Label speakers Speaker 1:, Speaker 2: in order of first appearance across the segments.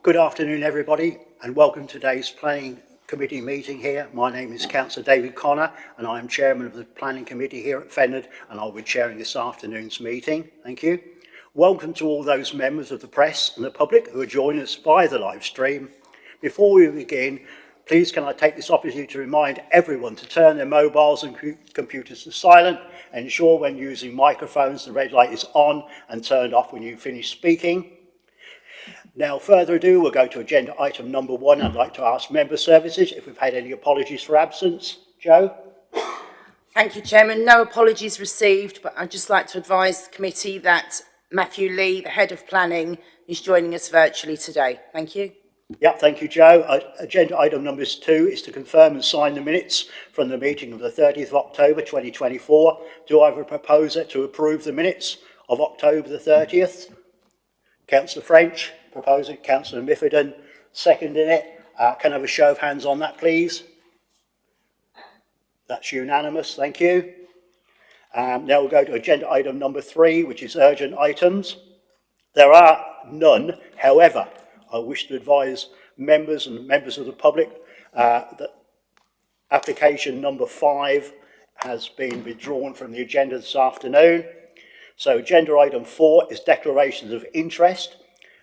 Speaker 1: Good afternoon, everybody, and welcome to today's Planning Committee meeting here. My name is Councillor David Connor, and I am Chairman of the Planning Committee here at Fenland, and I'll be chairing this afternoon's meeting. Thank you. Welcome to all those members of the press and the public who are joining us via the live stream. Before we begin, please can I take this opportunity to remind everyone to turn their mobiles and computers to silent and ensure when using microphones the red light is on and turned off when you finish speaking. Now, further ado, we'll go to agenda item number 1. I'd like to ask member services if we've had any apologies for absence. Joe?
Speaker 2: Thank you, Chairman. No apologies received, but I'd just like to advise the committee that Matthew Lee, the Head of Planning, is joining us virtually today. Thank you.
Speaker 1: Yep, thank you, Joe. Agenda item number 2 is to confirm and sign the minutes from the meeting of the 30th of October 2024. Do I have a proposer to approve the minutes of October the 30th? Councillor French, proposing. Councillor Miffordin, seconding it. Can I have a show of hands on that, please? That's unanimous, thank you. Now we'll go to agenda item number 3, which is urgent items. There are none. However, I wish to advise members and members of the public that application number 5 has been withdrawn from the agenda this afternoon. So agenda item 4 is declarations of interest.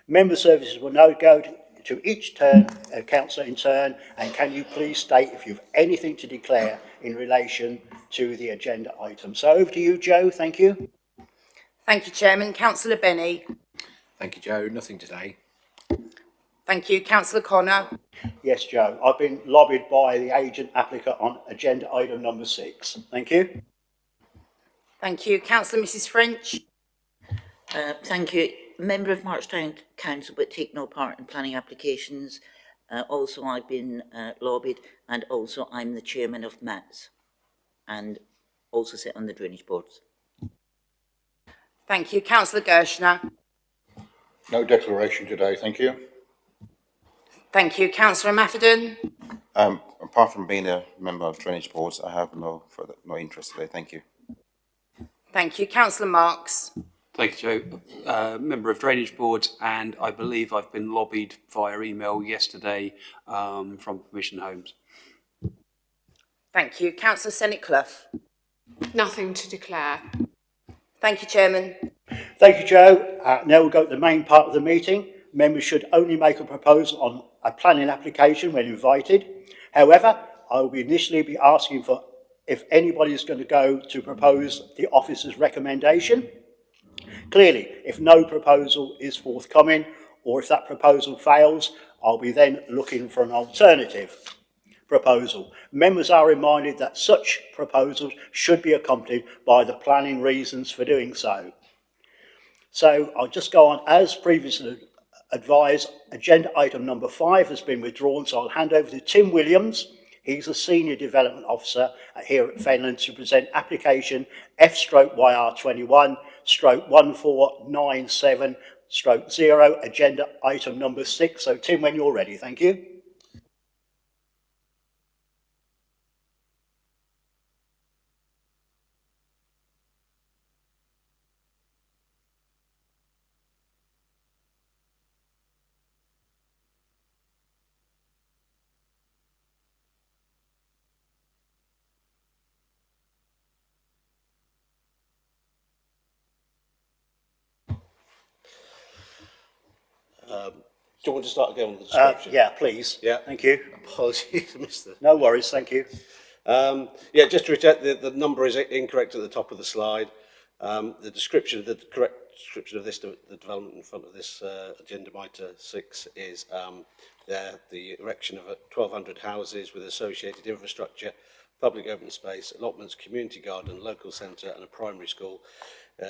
Speaker 1: Member services will now go to each councillor in turn, and can you please state if you have anything to declare in relation to the agenda item. So over to you, Joe. Thank you.
Speaker 2: Thank you, Chairman. Councillor Benny.
Speaker 3: Thank you, Joe. Nothing today.
Speaker 2: Thank you. Councillor Connor.
Speaker 1: Yes, Joe. I've been lobbied by the agent applicant on agenda item number 6. Thank you.
Speaker 2: Thank you. Councillor Mrs French.
Speaker 4: Thank you. Member of Marchtown Council, but take no part in planning applications. Also, I've been lobbied, and also I'm the chairman of MATS, and also sit on the drainage boards.
Speaker 2: Thank you. Councillor Gershner.
Speaker 5: No declaration today, thank you.
Speaker 2: Thank you. Councillor Mafferdon.
Speaker 6: Apart from being a member of drainage boards, I have no interest today. Thank you.
Speaker 2: Thank you. Councillor Marks.
Speaker 7: Thank you, Joe. Member of Drainage Board, and I believe I've been lobbied via email yesterday from Permission Homes.
Speaker 2: Thank you. Councillor Senate Clough.
Speaker 8: Nothing to declare.
Speaker 2: Thank you, Chairman.
Speaker 1: Thank you, Joe. Now we'll go to the main part of the meeting. Members should only make a proposal on a planning application when invited. However, I will initially be asking for if anybody is going to go to propose the officer's recommendation. Clearly, if no proposal is forthcoming, or if that proposal fails, I'll be then looking for an alternative proposal. Members are reminded that such proposals should be accompanied by the planning reasons for doing so. So I'll just go on. As previously advised, agenda item number 5 has been withdrawn, so I'll hand over to Tim Williams. He's a Senior Development Officer here at Fenland to present application F/YR21/1497/0, agenda item number 6. So Tim, when you're ready, thank you.
Speaker 9: Do you want to start again with the description?
Speaker 1: Yeah, please.
Speaker 9: Yeah.
Speaker 1: Thank you.
Speaker 9: Apologies, I missed that.
Speaker 1: No worries, thank you.
Speaker 9: Yeah, just to recheck, the number is incorrect at the top of the slide. The description, the correct description of this, the development in front of this agenda item 6 is the erection of 1,200 houses with associated infrastructure, public open space, allotments, community garden, local centre and a primary school,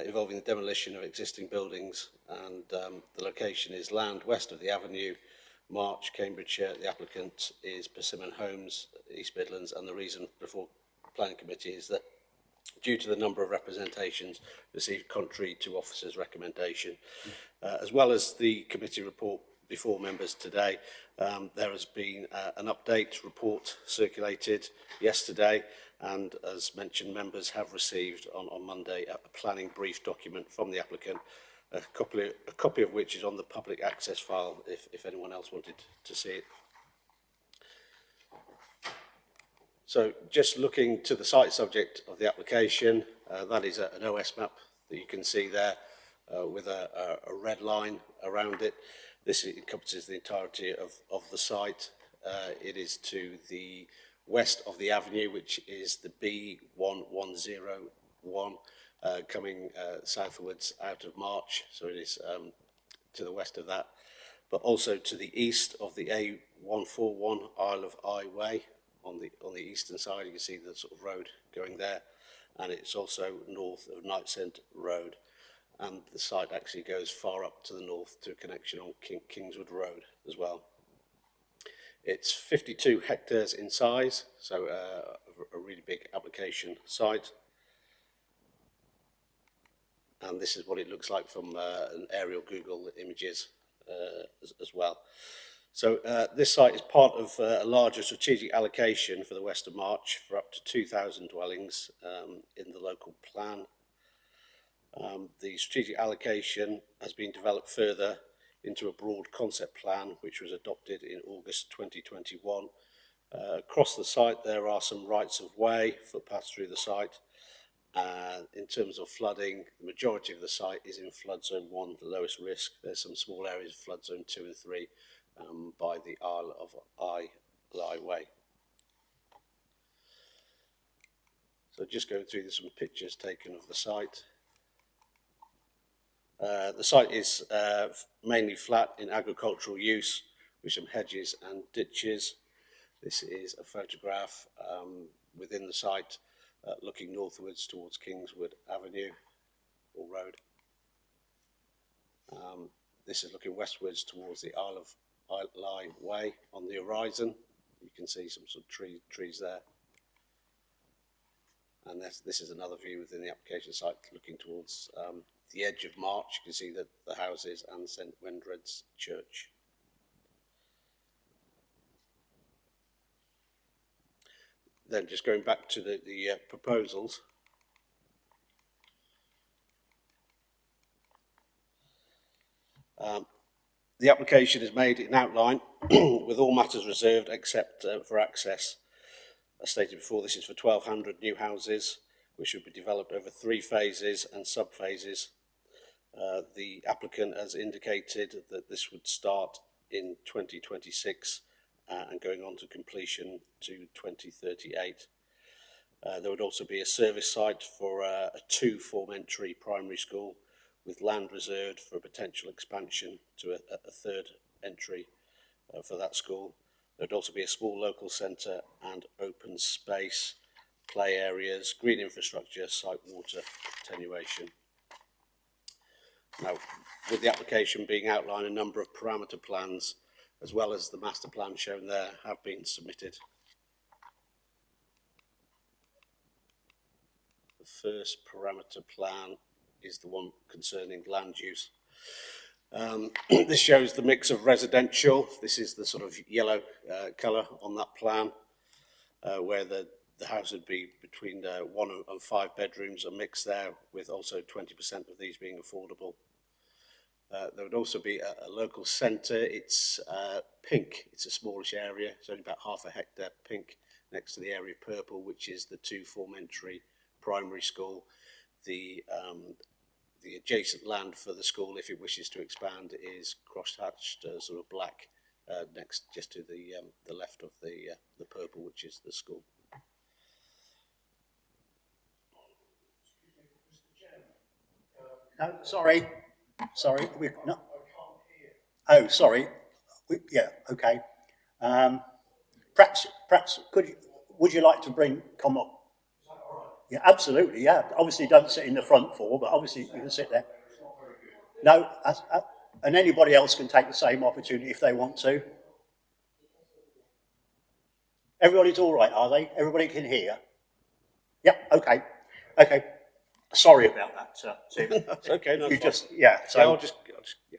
Speaker 9: involving the demolition of existing buildings, and the location is land west of the Avenue, March, Cambridgeshire. The applicant is Persimmon Homes, East Midlands, and the reason before the Planning Committee is that due to the number of representations received contrary to officers' recommendation, as well as the committee report before members today, there has been an update report circulated yesterday, and as mentioned, members have received on Monday a planning brief document from the applicant, a copy of which is on the public access file if anyone else wanted to see it. So just looking to the site subject of the application, that is an OS map that you can see there with a red line around it. This encompasses the entirety of the site. It is to the west of the avenue, which is the B1101, coming southwards out of March. So it is to the west of that, but also to the east of the A141 Isle of Eye Way. On the eastern side, you can see the sort of road going there, and it's also north of Knightsend Road, and the site actually goes far up to the north to a connection on Kingswood Road as well. It's 52 hectares in size, so a really big application site. And this is what it looks like from an aerial Google images as well. So this site is part of a larger strategic allocation for the West of March for up to 2,000 dwellings in the local plan. The strategic allocation has been developed further into a broad concept plan which was adopted in August 2021. Across the site there are some rights of way, footpaths through the site. In terms of flooding, the majority of the site is in flood zone 1, the lowest risk. There's some small areas of flood zone 2 and 3 by the Isle of Eye Way. So just going through some pictures taken of the site. The site is mainly flat in agricultural use with some hedges and ditches. This is a photograph within the site looking northwards towards Kingswood Avenue or Road. This is looking westwards towards the Isle of Eye Way on the horizon. You can see some sort of trees there. And this is another view within the application site looking towards the edge of March. You can see the houses and St Wendred's Church. Then just going back to the proposals. The application is made in outline with all matters reserved except for access. As stated before, this is for 1,200 new houses, which should be developed over 3 phases and sub-phases. The applicant has indicated that this would start in 2026 and going on to completion to 2038. There would also be a service site for a 2-form entry primary school with land reserved for a potential expansion to a 3rd entry for that school. There would also be a small local centre and open space, play areas, green infrastructure, site water attenuation. Now, with the application being outlined, a number of parameter plans, as well as the master plan shown there, have been submitted. The first parameter plan is the one concerning land use. This shows the mix of residential. This is the sort of yellow colour on that plan, where the house would be between 1 and 5 bedrooms, a mix there, with also 20% of these being affordable. There would also be a local centre. It's pink. It's a smallish area. It's only about ½ hectare pink next to the area purple, which is the 2-form entry primary school. The adjacent land for the school, if it wishes to expand, is cross-hatched sort of black next just to the left of the purple, which is the school.
Speaker 1: No, sorry, we no. Oh, sorry. Yeah, okay. Perhaps would you like to come up? Yeah, absolutely. Yeah, obviously don't sit in the front 4, but obviously you can sit there. No, and anybody else can take the same opportunity if they want to. Everybody's all right, are they? Everybody can hear. Yep. Okay. Okay. Sorry about that, sir.
Speaker 9: That's okay. No,
Speaker 1: you
Speaker 9: just
Speaker 1: So yeah,
Speaker 9: I'll just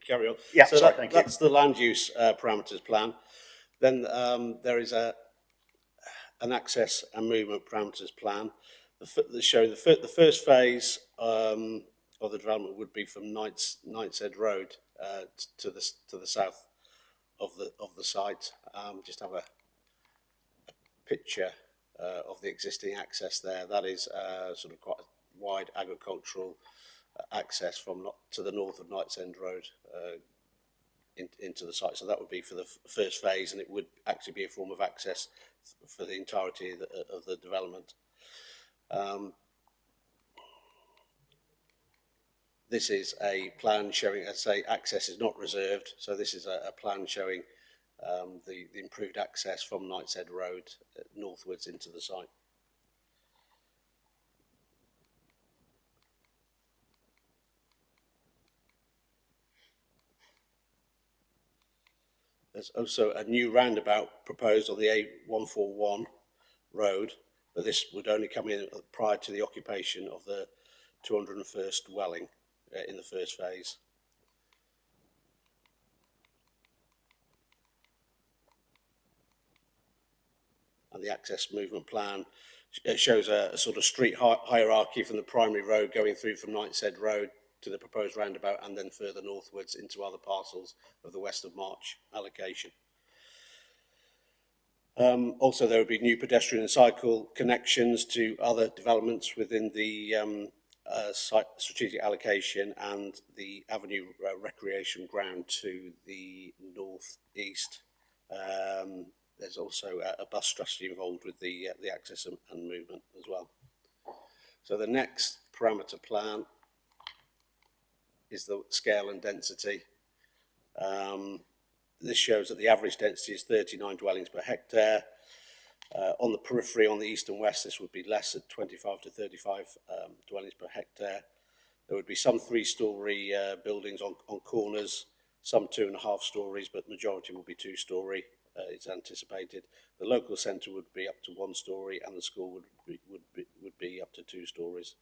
Speaker 9: carry on.
Speaker 1: Yeah.
Speaker 9: So
Speaker 1: sorry, thank you.
Speaker 9: that's the land use parameters plan. Then there is an access and movement parameters plan. Showing the first phase of the development would be from Knightshead Road to the south of the site. Just have a picture of the existing access there. That is sort of quite a wide agricultural access from to the north of Knightshead Road into the site. So that would be for the first phase, and it would actually be a form of access for the entirety of the development. This is a plan showing, as I say, access is not reserved. So this is a plan showing the improved access from Knightshead Road northwards into the site. There's also a new roundabout proposed on the A141 road, but this would only come in prior to the occupation of the 201st dwelling in the first phase. And the access movement plan shows a sort of street hierarchy from the primary road going through from Knightshead Road to the proposed roundabout, and then further northwards into other parcels of the West of March allocation. Also, there would be new pedestrian and cycle connections to other developments within the site strategic allocation, and the avenue recreation ground to the northeast. There's also a bus strategy involved with the access and movement as well. So the next parameter plan is the scale and density. This shows that the average density is 39 dwellings per hectare. On the periphery, on the east and west, this would be less at 25 to 35 dwellings per hectare. There would be some 3-storey buildings on corners, some 2.5 stories, but majority will be 2-storey. It's anticipated. The local centre would be up to 1 story, and the school would be up to 2 stories.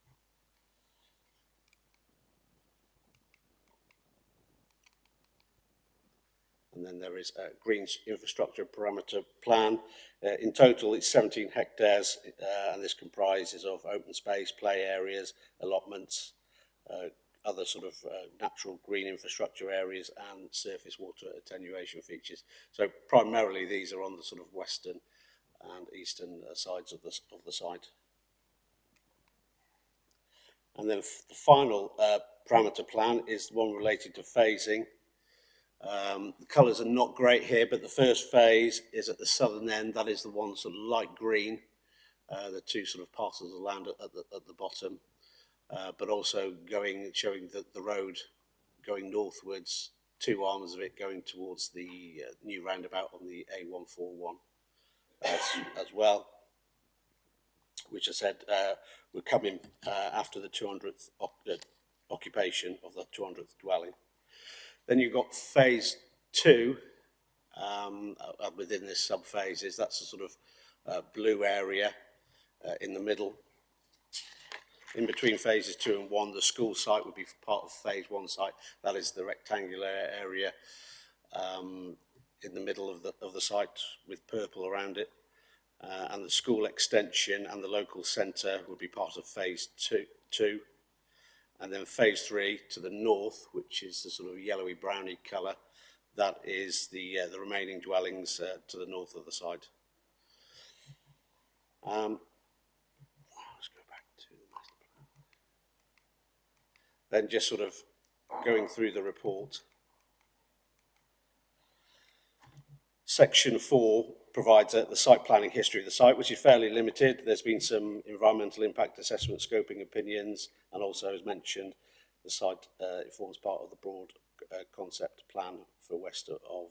Speaker 9: And then there is a green infrastructure parameter plan. In total, it's 17 hectares, and this comprises of open space, play areas, allotments, other sort of natural green infrastructure areas, and surface water attenuation features. So primarily these are on the sort of western and eastern sides of the site. And then the final parameter plan is the one related to phasing. The colours are not great here, but the first phase is at the southern end. That is the one sort of light green, the two sort of parcels of land at the bottom, but also showing the road going northwards, 2 arms of it going towards the new roundabout on the A141 as well, which I said would come in after the 200th occupation of the 200th dwelling. Then you've got phase 2 within this sub-phases. That's a sort of blue area in the middle. In between phases 2 and 1, the school site would be part of phase 1 site. That is the rectangular area in the middle of the site with purple around it. And the school extension and the local centre would be part of phase 2. And then phase 3 to the north, which is the sort of yellowy browny colour, that is the remaining dwellings to the north of the site. Let's go back to the master plan. Then just sort of going through the report. Section 4 provides the site planning history of the site, which is fairly limited. There's been some environmental impact assessment scoping opinions, and also, as mentioned, the site it forms part of the broad concept plan for West of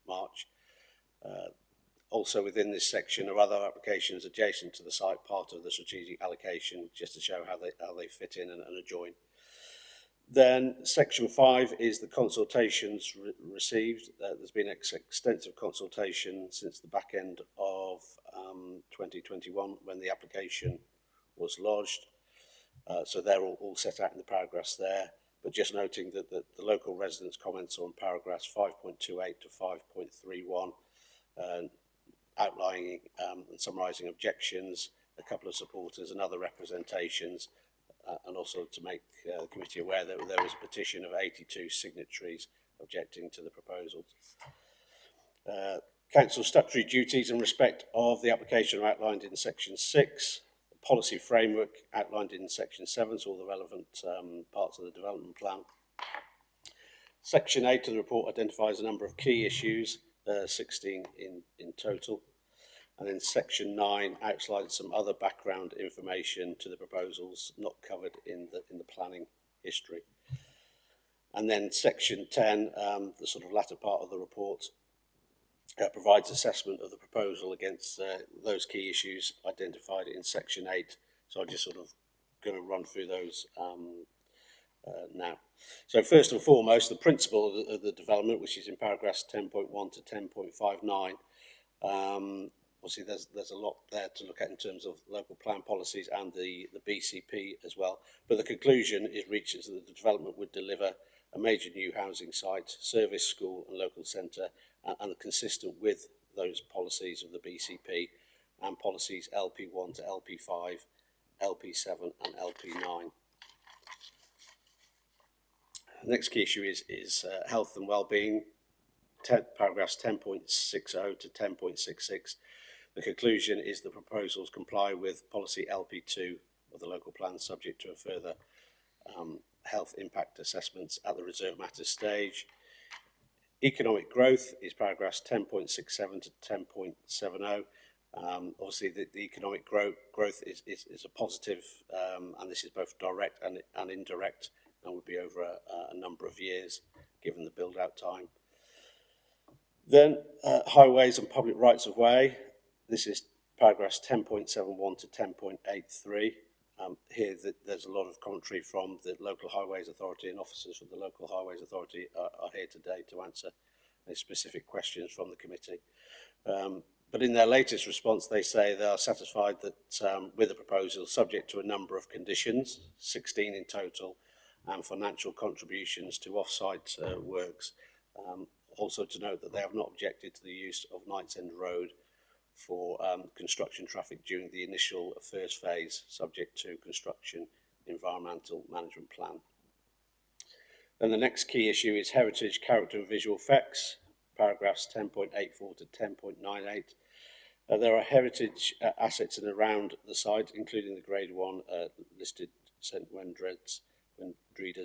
Speaker 9: March. Also within this section are other applications adjacent to the site, part of the strategic allocation, just to show how they fit in and adjoin. Then section 5 is the consultations received. There's been extensive consultation since the back end of 2021 when the application was lodged. So they're all set out in the paragraphs there, but just noting that the local residents' comments on paragraphs 5.28 to 5.31, outlining and summarising objections, a couple of supporters and other representations, and also to make the committee aware that there was a petition of 82 signatories objecting to the proposals. Council statutory duties in respect of the application are outlined in section 6, the policy framework outlined in section 7, so all the relevant parts of the development plan. Section 8 of the report identifies a number of key issues, 16 in total. And then section 9 outlines some other background information to the proposals not covered in the planning history. And then section 10, the sort of latter part of the report, provides assessment of the proposal against those key issues identified in section 8. So I'm just sort of going to run through those now. So first and foremost, the principle of the development, which is in paragraphs 10.1 to 10.59, obviously there's a lot there to look at in terms of local plan policies and the BCP as well. But the conclusion is reached is that the development would deliver a major new housing site, service, school and local centre, and consistent with those policies of the BCP and policies LP1 to LP5, LP7 and LP9. The next key issue is health and wellbeing, paragraphs 10.60 to 10.66. The conclusion is the proposals comply with policy LP2 of the local plan, subject to a further health impact assessments at the reserve matters stage. Economic growth is paragraphs 10.67 to 10.70. Obviously, the economic growth is a positive, and this is both direct and indirect, and would be over a number of years, given the build-out time. Then, highways and public rights of way. This is paragraphs 10.71 to 10.83. Here, there's a lot of commentary from the local highways authority, and officers from the local highways authority are here today to answer specific questions from the committee. But in their latest response, they say they are satisfied that with the proposal, subject to a number of conditions, 16 in total, and financial contributions to off-site works. Also to note that they have not objected to the use of Knights End Road for construction traffic during the initial first phase, subject to construction environmental management plan. Then the next key issue is heritage, character and visual effects, paragraphs 10.84 to 10.98. There are heritage assets in and around the site, including the Grade 1 listed St Wendreda's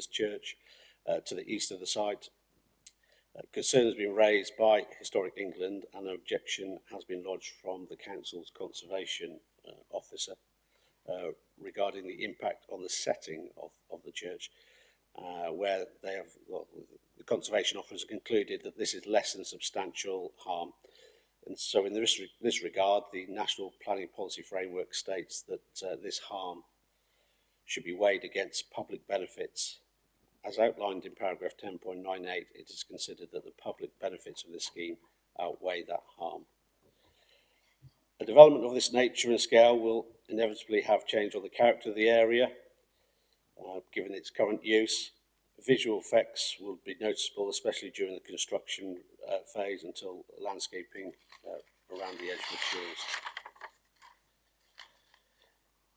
Speaker 9: Church to the east of the site. Concern has been raised by Historic England and an objection has been lodged from the Council's Conservation Officer regarding the impact on the setting of the church, where they have, well, the Conservation Officer concluded that this is less than substantial harm. And so in this regard, the National Planning Policy Framework states that this harm should be weighed against public benefits. As outlined in paragraph 10.98, it is considered that the public benefits of this scheme outweigh that harm. A development of this nature and scale will inevitably have change on the character of the area, given its current use. Visual effects will be noticeable, especially during the construction phase until landscaping around the edge matures.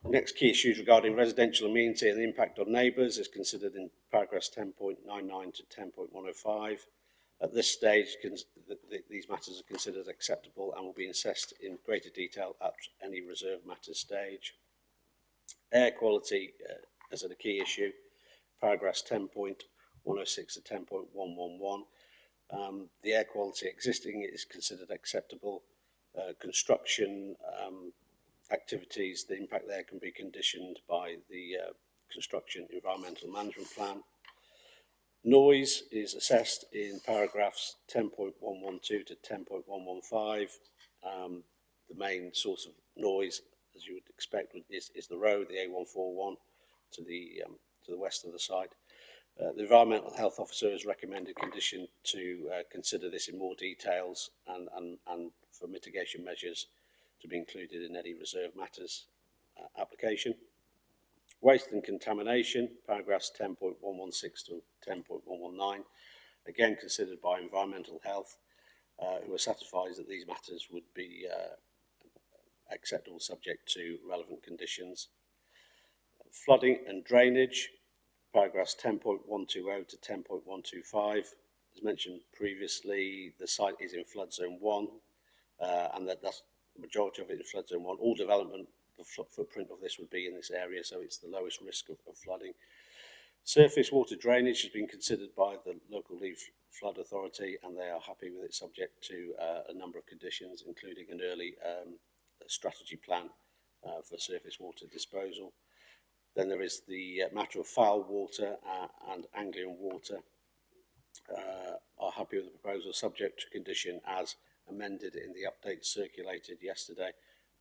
Speaker 9: The next key issues regarding residential amenity and the impact on neighbours is considered in paragraphs 10.99 to 10.105. At this stage, these matters are considered acceptable and will be assessed in greater detail at any reserve matters stage. Air quality is a key issue, paragraphs 10.106 to 10.111. The air quality existing is considered acceptable. Construction activities, the impact there can be conditioned by the construction environmental management plan. Noise is assessed in paragraphs 10.112 to 10.115. The main source of noise, as you would expect, is the road, the A141, to the west of the site. The Environmental Health Officer has recommended condition to consider this in more details and for mitigation measures to be included in any reserve matters application. Waste and contamination, paragraphs 10.116 to 10.119, again considered by Environmental Health, who are satisfied that these matters would be acceptable subject to relevant conditions. Flooding and drainage, paragraphs 10.120 to 10.125. As mentioned previously, the site is in flood zone 1, and that's the majority of it in flood zone 1. All development, the footprint of this would be in this area, so it's the lowest risk of flooding. Surface water drainage has been considered by the local Leaf Flood Authority, and they are happy with it, subject to a number of conditions, including an early strategy plan for surface water disposal. Then there is the matter of foul water and Anglian water. Are happy with the proposal, subject to condition as amended in the update circulated yesterday.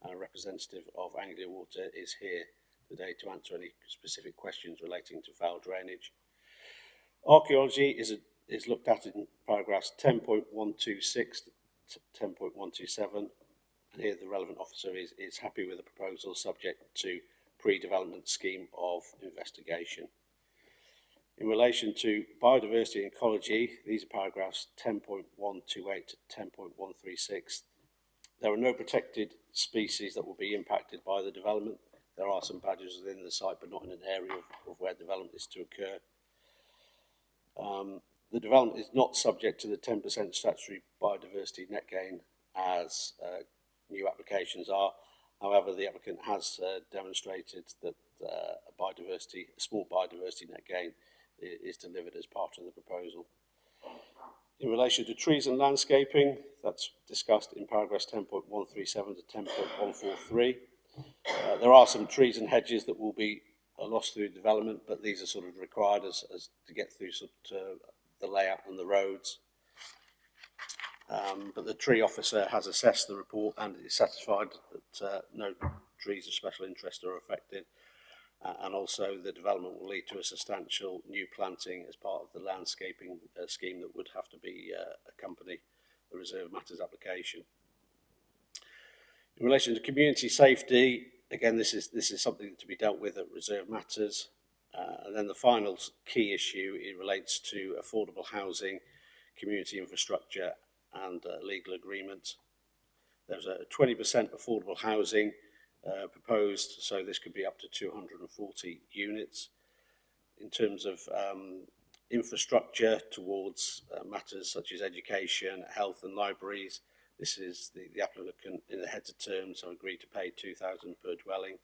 Speaker 9: A representative of Anglian Water is here today to answer any specific questions relating to foul drainage. Archaeology is looked at in paragraphs 10.126 to 10.127, and here the relevant officer is happy with the proposal, subject to pre-development scheme of investigation. In relation to biodiversity and ecology, these are paragraphs 10.128 to 10.136. There are no protected species that will be impacted by the development. There are some badgers within the site, but not in an area of where development is to occur. The development is not subject to the 10% statutory biodiversity net gain as new applications are. However, the applicant has demonstrated that a small biodiversity net gain is delivered as part of the proposal. In relation to trees and landscaping, that's discussed in paragraphs 10.137 to 10.143. There are some trees and hedges that will be lost through development, but these are sort of required as to get through the layout and the roads. But the tree officer has assessed the report and is satisfied that no trees of special interest are affected. And also the development will lead to a substantial new planting as part of the landscaping scheme that would have to be accompany the reserve matters application. In relation to community safety, again, this is something to be dealt with at reserve matters. And then the final key issue, it relates to affordable housing, community infrastructure and legal agreement. There's a 20% affordable housing proposed, so this could be up to 240 units. In terms of infrastructure towards matters such as education, health and libraries, this is the applicant in the heads of terms have agreed to pay £2,000 per dwelling.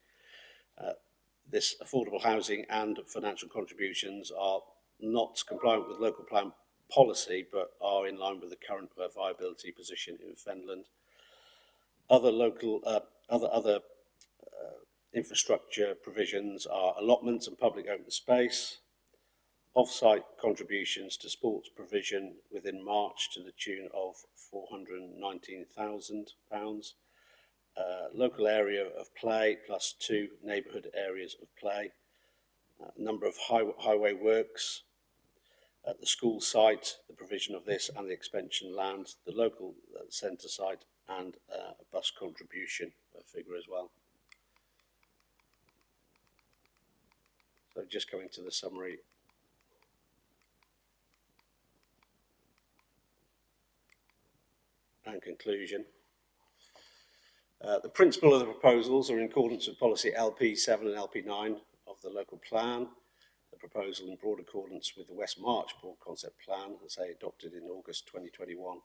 Speaker 9: This affordable housing and financial contributions are not compliant with local plan policy, but are in line with the current viability position in Fenland. Other local, other infrastructure provisions are allotments and public open space, off-site contributions to sports provision within March to the tune of £419,000, local area of play plus 2 neighbourhood areas of play, number of highway works at the school site, the provision of this and the expansion land, the local centre site and a bus contribution figure as well. So just coming to the summary. And conclusion. The principle of the proposals are in accordance with policy LP7 and LP9 of the local plan. The proposal in broad accordance with the West March Broad Concept Plan, as they adopted in August 2021.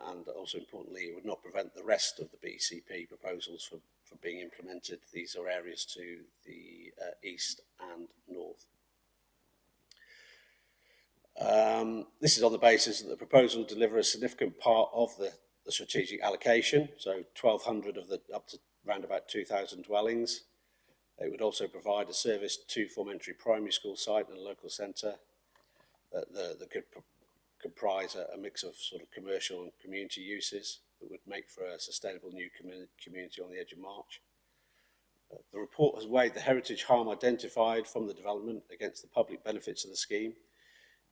Speaker 9: And also importantly, it would not prevent the rest of the BCP proposals from being implemented. These are areas to the east and north. This is on the basis that the proposal will deliver a significant part of the strategic allocation, so 1,200 of the up to around about 2,000 dwellings. It would also provide a service to Formentary Primary School site and a local centre that could comprise a mix of sort of commercial and community uses that would make for a sustainable new community on the edge of March. The report has weighed the heritage harm identified from the development against the public benefits of the scheme.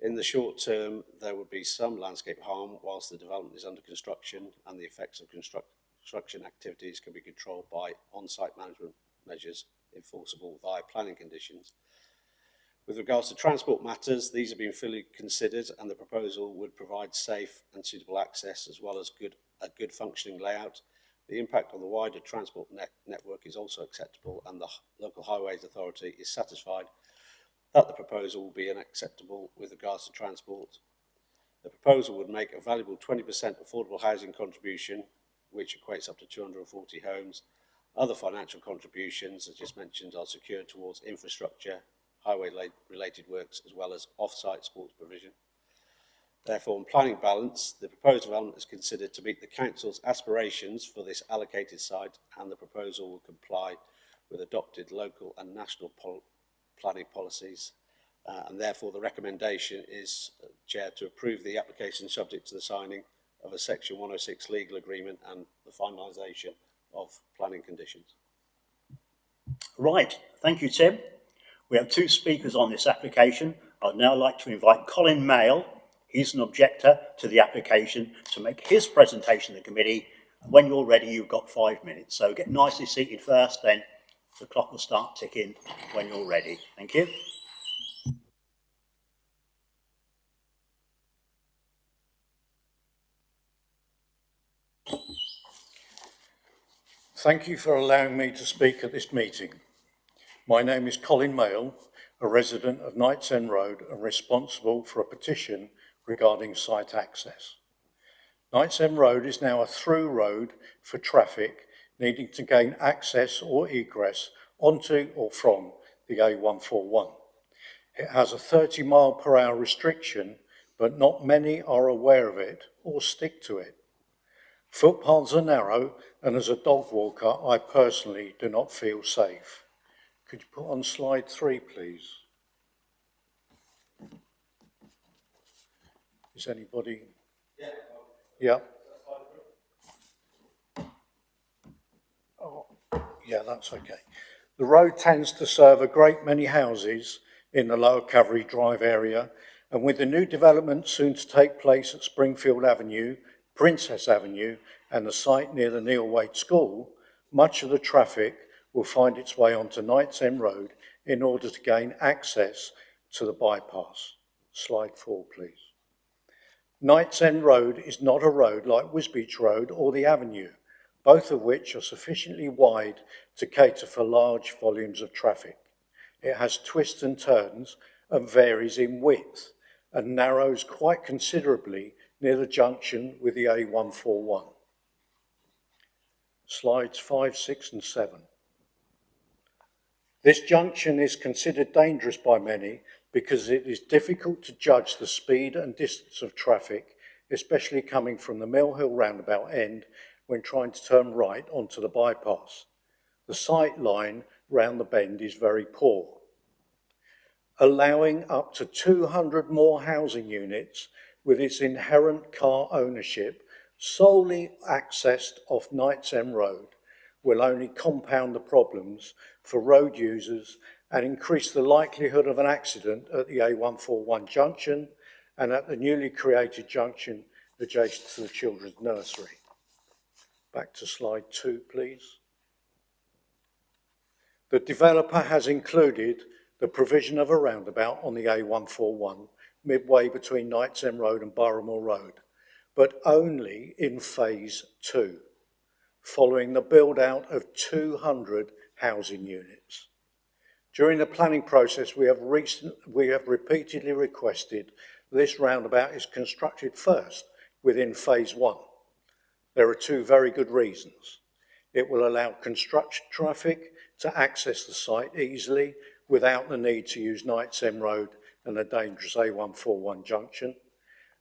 Speaker 9: In the short term, there would be some landscape harm whilst the development is under construction, and the effects of construction activities can be controlled by on-site management measures enforceable via planning conditions. With regards to transport matters, these have been fully considered, and the proposal would provide safe and suitable access as well as a good functioning layout The impact on the wider transport network is also acceptable, and the local highways authority is satisfied that the proposal will be unacceptable with regards to transport. The proposal would make a valuable 20% affordable housing contribution, which equates up to 240 homes. Other financial contributions, as just mentioned, are secured towards infrastructure, highway-related works, as well as off-site sports provision. Therefore, on planning balance, the proposed development is considered to meet the council's aspirations for this allocated site, and the proposal will comply with adopted local and national planning policies. And therefore, the recommendation is, Chair, to approve the application subject to the signing of a Section 106 legal agreement and the finalisation of planning conditions.
Speaker 1: Right, thank you, Tim. We have 2 speakers on this application. I'd now like to invite Colin Mail, he's an objector to the application, to make his presentation to the committee. When you're ready, you've got 5 minutes. So get nicely seated first, then the clock will start ticking when you're ready. Thank you.
Speaker 10: Thank you for allowing me to speak at this meeting. My name is Colin Mail, a resident of Knights End Road and responsible for a petition regarding site access. Knights End Road is now a through road for traffic needing to gain access or egress onto or from the A141. It has a 30-mile-per-hour restriction, but not many are aware of it or stick to it. Footpaths are narrow, and as a dog walker, I personally do not feel safe. Could you put on slide 3, please? Is anybody? Yeah. Oh, yeah, that's okay. The road tends to serve a great many houses in the Lower Cavalry Drive area, and with the new development soon to take place at Springfield Avenue, Princess Avenue, and the site near the Neil Wade School, much of the traffic will find its way onto Knights End Road in order to gain access to the bypass. Slide 4, please. Knights End Road is not a road like Wisbeach Road or the Avenue, both of which are sufficiently wide to cater for large volumes of traffic. It has twists and turns and varies in width and narrows quite considerably near the junction with the A141. Slides 5, 6 and 7. This junction is considered dangerous by many because it is difficult to judge the speed and distance of traffic, especially coming from the Mill Hill roundabout end when trying to turn right onto the bypass. The sight line round the bend is very poor. Allowing up to 200 more housing units with its inherent car ownership solely accessed off Knights End Road will only compound the problems for road users and increase the likelihood of an accident at the A141 junction and at the newly created junction adjacent to the children's nursery. Back to slide 2, please. The developer has included the provision of a roundabout on the A141 midway between Knights End Road and Boroughmore Road, but only in phase 2, following the build out of 200 housing units. During the planning process, we have repeatedly requested this roundabout is constructed first within phase 1. There are 2 very good reasons. It will allow construction traffic to access the site easily without the need to use Knights End Road and the dangerous A141 junction,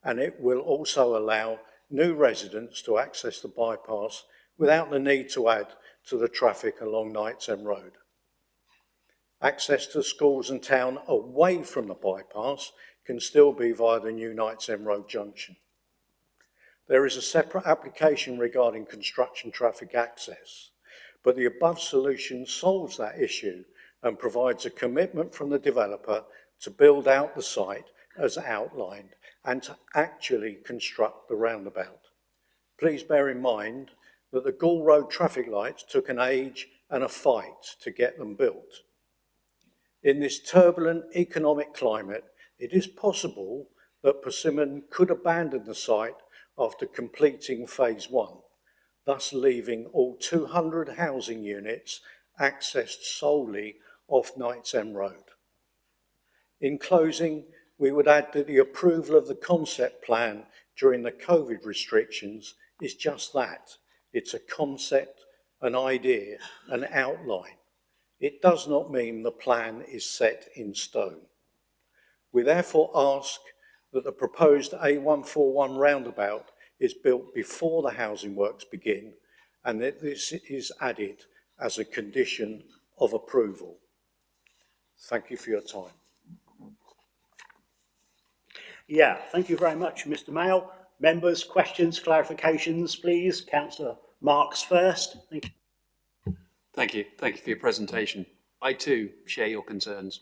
Speaker 10: and it will also allow new residents to access the bypass without the need to add to the traffic along Knights End Road. Access to schools and town away from the bypass can still be via the new Knights End Road junction. There is a separate application regarding construction traffic access, but the above solution solves that issue and provides a commitment from the developer to build out the site as outlined and to actually construct the roundabout. Please bear in mind that the Gall Road traffic lights took an age and a fight to get them built. In this turbulent economic climate, it is possible that Persimmon could abandon the site after completing phase 1, thus leaving all 200 housing units accessed solely off Knights End Road. In closing, we would add that the approval of the concept plan during the COVID restrictions is just that. It's a concept, an idea, an outline. It does not mean the plan is set in stone. We therefore ask that the proposed A141 roundabout is built before the housing works begin and that this is added as a condition of approval. Thank you for your time.
Speaker 1: Yeah, thank you very much, Mr. Mayo. Members, questions, clarifications, please. Councillor Marks first. Thank you.
Speaker 7: Thank you. Thank you for your presentation. I too share your concerns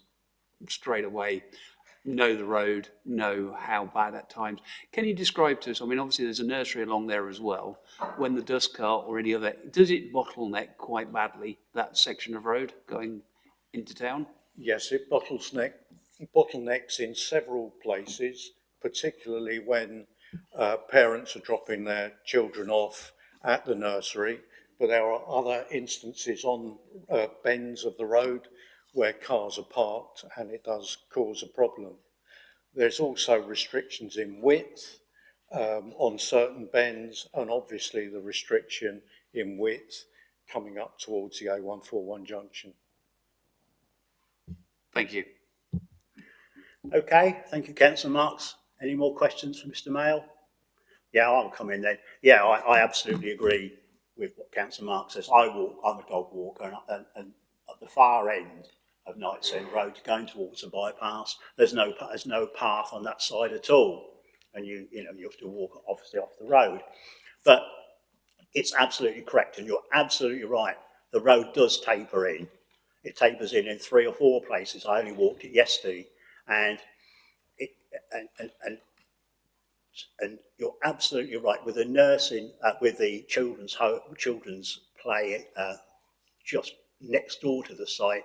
Speaker 7: straight away. Know the road, know how bad at times. Can you describe to us, I mean, obviously there's a nursery along there as well. When the dust cart or any other, does it bottleneck quite badly, that section of road going into town?
Speaker 10: Yes, it bottlenecks in several places, particularly when parents are dropping their children off at the nursery, but there are other instances on bends of the road where cars are parked and it does cause a problem. There's also restrictions in width on certain bends, and obviously the restriction in width coming up towards the A141 junction.
Speaker 7: Thank you.
Speaker 1: Okay, thank you, Councillor Marks. Any more questions for Mr. Mayo? Yeah, I'll come in then. Yeah, I absolutely agree with what Councillor Marks says. I'm a dog walker, and at the far end of Knights End Road, going towards the bypass, there's no path on that side at all, and you have to walk obviously off the road. But it's absolutely correct, and you're absolutely right. The road does taper in. It tapers in 3 or 4 places. I only walked it yesterday, and you're absolutely right with the nursing, with the children's play just next door to the site.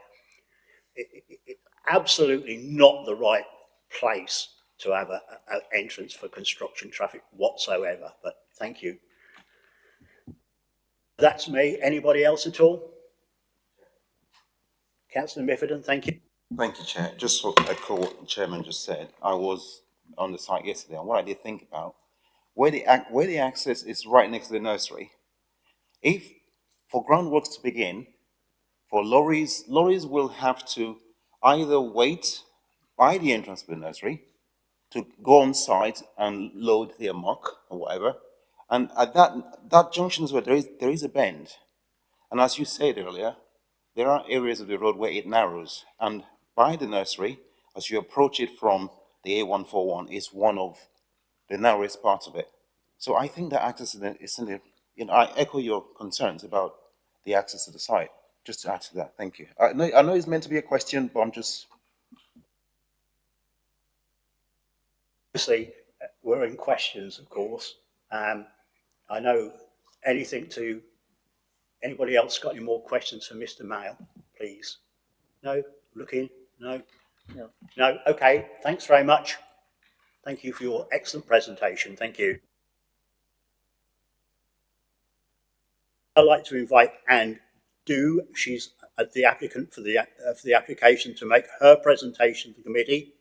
Speaker 1: It absolutely not the right place to have an entrance for construction traffic whatsoever. But thank you. That's me. Anybody else at all? Councillor Mifferton, thank you.
Speaker 6: Thank you, Chair. Just to echo what the Chairman just said, I was on the site yesterday, and what I did think about, where the access is right next to the nursery, if for groundworks to begin, for lorries will have to either wait by the entrance of the nursery to go on site and load their muck or whatever, and at that junction is where there is a bend, and as you said earlier, there are areas of the road where it narrows, and by the nursery, as you approach it from the A141, is one of the narrowest parts of it. So I think that access is in the, I echo your concerns about the access to the site. Just to add to that, thank you. I know it's meant to be a question, but I'm just...
Speaker 1: Obviously, we're in questions, of course. I know anybody else got any more questions for Mr. Mayo, please? No? Looking? No? No. No? Okay, thanks very much. Thank you for your excellent presentation. Thank you. I'd like to invite Anne Dew. She's the applicant for the application to make her presentation to the committee.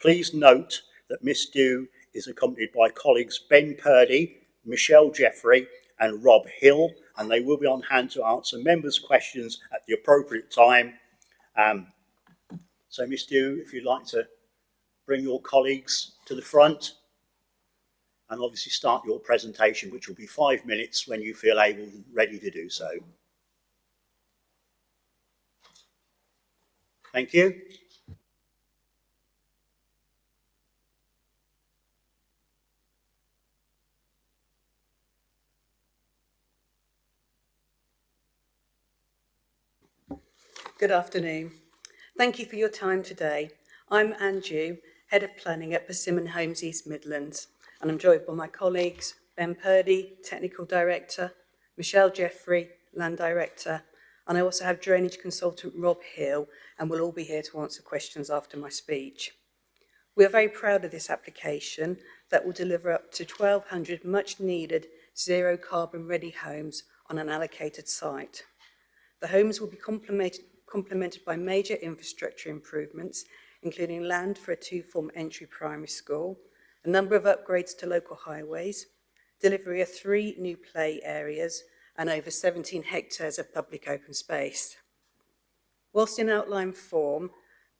Speaker 1: Please note that Miss Dew is accompanied by colleagues Ben Purdy, Michelle Jeffrey and Rob Hill, and they will be on hand to answer members' questions at the appropriate time. So Miss Dew, if you'd like to bring your colleagues to the front and obviously start your presentation, which will be 5 minutes when you feel able and ready to do so. Thank you.
Speaker 11: Good afternoon. Thank you for your time today. I'm Anne Dew, Head of Planning at Persimmon Homes East Midlands, and I'm joined by my colleagues Ben Purdy, Technical Director, Michelle Jeffrey, Land Director, and I also have Drainage Consultant Rob Hill, and we'll all be here to answer questions after my speech. We are very proud of this application that will deliver up to 1,200 much needed zero carbon ready homes on an allocated site. The homes will be complemented by major infrastructure improvements, including land for a two-form entry primary school, a number of upgrades to local highways, delivery of 3 new play areas, and over 17 hectares of public open space. Whilst in outline form,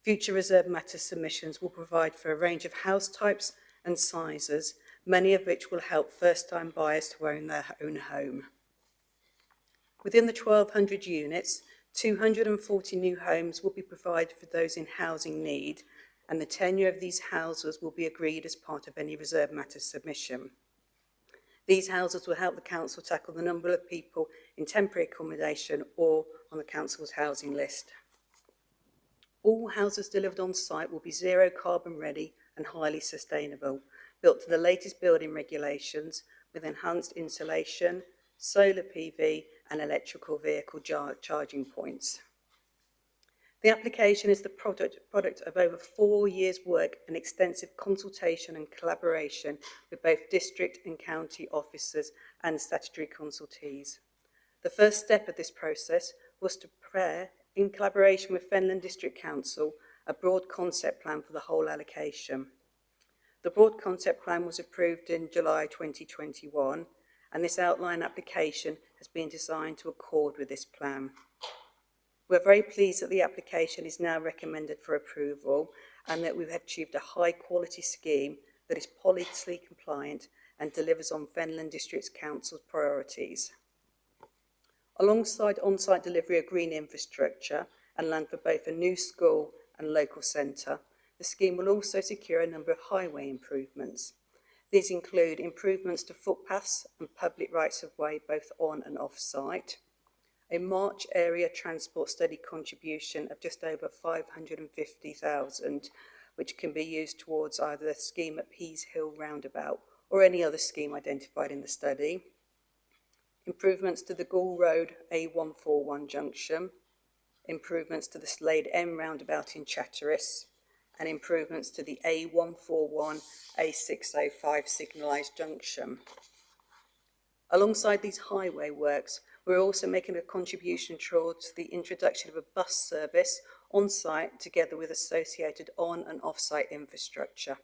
Speaker 11: future reserve matter submissions will provide for a range of house types and sizes, many of which will help first-time buyers to own their own home. Within the 1,200 units, 240 new homes will be provided for those in housing need, and the tenure of these houses will be agreed as part of any reserve matter submission. These houses will help the council tackle the number of people in temporary accommodation or on the council's housing list. All houses delivered on site will be zero carbon ready and highly sustainable, built to the latest building regulations with enhanced insulation, solar PV and electrical vehicle charging points. The application is the product of over 4 years' work and extensive consultation and collaboration with both district and county officers and statutory consultees. The first step of this process was to prepare, in collaboration with Fenland District Council, a broad concept plan for the whole allocation. The broad concept plan was approved in July 2021, and this outline application has been designed to accord with this plan. We're very pleased that the application is now recommended for approval and that we've achieved a high quality scheme that is policy compliant and delivers on Fenland District Council's priorities. Alongside on-site delivery of green infrastructure and land for both a new school and local centre, the scheme will also secure a number of highway improvements. These include improvements to footpaths and public rights of way both on and off-site, a March area transport study contribution of just over 550,000, which can be used towards either the scheme at Pease Hill roundabout or any other scheme identified in the study, improvements to the Gall Road A141 junction, improvements to the Slade End roundabout in Chatteris, and improvements to the A141 A605 signalised junction. Alongside these highway works, we're also making a contribution towards the introduction of a bus service on site together with associated on and off-site infrastructure.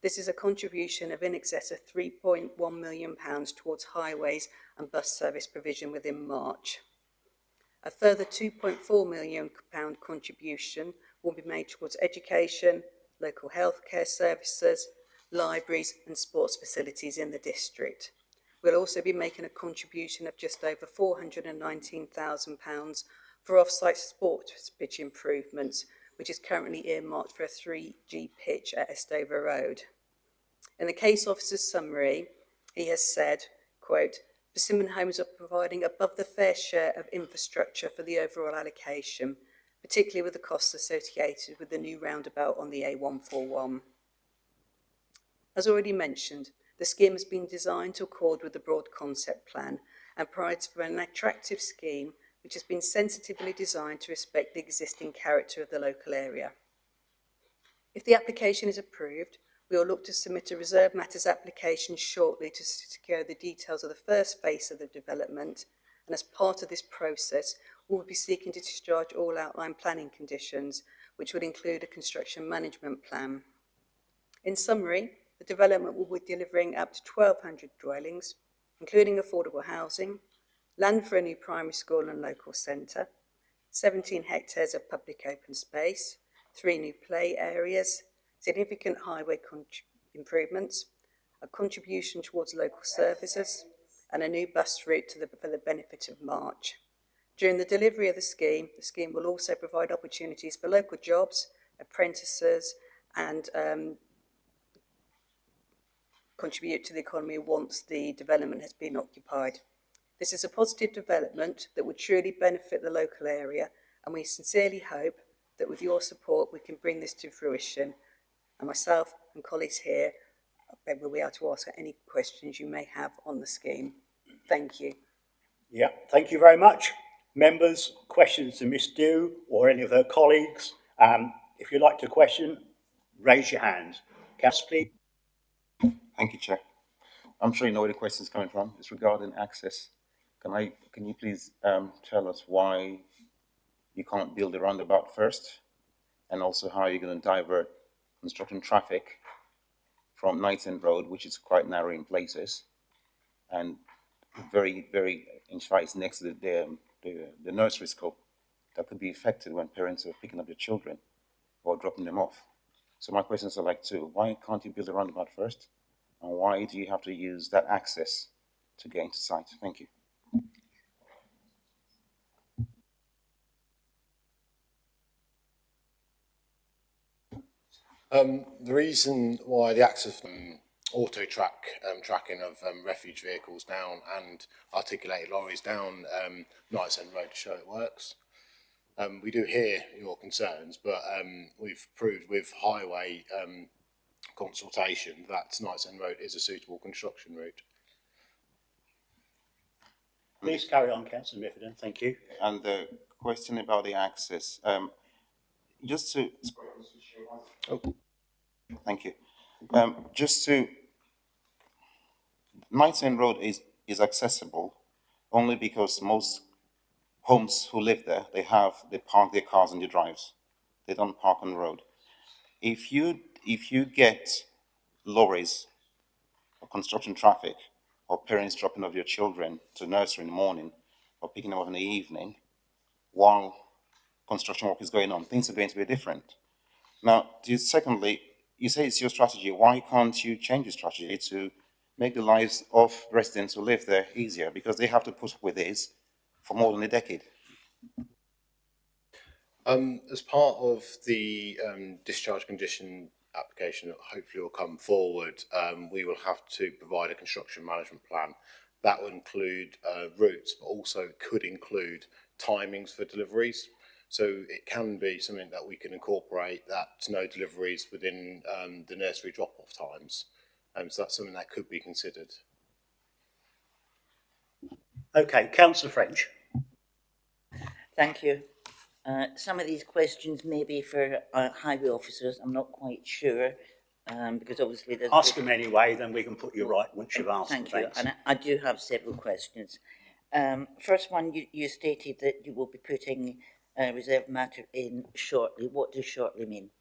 Speaker 11: This is a contribution of in excess of £3.1 million towards highways and bus service provision within March. A further £2.4 million contribution will be made towards education, local healthcare services, libraries and sports facilities in the district. We'll also be making a contribution of just over £419,000 for off-site sports pitch improvements, which is currently earmarked for a 3G pitch at Estover Road. In the case officer's summary, he has said, quote, Persimmon Homes are providing above the fair share of infrastructure for the overall allocation, particularly with the costs associated with the new roundabout on the A141. As already mentioned, the scheme has been designed to accord with the broad concept plan and provides for an attractive scheme which has been sensitively designed to respect the existing character of the local area. If the application is approved, we will look to submit a reserve matters application shortly to secure the details of the first phase of the development, and as part of this process, we will be seeking to discharge all outline planning conditions, which would include a construction management plan. In summary, the development will be delivering up to 1,200 dwellings, including affordable housing, land for a new primary school and local centre, 17 hectares of public open space, 3 new play areas, significant highway improvements, a contribution towards local services, and a new bus route for the benefit of March. During the delivery of the scheme will also provide opportunities for local jobs, apprentices, and contribute to the economy once the development has been occupied. This is a positive development that would truly benefit the local area, and we sincerely hope that with your support we can bring this to fruition. And myself and colleagues here will be able to ask any questions you may have on the scheme. Thank you.
Speaker 1: Yeah, thank you very much. Members, questions to Miss Dew or any of her colleagues? If you'd like to question, raise your hand. Councillor, please.
Speaker 6: Thank you, Chair. I'm sure you know where the question is coming from. It's regarding access. Can you please tell us why you can't build a roundabout first, and also how you're going to divert construction traffic from Knights End Road, which is quite narrow in places, and very, in fact, it's next to the nursery school that could be affected when parents are picking up their children or dropping them off. So my questions are like two: why can't you build a roundabout first, and why do you have to use that access to get into site? Thank you.
Speaker 12: The reason why the access auto tracking of refuge vehicles down and articulated lorries down Knights End Road to show it works. We do hear your concerns, but we've proved with highway consultation that Knights End Road is a suitable construction route.
Speaker 1: Please carry on, Councillor Miffordin. Thank you.
Speaker 6: And the question about the access, just to... Oh, thank you. Just to... Knights End Road is accessible only because most homes who live there, they park their cars in the drives. They don't park on the road. If you get lorries or construction traffic, or parents dropping off your children to nursery in the morning or picking them up in the evening while construction work is going on, things are going to be different. Now, secondly, you say it's your strategy. Why can't you change the strategy to make the lives of residents who live there easier? Because they have to put up with this for more than a decade.
Speaker 12: As part of the discharge condition application that hopefully will come forward, we will have to provide a construction management plan. That will include routes, but also could include timings for deliveries. So it can be something that we can incorporate, that no deliveries within the nursery drop-off times. So that's something that could be considered.
Speaker 1: Okay, Councillor French.
Speaker 4: Thank you. Some of these questions may be for highway officers. I'm not quite sure, because obviously there's...
Speaker 1: Ask them anyway, then we can put you right once you've asked them.
Speaker 4: Thank you. And I do have several questions. First one, you stated that you will be putting reserved matter in shortly. What does shortly mean?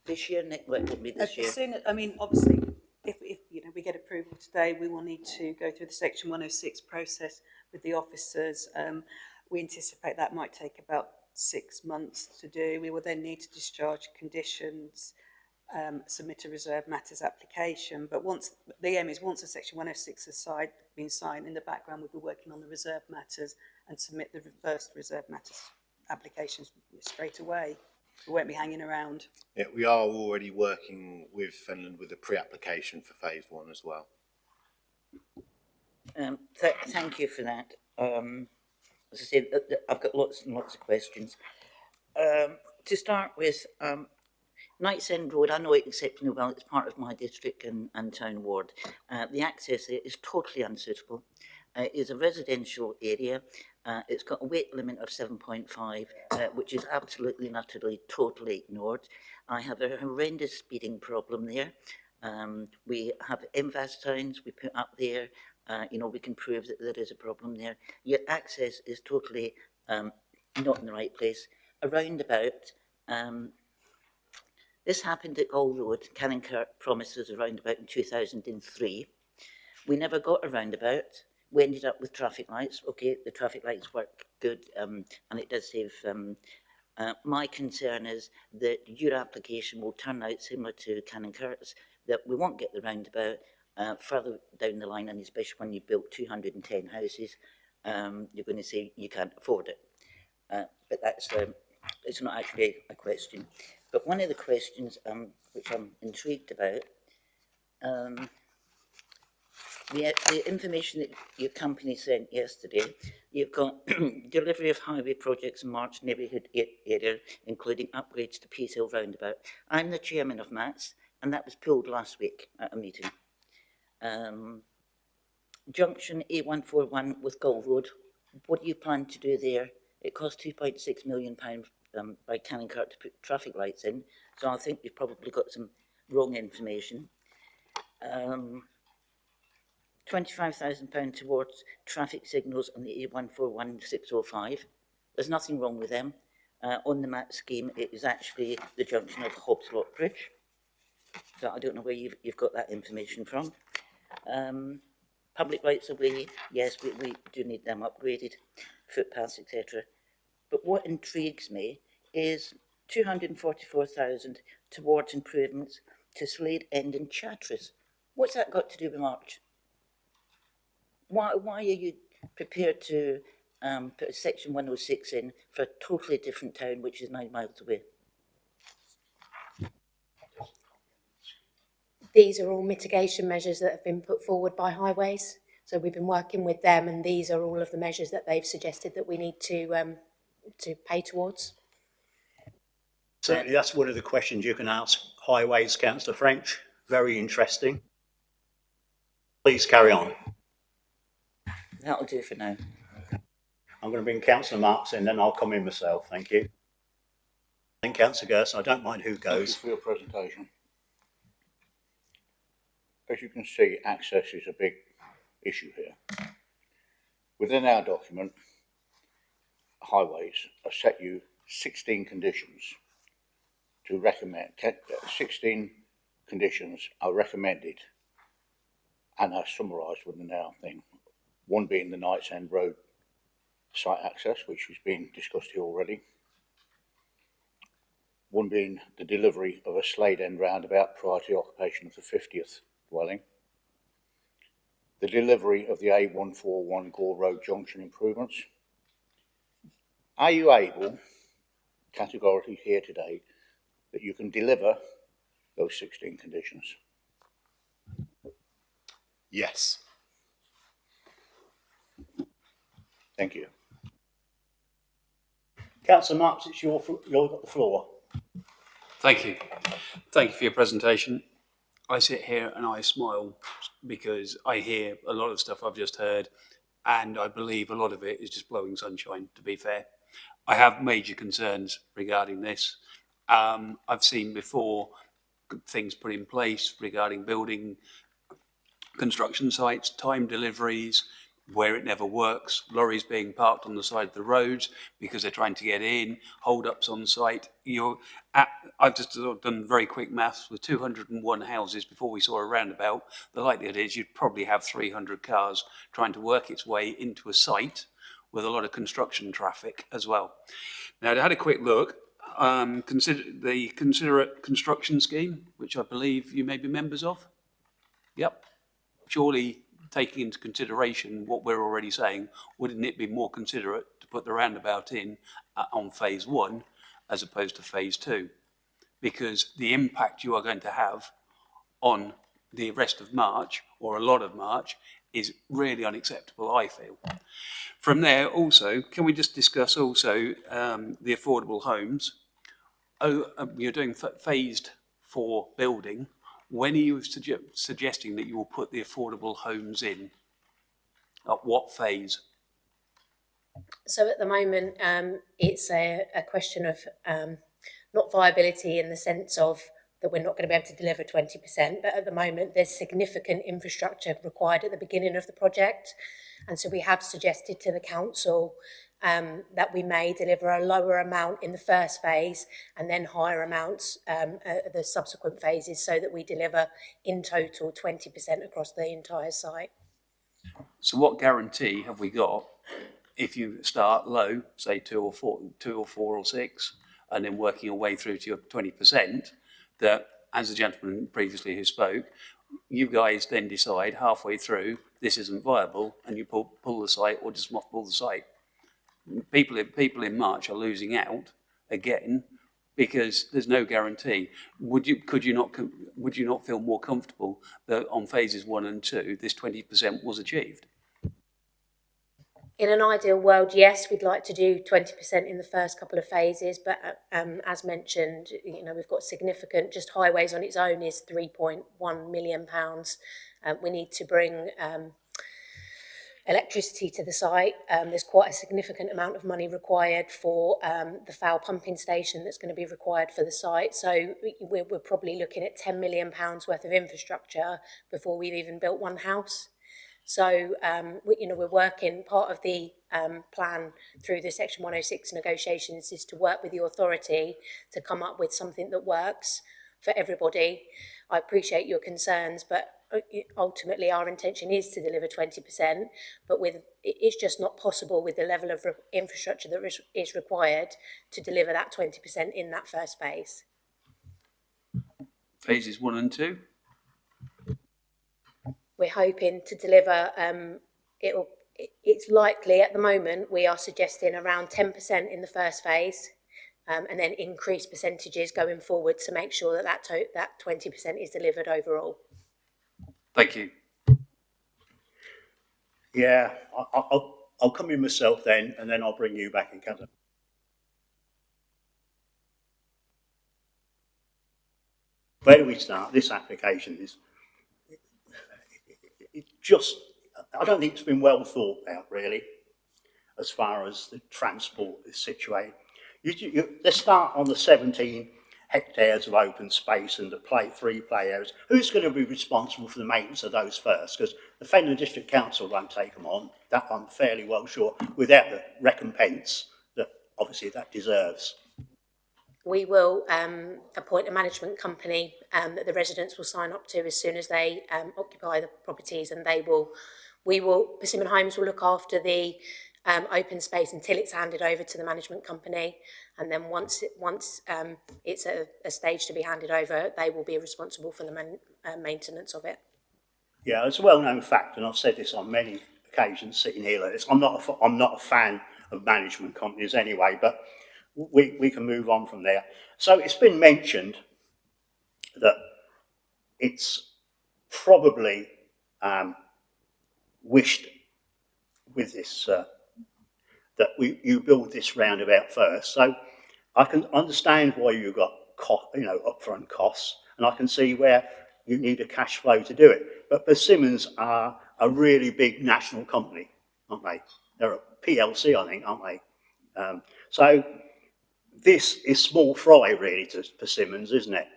Speaker 4: This year, what will be this year?
Speaker 11: As soon as, I mean, obviously, if we get approval today, we will need to go through the Section 106 process with the officers. We anticipate that might take about 6 months to do. We will then need to discharge conditions, submit a reserved matters application. But once the aim is, once the Section 106 has been signed, in the background we'll be working on the reserved matters and submit the first reserved matters applications straight away. We won't be hanging around.
Speaker 12: Yeah, we are already working with Fenland with a pre-application for phase 1 as well.
Speaker 4: Thank you for that. As I said, I've got lots and lots of questions. To start with, Knights End Road, I know it exceptionally well. It's part of my district and town ward. The access there is totally unsuitable. It is a residential area. It's got a weight limit of 7.5, which is absolutely and utterly totally ignored. I have a horrendous speeding problem there. We have MVAS signs we put up there. We can prove that there is a problem there. Yet access is totally not in the right place. A roundabout, this happened at Gall Road. Cannonkirk promised us a roundabout in 2003. We never got a roundabout. We ended up with traffic lights. Okay, the traffic lights work good, and it does save. My concern is that your application will turn out similar to Cannonkirk's, that we won't get the roundabout further down the line, and especially when you've built 210 houses, you're going to say you can't afford it. But that's it's not actually a question. But one of the questions which I'm intrigued about, the information that your company sent yesterday, you've got delivery of highway projects in March neighbourhood area, including upgrades to Peace Hill roundabout. I'm the chairman of MATS, and that was pulled last week at a meeting. Junction A141 with Gall Road, what do you plan to do there? It cost £2.6 million by Cannonkirk to put traffic lights in, so I think you've probably got some wrong information. £25,000 towards traffic signals on the A141605. There's nothing wrong with them. On the MAT scheme, it is actually the junction of Hobslot Bridge. So I don't know where you've got that information from. Public rights of way, yes, we do need them upgraded, footpaths, etc. But what intrigues me is 244,000 towards improvements to Slade End and Chatteris. What's that got to do with March? Why are you prepared to put a section 106 in for a totally different town, which is 9 miles away?
Speaker 13: These are all mitigation measures that have been put forward by Highways. So we've been working with them, and these are all of the measures that they've suggested that we need to pay towards.
Speaker 1: Certainly, that's one of the questions you can ask Highways, Councillor French. Very interesting. Please carry on.
Speaker 4: That'll do for now.
Speaker 1: I'm going to bring Councillor Marks in, then I'll come in myself. Thank you. And Councillor Gerson, I don't mind who
Speaker 5: Thank you
Speaker 1: goes.
Speaker 5: for your presentation. As you can see, access is a big issue here. Within our document, Highways have set you 16 conditions to recommend. 16 conditions are recommended and are summarised within our thing. One being the Knights End Road site access, which has been discussed here already. One being the delivery of a Slade End roundabout prior to the occupation of the 50th dwelling. The delivery of the A141 Gore Road junction improvements. Are you able, categorically here today, that you can deliver those 16 conditions?
Speaker 12: Yes.
Speaker 5: Thank you.
Speaker 1: Councillor Marks, it's you've got the floor.
Speaker 7: Thank you. Thank you for your presentation. I sit here and I smile because I hear a lot of stuff I've just heard, and I believe a lot of it is just blowing sunshine, to be fair. I have major concerns regarding this. I've seen before things put in place regarding building construction sites, time deliveries, where it never works, lorries being parked on the side of the roads because they're trying to get in, hold-ups on site. I've just done very quick maths with 201 houses before we saw a roundabout. The likelihood is you'd probably have 300 cars trying to work its way into a site with a lot of construction traffic as well. Now, I had a quick look. Consider the Considerate Construction Scheme, which I believe you may be members of. Yep. Surely, taking into consideration what we're already saying, wouldn't it be more considerate to put the roundabout in on phase 1 as opposed to phase 2? Because the impact you are going to have on the rest of March, or a lot of March, is really unacceptable, I feel. From there, also, can we just discuss also the affordable homes? You're doing phased for building. When are you suggesting that you will put the affordable homes in? At what phase?
Speaker 13: So at the moment, it's a question of not viability in the sense of that we're not going to be able to deliver 20%, but at the moment there's significant infrastructure required at the beginning of the project. And so we have suggested to the council that we may deliver a lower amount in the first phase and then higher amounts at the subsequent phases, so that we deliver in total 20% across the entire site.
Speaker 7: So what guarantee have we got if you start low, say 2 or 4 or 6, and then working your way through to your 20%, that, as the gentleman previously who spoke, you guys then decide halfway through this isn't viable and you pull the site or just mothball the site? People in March are losing out again because there's no guarantee. Would you not feel more comfortable that on phases 1 and 2 this 20% was achieved?
Speaker 13: In an ideal world, yes, we'd like to do 20% in the first couple of phases, but as mentioned, we've got significant, just highways on its own is £3.1 million. We need to bring electricity to the site. There's quite a significant amount of money required for the foul pumping station that's going to be required for the site. So we're probably looking at £10 million worth of infrastructure before we've even built one house. So, we're working, part of the plan through the Section 106 negotiations is to work with the authority to come up with something that works for everybody. I appreciate your concerns, but ultimately our intention is to deliver 20%, but it's just not possible with the level of infrastructure that is required to deliver that 20% in that first phase.
Speaker 7: Phases 1 and 2.
Speaker 13: We're hoping to deliver, it's likely at the moment we are suggesting around 10% in the first phase, and then increase percentages going forward to make sure that 20% is delivered overall.
Speaker 7: Thank you.
Speaker 1: Yeah, I'll come in myself then, and then I'll bring you back in, Councillor. Where do we start? This application is just, I don't think it's been well thought out really, as far as the transport is situated. Let's start on the 17 hectares of open space and the three play areas. Who's going to be responsible for the maintenance of those first? Because the Fenland District Council won't take them on, that I'm fairly well sure, without the recompense that obviously that deserves.
Speaker 13: We will appoint a management company that the residents will sign up to as soon as they occupy the properties, and Persimmon Homes will look after the open space until it's handed over to the management company, and then once it's at a stage to be handed over, they will be responsible for the maintenance of it.
Speaker 1: Yeah, it's a well-known fact, and I've said this on many occasions sitting here like this. I'm not a fan of management companies anyway, but we can move on from there. So it's been mentioned that it's probably wished with this that you build this roundabout first. So I can understand why you've got upfront costs, and I can see where you need a cash flow to do it. But Persimmons are a really big national company, aren't they? They're a PLC, I think, aren't they? So this is small fry really to Persimmons, isn't it?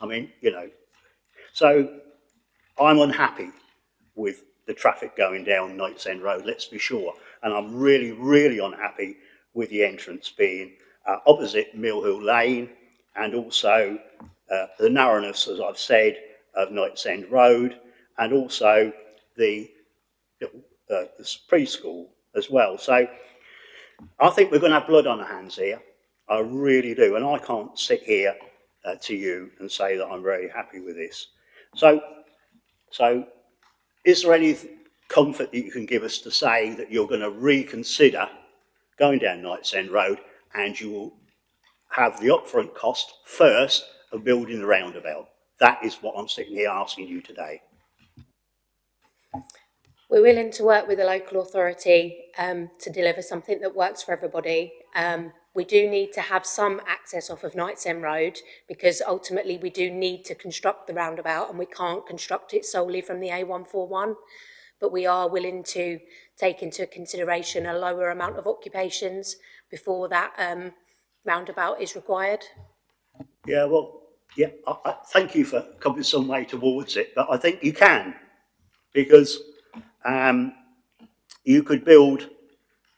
Speaker 1: I mean, so I'm unhappy with the traffic going down Knights End Road, let's be sure. And I'm really, really unhappy with the entrance being opposite Mill Hill Lane, and also the narrowness, as I've said, of Knights End Road, and also the preschool as well. So I think we're going to have blood on our hands here. I really do. And I can't sit here to you and say that I'm very happy with this. So is there any comfort that you can give us to say that you're going to reconsider going down Knights End Road, and you will have the upfront cost first of building the roundabout? That is what I'm sitting here asking you today.
Speaker 13: We're willing to work with the local authority to deliver something that works for everybody. We do need to have some access off of Knights End Road, because ultimately we do need to construct the roundabout, and we can't construct it solely from the A141. But we are willing to take into consideration a lower amount of occupations before that roundabout is required.
Speaker 1: Yeah, well, yeah, I thank you for coming some way towards it, but I think you can, because you could build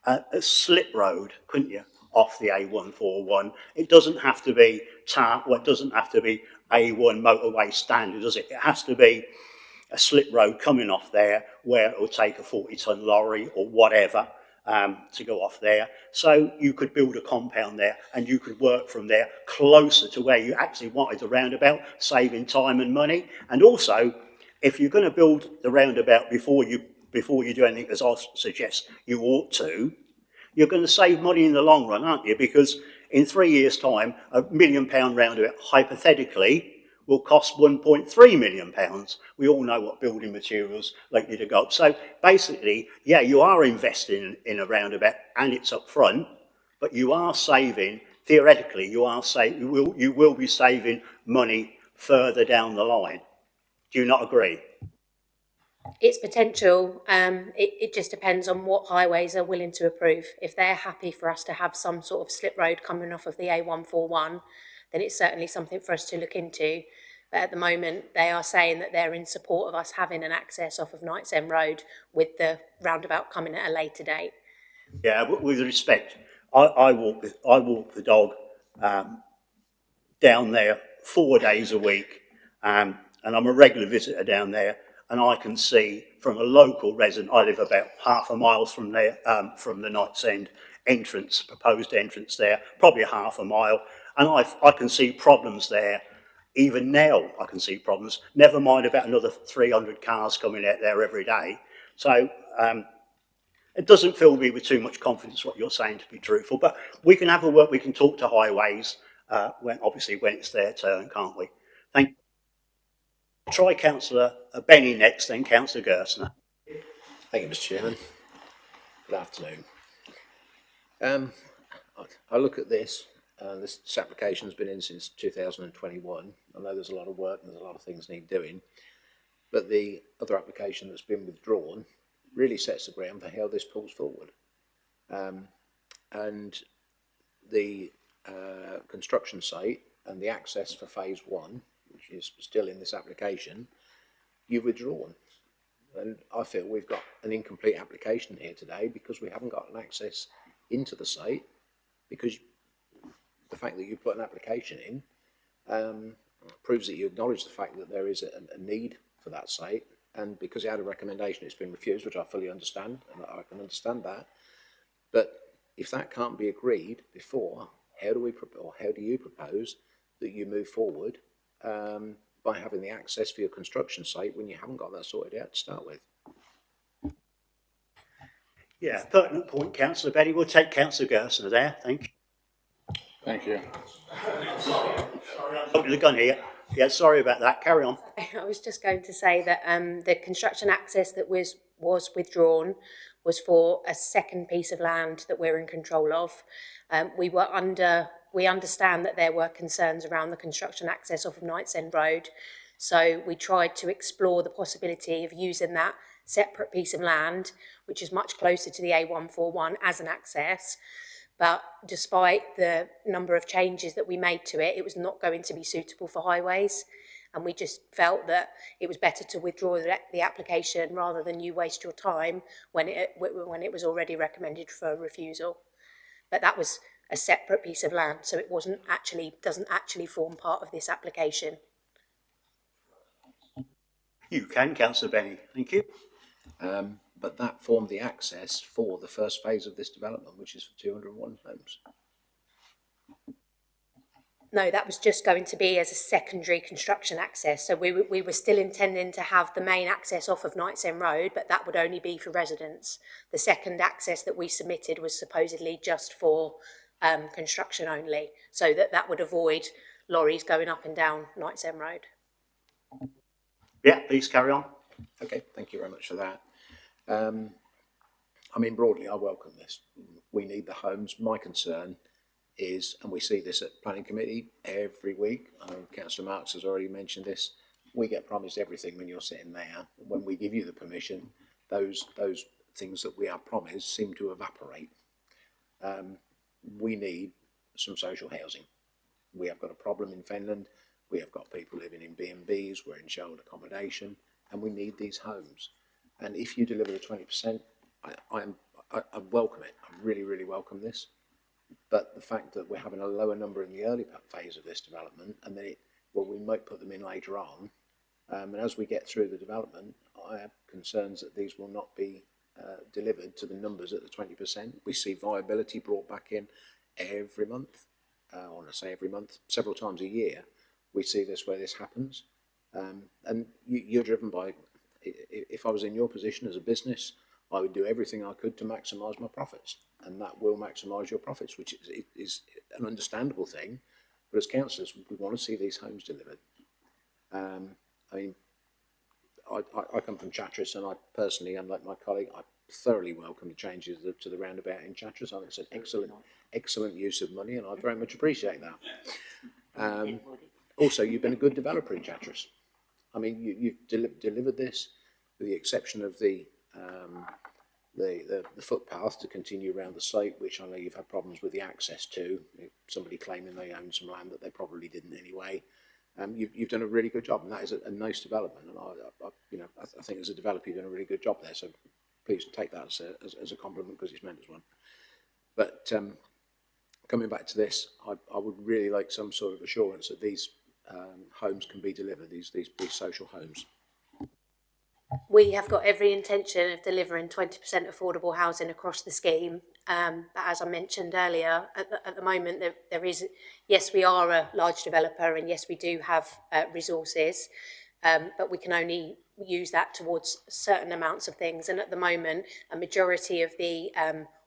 Speaker 1: a slip road, couldn't you, off the A141? It doesn't have to be it doesn't have to be A1 motorway standard, does it? It has to be a slip road coming off there where it will take a 40-ton lorry or whatever to go off there. So you could build a compound there, and you could work from there closer to where you actually wanted the roundabout, saving time and money. And also, if you're going to build the roundabout before you do anything, as I suggest you ought to, you're going to save money in the long run, aren't you? Because in 3 years' time, £1 million roundabout, hypothetically, will cost £1.3 million. We all know what building materials likely to go up. So basically, yeah, you are investing in a roundabout, and it's up front, but you are saving, theoretically, you will be saving money further down the line. Do you not agree?
Speaker 13: It's potential. It just depends on what highways are willing to approve. If they're happy for us to have some sort of slip road coming off of the A141, then it's certainly something for us to look into. But at the moment, they are saying that they're in support of us having an access off of Knights End Road with the roundabout coming at a later date.
Speaker 1: Yeah, with respect, I walk the dog down there 4 days a week, and I'm a regular visitor down there, and I can see from a local resident, I live about half a mile from there, from the Knights End entrance, proposed entrance there, probably half a mile, and I can see problems there. Even now, I can see problems. Never mind about another 300 cars coming out there every day. So it doesn't fill me with too much confidence what you're saying, to be truthful. But we can have a work. We can talk to highways when it's their turn, can't we? Thank you. Try Councillor Benny next, then Councillor Gersner.
Speaker 3: Thank you, Mr. Chairman. Good afternoon. I look at this. This application's been in since 2021. I know there's a lot of work and there's a lot of things need doing, but the other application that's been withdrawn really sets the ground for how this pulls forward. And the construction site and the access for phase 1, which is still in this application, you've withdrawn. And I feel we've got an incomplete application here today because we haven't got an access into the site, because the fact that you put an application in proves that you acknowledge the fact that there is a need for that site, and because you had a recommendation it's been refused, which I fully understand, and I can understand that. But if that can't be agreed before, how do you propose that you move forward by having the access for your construction site when you haven't got that sorted out to start with?
Speaker 1: Yeah, pertinent point, Councillor Benny. We'll take Councillor Gersner there. Thank you.
Speaker 5: Thank you.
Speaker 1: Jumping the gun here. Yeah, sorry about that. Carry on.
Speaker 13: I was just going to say that the construction access that was withdrawn was for a second piece of land that we're in control of. We understand that there were concerns around the construction access off of Knights End Road, so we tried to explore the possibility of using that separate piece of land, which is much closer to the A141, as an access. But despite the number of changes that we made to it, it was not going to be suitable for highways. And we just felt that it was better to withdraw the application rather than you waste your time when it was already recommended for refusal. But that was a separate piece of land, so it doesn't actually form part of this application.
Speaker 1: You can, Councillor Benny. Thank you.
Speaker 3: But that formed the access for the first phase of this development, which is for 201 homes.
Speaker 13: No, that was just going to be as a secondary construction access. So we were still intending to have the main access off of Knights End Road, but that would only be for residents. The second access that we submitted was supposedly just for construction only, so that would avoid lorries going up and down Knights End Road.
Speaker 1: Yeah, please carry on.
Speaker 3: Okay, thank you very much for that. I mean, broadly, I welcome this. We need the homes. My concern is, and we see this at planning committee every week, Councillor Marks has already mentioned this, we get promised everything when you're sitting there. When we give you the permission, those things that we are promised seem to evaporate. We need some social housing. We have got a problem in Fenland. We have got people living in B&Bs, we're in shared accommodation, and we need these homes. And if you deliver the 20%, I welcome it. I really, really welcome this. But the fact that we're having a lower number in the early phase of this development, and then we might put them in later on, and as we get through the development, I have concerns that these will not be delivered to the numbers at the 20%. We see viability brought back in every month. I want to say every month, several times a year. We see this where this happens. And you're driven by, if I was in your position as a business, I would do everything I could to maximise my profits, and that will maximise your profits, which is an understandable thing. But as councillors, we want to see these homes delivered. I mean, I come from Chatteris, and I personally, unlike my colleague, I thoroughly welcome the changes to the roundabout in Chatteris. I think it's an excellent use of money, and I very much appreciate that. Also, you've been a good developer in Chatteris. I mean, you've delivered this with the exception of the footpath to continue around the site, which I know you've had problems with the access to, somebody claiming they own some land that they probably didn't anyway. You've done a really good job, and that is a nice development. And I think as a developer, you've done a really good job there. So please take that as a compliment, because it's meant as one. But coming back to this, I would really like some sort of assurance that these homes can be delivered, these social homes.
Speaker 13: We have got every intention of delivering 20% affordable housing across the scheme. But as I mentioned earlier, at the moment, there is, yes, we are a large developer, and yes, we do have resources, but we can only use that towards certain amounts of things. And at the moment, a majority of the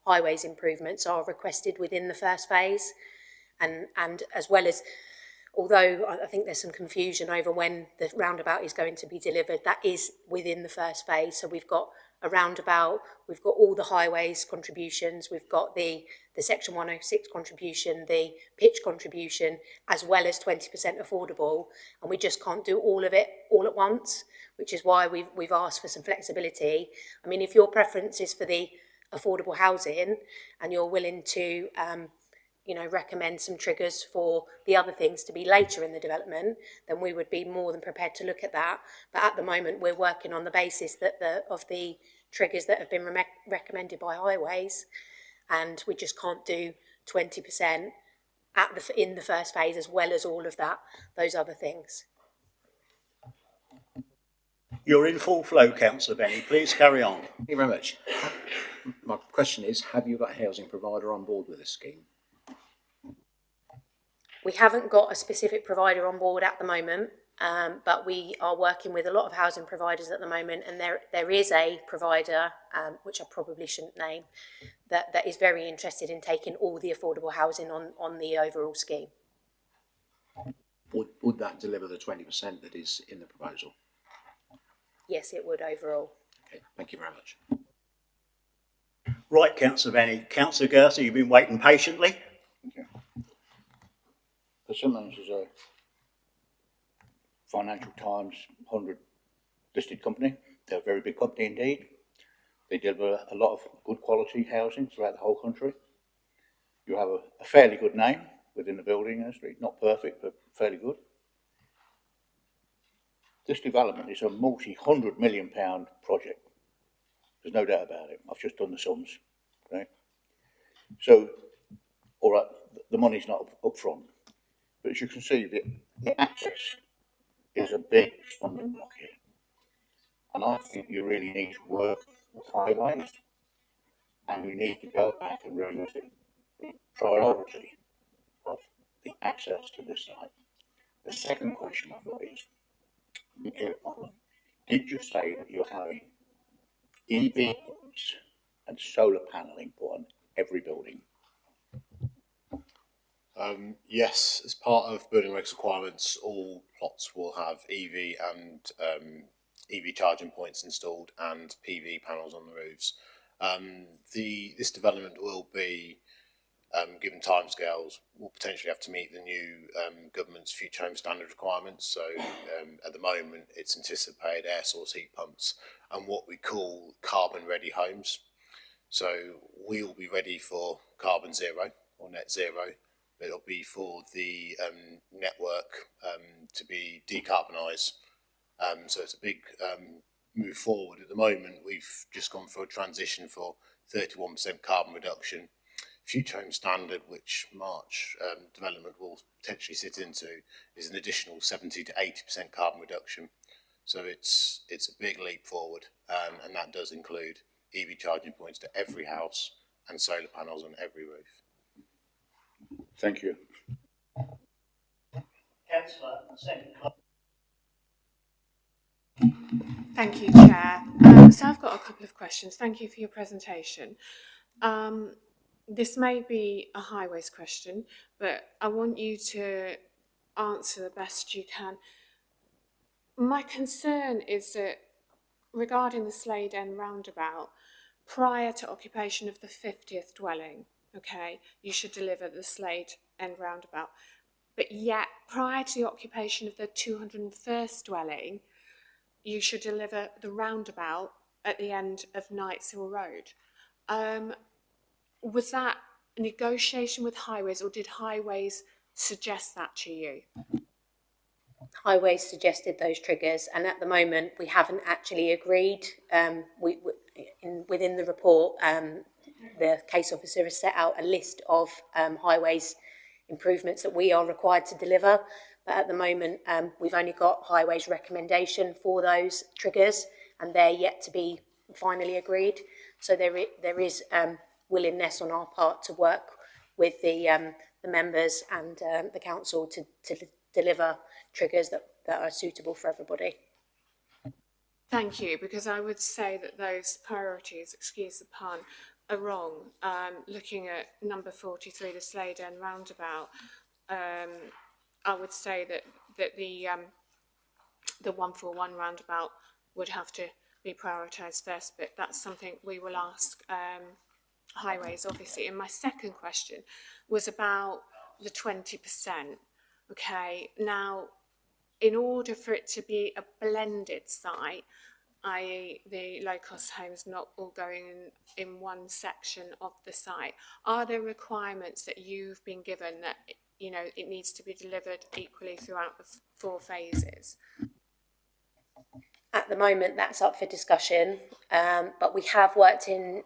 Speaker 13: highways improvements are requested within the first phase. And as well as, although I think there's some confusion over when the roundabout is going to be delivered, that is within the first phase. So we've got a roundabout, we've got all the highways contributions, we've got the Section 106 contribution, the pitch contribution, as well as 20% affordable, and we just can't do all of it all at once, which is why we've asked for some flexibility. I mean, if your preference is for the affordable housing and you're willing to recommend some triggers for the other things to be later in the development, then we would be more than prepared to look at that. But at the moment, we're working on the basis that of the triggers that have been recommended by highways, and we just can't do 20% in the first phase, as well as all of those other things.
Speaker 1: You're in full flow, Councillor Benny. Please carry on.
Speaker 3: Thank you very much. My question is, have you got a housing provider on board with this scheme?
Speaker 13: We haven't got a specific provider on board at the moment, but we are working with a lot of housing providers at the moment, and there is a provider, which I probably shouldn't name, that is very interested in taking all the affordable housing on the overall scheme.
Speaker 3: Would that deliver the 20% that is in the proposal?
Speaker 13: Yes, it would overall.
Speaker 3: Okay, thank you very much.
Speaker 1: Right, Councillor Benny. Councillor Gerther, you've been waiting patiently.
Speaker 5: Thank you. Persimmon is a Financial Times 100 listed company. They're a very big company indeed. They deliver a lot of good quality housing throughout the whole country. You have a fairly good name within the building industry, not perfect, but fairly good. This development is a multi-100 million pound project. There's no doubt about it. I've just done the sums. Okay? So, all right, the money's not up front. But as you can see, the access is a big stumbling block here. And I think you really need to work with highways, and you need to go back and revisit the priority of the access to this site. The second question I've got is, did you say that you're having EV and solar paneling put on every building?
Speaker 12: Yes, as part of building regs requirements, all plots will have EV and EV charging points installed and PV panels on the roofs. This development will be, given timescales, will potentially have to meet the new government's future home standard requirements. So at the moment, it's anticipated air source heat pumps and what we call carbon ready homes. So we will be ready for carbon zero or net zero. It'll be for the network to be decarbonised. So it's a big move forward. At the moment, we've just gone through a transition for 31% carbon reduction. Future home standard, which March development will potentially sit into, is an additional 70 to 80% carbon reduction. So it's a big leap forward, and that does include EV charging points to every house and solar panels on every roof.
Speaker 5: Thank you.
Speaker 1: Councillor, second.
Speaker 8: Thank you, Chair. So I've got a couple of questions. Thank you for your presentation. This may be a highways question, but I want you to answer the best you can. My concern is that regarding the Slade End roundabout, prior to occupation of the 50th dwelling, okay, you should deliver the Slade End roundabout. But yet, prior to the occupation of the 201st dwelling, you should deliver the roundabout at the end of Knights Hill Road. Was that a negotiation with Highways, or did Highways suggest that to you?
Speaker 13: Highways suggested those triggers, and at the moment we haven't actually agreed. Within the report, the case officer has set out a list of Highways improvements that we are required to deliver, but at the moment we've only got Highways recommendation for those triggers, and they're yet to be finally agreed. So there is willingness on our part to work with the members and the council to deliver triggers that are suitable for everybody.
Speaker 8: Thank you, because I would say that those priorities, excuse the pun, are wrong. Looking at number 43, the Slade End roundabout, I would say that the 141 roundabout would have to be prioritised first, but that's something we will ask Highways, obviously. And my second question was about the 20%. Okay, now, in order for it to be a blended site, i.e. the low-cost homes not all going in one section of the site, are there requirements that you've been given that, you know, it needs to be delivered equally throughout the 4 phases?
Speaker 13: At the moment, that's up for discussion, but we have worked in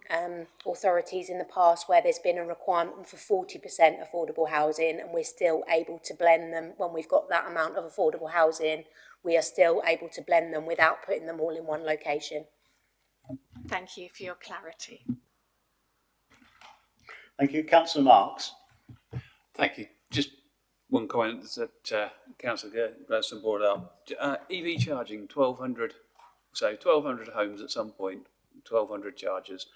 Speaker 13: authorities in the past where there's been a requirement for 40% affordable housing, and we're still able to blend them. When we've got that amount of affordable housing, we are still able to blend them without putting them all in one location.
Speaker 8: Thank you for your clarity.
Speaker 1: Thank you. Councillor Marks.
Speaker 7: Thank you. Just one comment that Councillor Gladstone brought up. EV charging, 1,200 homes at some point, 1,200 chargers.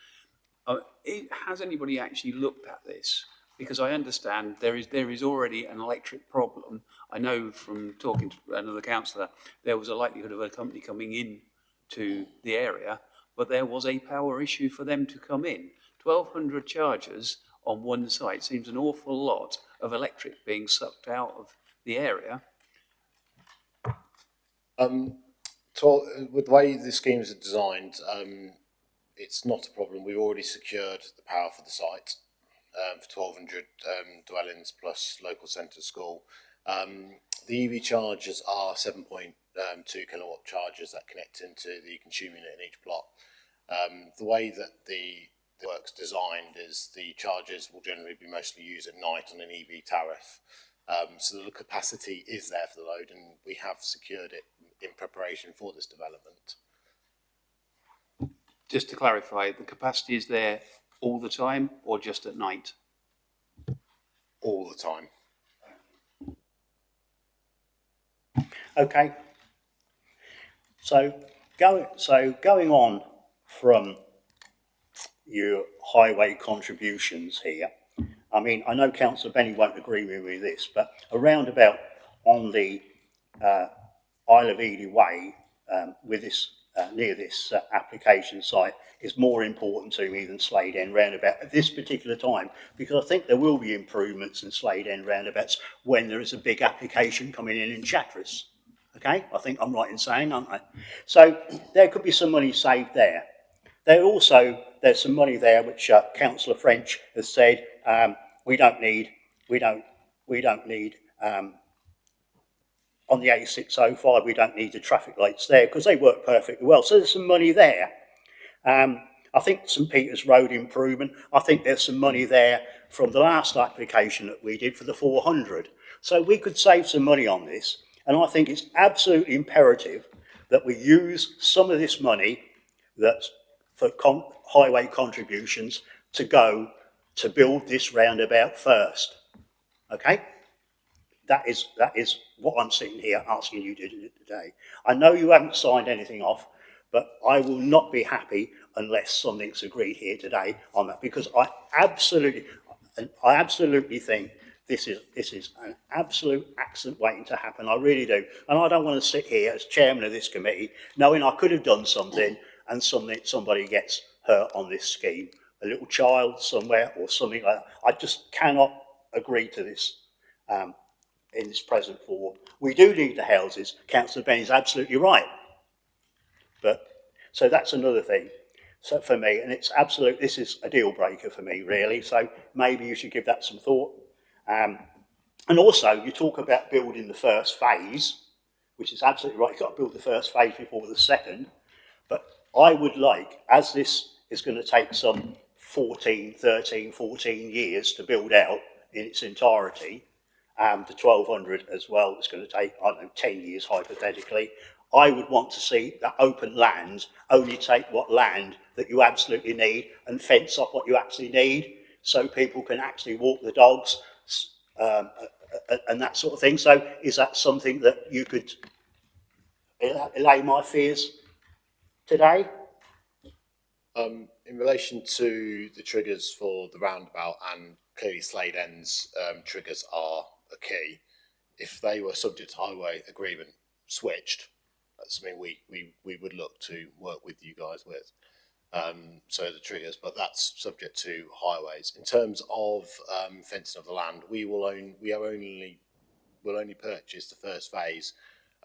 Speaker 7: Has anybody actually looked at this? Because I understand there is already an electric problem. I know from talking to another councillor, there was a likelihood of a company coming in to the area, but there was a power issue for them to come in. 1,200 chargers on one site seems an awful lot of electric being sucked out of the area.
Speaker 12: With the way the schemes are designed, it's not a problem. We've already secured the power for the site for 1,200 dwellings plus local centre school. The EV chargers are 7.2 kilowatt chargers that connect into the consumer unit in each block. The way that the work's designed is the chargers will generally be mostly used at night on an EV tariff. So the capacity is there for the load, and we have secured it in preparation for this development.
Speaker 7: Just to clarify, the capacity is there all the time or just at night?
Speaker 12: All the time.
Speaker 1: Okay. So going on from your highway contributions here, I mean, I know Councillor Benny won't agree with me with this, but a roundabout on the Isle of Ely Way with this near this application site is more important to me than Slade End roundabout at this particular time, because I think there will be improvements in Slade End roundabouts when there is a big application coming in Chatteris. Okay, I think I'm right in saying, aren't I? So there could be some money saved there. There's some money there which Councillor French has said we don't need on the A605, we don't need the traffic lights there because they work perfectly well. So there's some money there. I think St Peter's Road improvement, I think there's some money there from the last application that we did for the 400. So we could save some money on this. And I think it's absolutely imperative that we use some of this money that's for highway contributions to go to build this roundabout first. Okay? That is what I'm sitting here asking you to do today. I know you haven't signed anything off, but I will not be happy unless something's agreed here today on that, because I absolutely think this is an absolute accident waiting to happen. I really do. And I don't want to sit here as chairman of this committee knowing I could have done something and somebody gets hurt on this scheme, a little child somewhere or something like that. I just cannot agree to this in this present form. We do need the houses. Councillor Benny's absolutely right. But, so that's another thing. So for me, and it's absolute, this is a deal breaker for me, really. So maybe you should give that some thought. And also, you talk about building the first phase, which is absolutely right. You've got to build the first phase before the second. But I would like, as this is going to take some 14 years to build out in its entirety, the 1200 as well, it's going to take, I don't know, 10 years hypothetically. I would want to see that open land only take what land that you absolutely need and fence off what you actually need so people can actually walk the dogs and that sort of thing. So is that something that you could allay my fears today?
Speaker 12: In relation to the triggers for the roundabout, and clearly Slade End's triggers are a key. If they were subject to highway agreement switched, that's something we would look to work with you guys with. So the triggers, but that's subject to highways. In terms of fencing of the land, we'll only purchase the first phase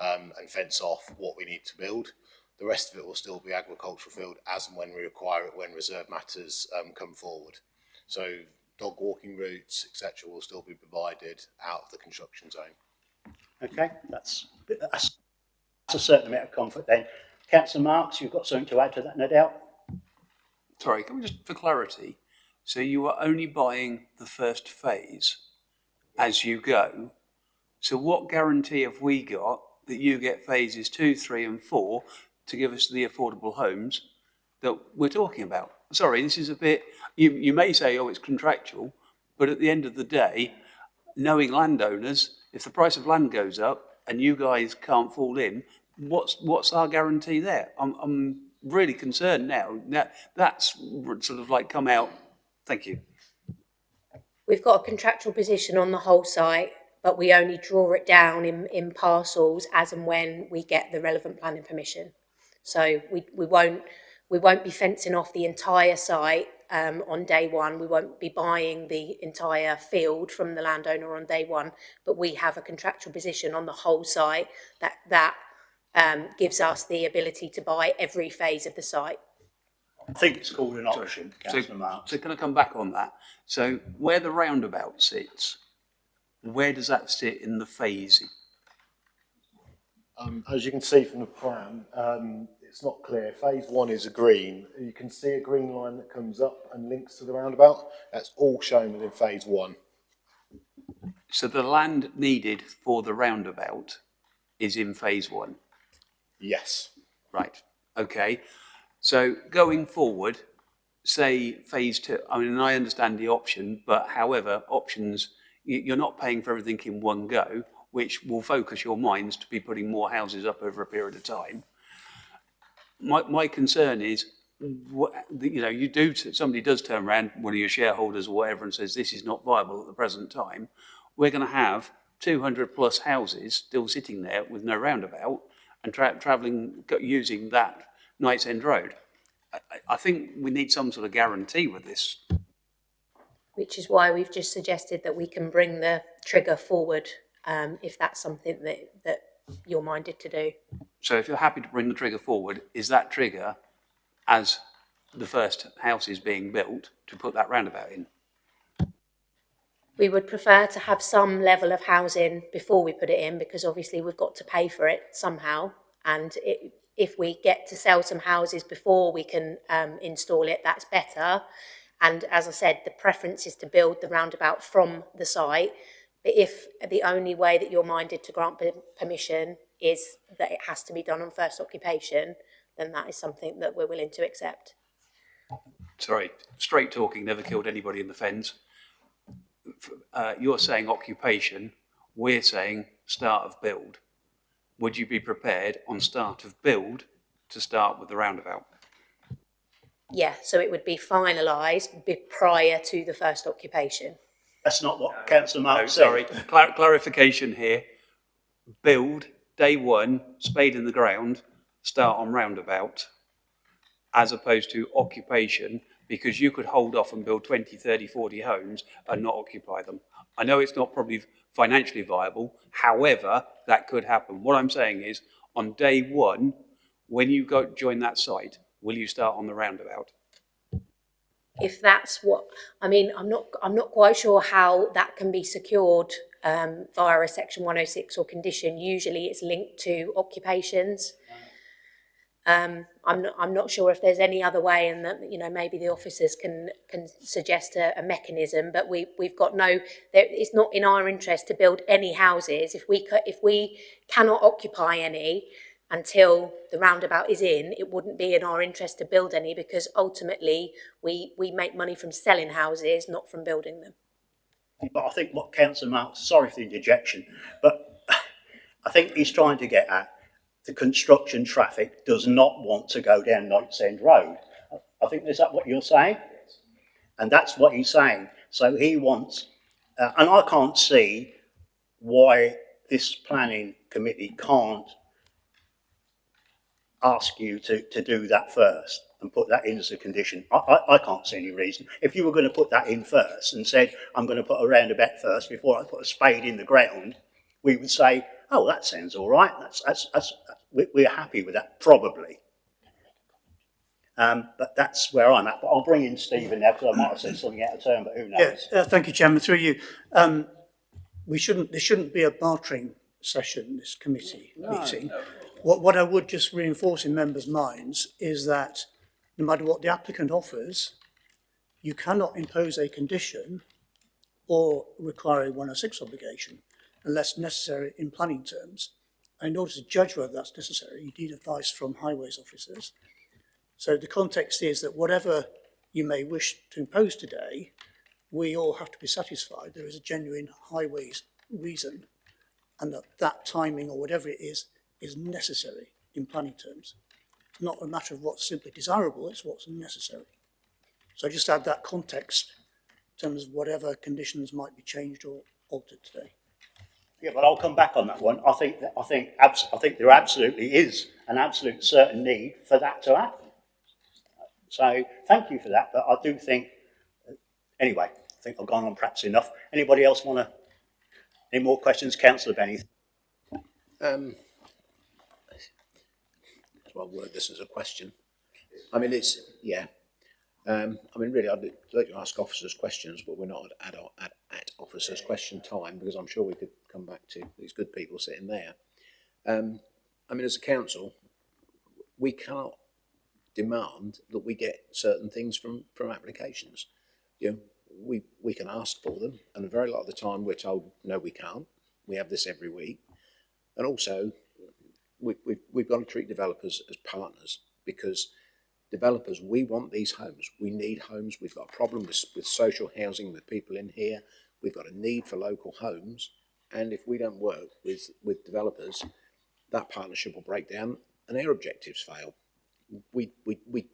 Speaker 12: and fence off what we need to build. The rest of it will still be agricultural field as and when we require it, when reserve matters come forward. So dog walking routes, etc., will still be provided out of the construction zone.
Speaker 1: Okay, that's a certain amount of comfort then. Councillor Marks, you've got something to add to that, no doubt?
Speaker 7: Sorry, can we just, for clarity, so you are only buying the first phase as you go. So what guarantee have we got that you get phases 2, 3 and 4 to give us the affordable homes that we're talking about? Sorry, this is a bit, you may say, oh, it's contractual, but at the end of the day, knowing landowners, if the price of land goes up and you guys can't fall in, what's our guarantee there? I'm really concerned now. That's sort of like come out. Thank you.
Speaker 13: We've got a contractual position on the whole site, but we only draw it down in parcels as and when we get the relevant planning permission. So we won't be fencing off the entire site on day one. We won't be buying the entire field from the landowner on day one, but we have a contractual position on the whole site that gives us the ability to buy every phase of the site.
Speaker 1: I think it's called an option, Councillor Marks.
Speaker 7: So can I come back on that? So where the roundabout sits, where does that sit in the phasing?
Speaker 12: As you can see from the plan, it's not clear. Phase 1 is a green. You can see a green line that comes up and links to the roundabout. That's all shown within phase 1.
Speaker 7: So the land needed for the roundabout is in phase 1?
Speaker 12: Yes.
Speaker 7: Right, okay. So going forward, say phase 2, I mean, I understand the option, but however, options, you're not paying for everything in one go, which will focus your minds to be putting more houses up over a period of time. My concern is, somebody does turn around, one of your shareholders or whatever, and says this is not viable at the present time. We're going to have 200 plus houses still sitting there with no roundabout and travelling using that Knight's End Road. I think we need some sort of guarantee with this.
Speaker 13: Which is why we've just suggested that we can bring the trigger forward if that's something that you're minded to do.
Speaker 7: So if you're happy to bring the trigger forward, is that trigger as the first house is being built to put that roundabout in?
Speaker 13: We would prefer to have some level of housing before we put it in, because obviously we've got to pay for it somehow. And if we get to sell some houses before we can install it, that's better. And as I said, the preference is to build the roundabout from the site. But if the only way that you're minded to grant permission is that it has to be done on first occupation, then that is something that we're willing to accept.
Speaker 7: Sorry, straight talking never killed anybody in the Fens. You're saying occupation, we're saying start of build. Would you be prepared on start of build to start with the roundabout?
Speaker 13: Yeah, so it would be finalised prior to the first occupation.
Speaker 1: That's not what Councillor Marks said.
Speaker 7: Sorry, clarification here. Build, day one, spade in the ground, start on roundabout, as opposed to occupation, because you could hold off and build 20, 30, 40 homes and not occupy them. I know it's not probably financially viable, however, that could happen. What I'm saying is, on day one, When you go join that site, will you start on the roundabout?
Speaker 13: If that's what, I mean, I'm not quite sure how that can be secured via a Section 106 or condition. Usually it's linked to occupations. I'm not sure if there's any other way, and that, you know, maybe the officers can suggest a mechanism, but we've got no, it's not in our interest to build any houses. If we cannot occupy any until the roundabout is in, it wouldn't be in our interest to build any, because ultimately we make money from selling houses, not from building them.
Speaker 1: But I think what Councillor Marks, sorry for the interjection, but I think he's trying to get at the construction traffic does not want to go down Knights End Road. I think, is that what you're saying? And that's what he's saying. So he wants, and I can't see why this planning committee can't ask you to do that first and put that in as a condition. I can't see any reason. If you were going to put that in first and said, I'm going to put a roundabout first before I put a spade in the ground, we would say, oh, that sounds all right. We're happy with that, probably. But that's where I'm at. But I'll bring in Stephen now, because I might have said something out of turn, but who knows?
Speaker 14: Yeah, thank you, Chairman. Through you. There shouldn't be a bartering session, this committee meeting. What I would just reinforce in members' minds is that no matter what the applicant offers, you cannot impose a condition or require a 106 obligation unless necessary in planning terms. And in order to judge whether that's necessary, you need advice from highways officers. So the context is that whatever you may wish to impose today, we all have to be satisfied there is a genuine highways reason, and that timing or whatever it is necessary in planning terms. It's not a matter of what's simply desirable, it's what's necessary. So just add that context in terms of whatever conditions might be changed or altered today.
Speaker 1: Yeah, but I'll come back on that one. I think there absolutely is an absolute certain need for that to happen. So thank you for that. But I do think, anyway, I think I've gone on perhaps enough. Anybody else want to? Any more questions, Councillor Benny?
Speaker 3: I'll word this as a question. I mean, it's, yeah. I mean, really, I'd like to ask officers questions, but we're not at officers question time, because I'm sure we could come back to these good people sitting there. I mean, as a council, we cannot demand that we get certain things from applications. You know, we can ask for them, and a very lot of the time we're told, no, we can't. We have this every week. And also, we've got to treat developers as partners, because developers, we want these homes. We need homes. We've got a problem with social housing, with people in here. We've got a need for local homes. And if we don't work with developers, that partnership will break down and our objectives fail. We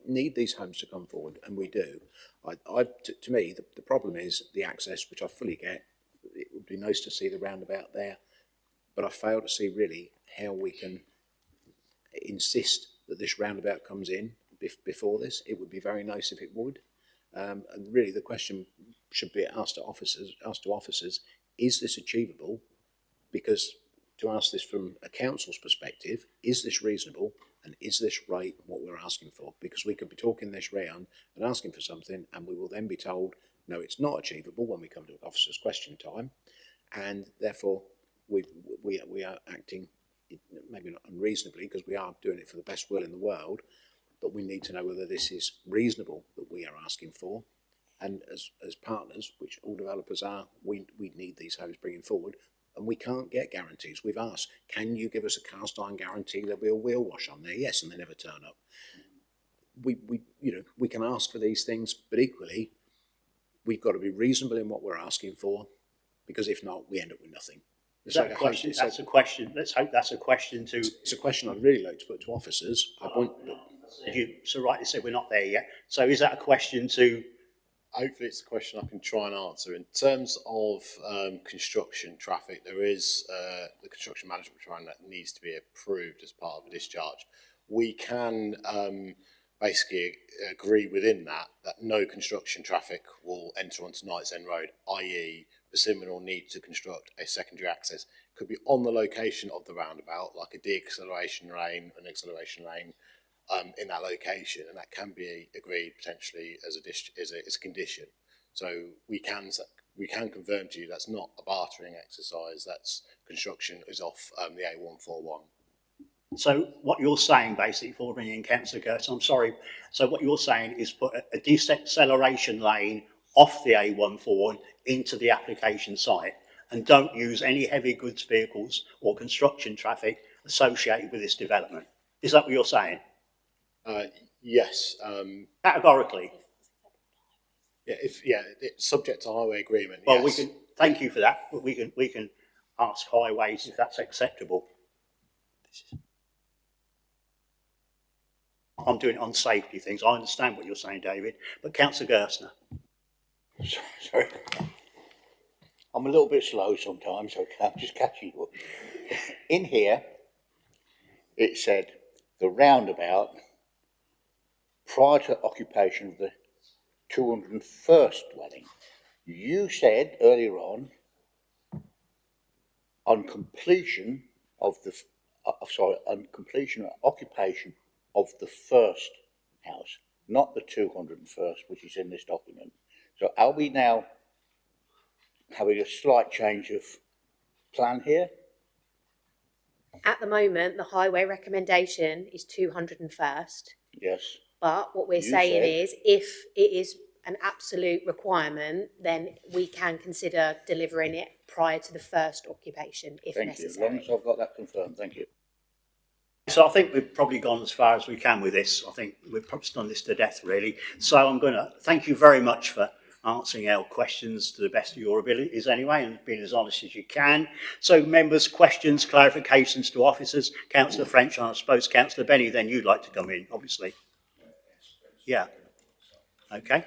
Speaker 3: need these homes to come forward, and we do. To me, the problem is the access, which I fully get. It would be nice to see the roundabout there, but I fail to see really how we can insist that this roundabout comes in before this. It would be very nice if it would. And really the question should be asked to officers, is this achievable? Because to ask this from a council's perspective, is this reasonable? And is this right, what we're asking for? Because we could be talking this round and asking for something, and we will then be told, no, it's not achievable when we come to officers' question time. And therefore, we are acting maybe not unreasonably, because we are doing it for the best will in the world, but we need to know whether this is reasonable that we are asking for. And as partners, which all developers are, we need these homes bringing forward, and we can't get guarantees. We've asked, can you give us a cast iron guarantee there'll be a wheel wash on there? Yes, and they never turn up. We can ask for these things, but equally, we've got to be reasonable in what we're asking for, because if not, we end up with nothing.
Speaker 1: That's a question. Let's hope that's a question to.
Speaker 3: It's a question I'd really like to put to officers.
Speaker 1: You so rightly said we're not there yet. So is that a question to?
Speaker 12: Hopefully it's a question I can try and answer. In terms of construction traffic, there is the construction management plan that needs to be approved as part of a discharge. We can basically agree within that no construction traffic will enter onto Knights End Road, i.e. Persimmon will need to construct a secondary access. Could be on the location of the roundabout, like a de-acceleration lane, an acceleration lane in that location, and that can be agreed potentially as a condition. So we can confirm to you that's not a bartering exercise. That's construction is off the A141.
Speaker 1: So what you're saying, basically, for bringing in Councillor Gertz, I'm sorry, so what you're saying is put a deceleration lane off the A141 into the application site and don't use any heavy goods vehicles or construction traffic associated with this development. Is that what you're saying?
Speaker 12: Yes.
Speaker 1: Categorically?
Speaker 12: Yeah, it's subject to highway agreement.
Speaker 1: Well,
Speaker 12: yes.
Speaker 1: we can, thank you for that, but we can ask Highways if that's acceptable. I'm doing it on safety things. I understand what you're saying, David, but Councillor Gerstner.
Speaker 5: Sorry. I'm a little bit slow sometimes, so I'm just catching you up. In here, it said the roundabout prior to occupation of the 201st dwelling. You said earlier on completion of the, on completion or occupation of the first house, not the 201st, which is in this document. So are we now having a slight change of plan here?
Speaker 13: At the moment, the highway recommendation is 201st.
Speaker 5: Yes.
Speaker 13: But what we're saying is, if it is an absolute requirement, then we can consider delivering it prior to the first occupation, if necessary.
Speaker 5: Thank you. As long as I've got that confirmed, thank you.
Speaker 1: So I think we've probably gone as far as we can with this. I think we've probably done this to death, really. So I'm going to thank you very much for answering our questions to the best of your abilities anyway, and being as honest as you can. So members, questions, clarifications to officers. Councillor French, and I suppose Councillor Benny, then you'd like to come in, obviously. Yeah. Okay.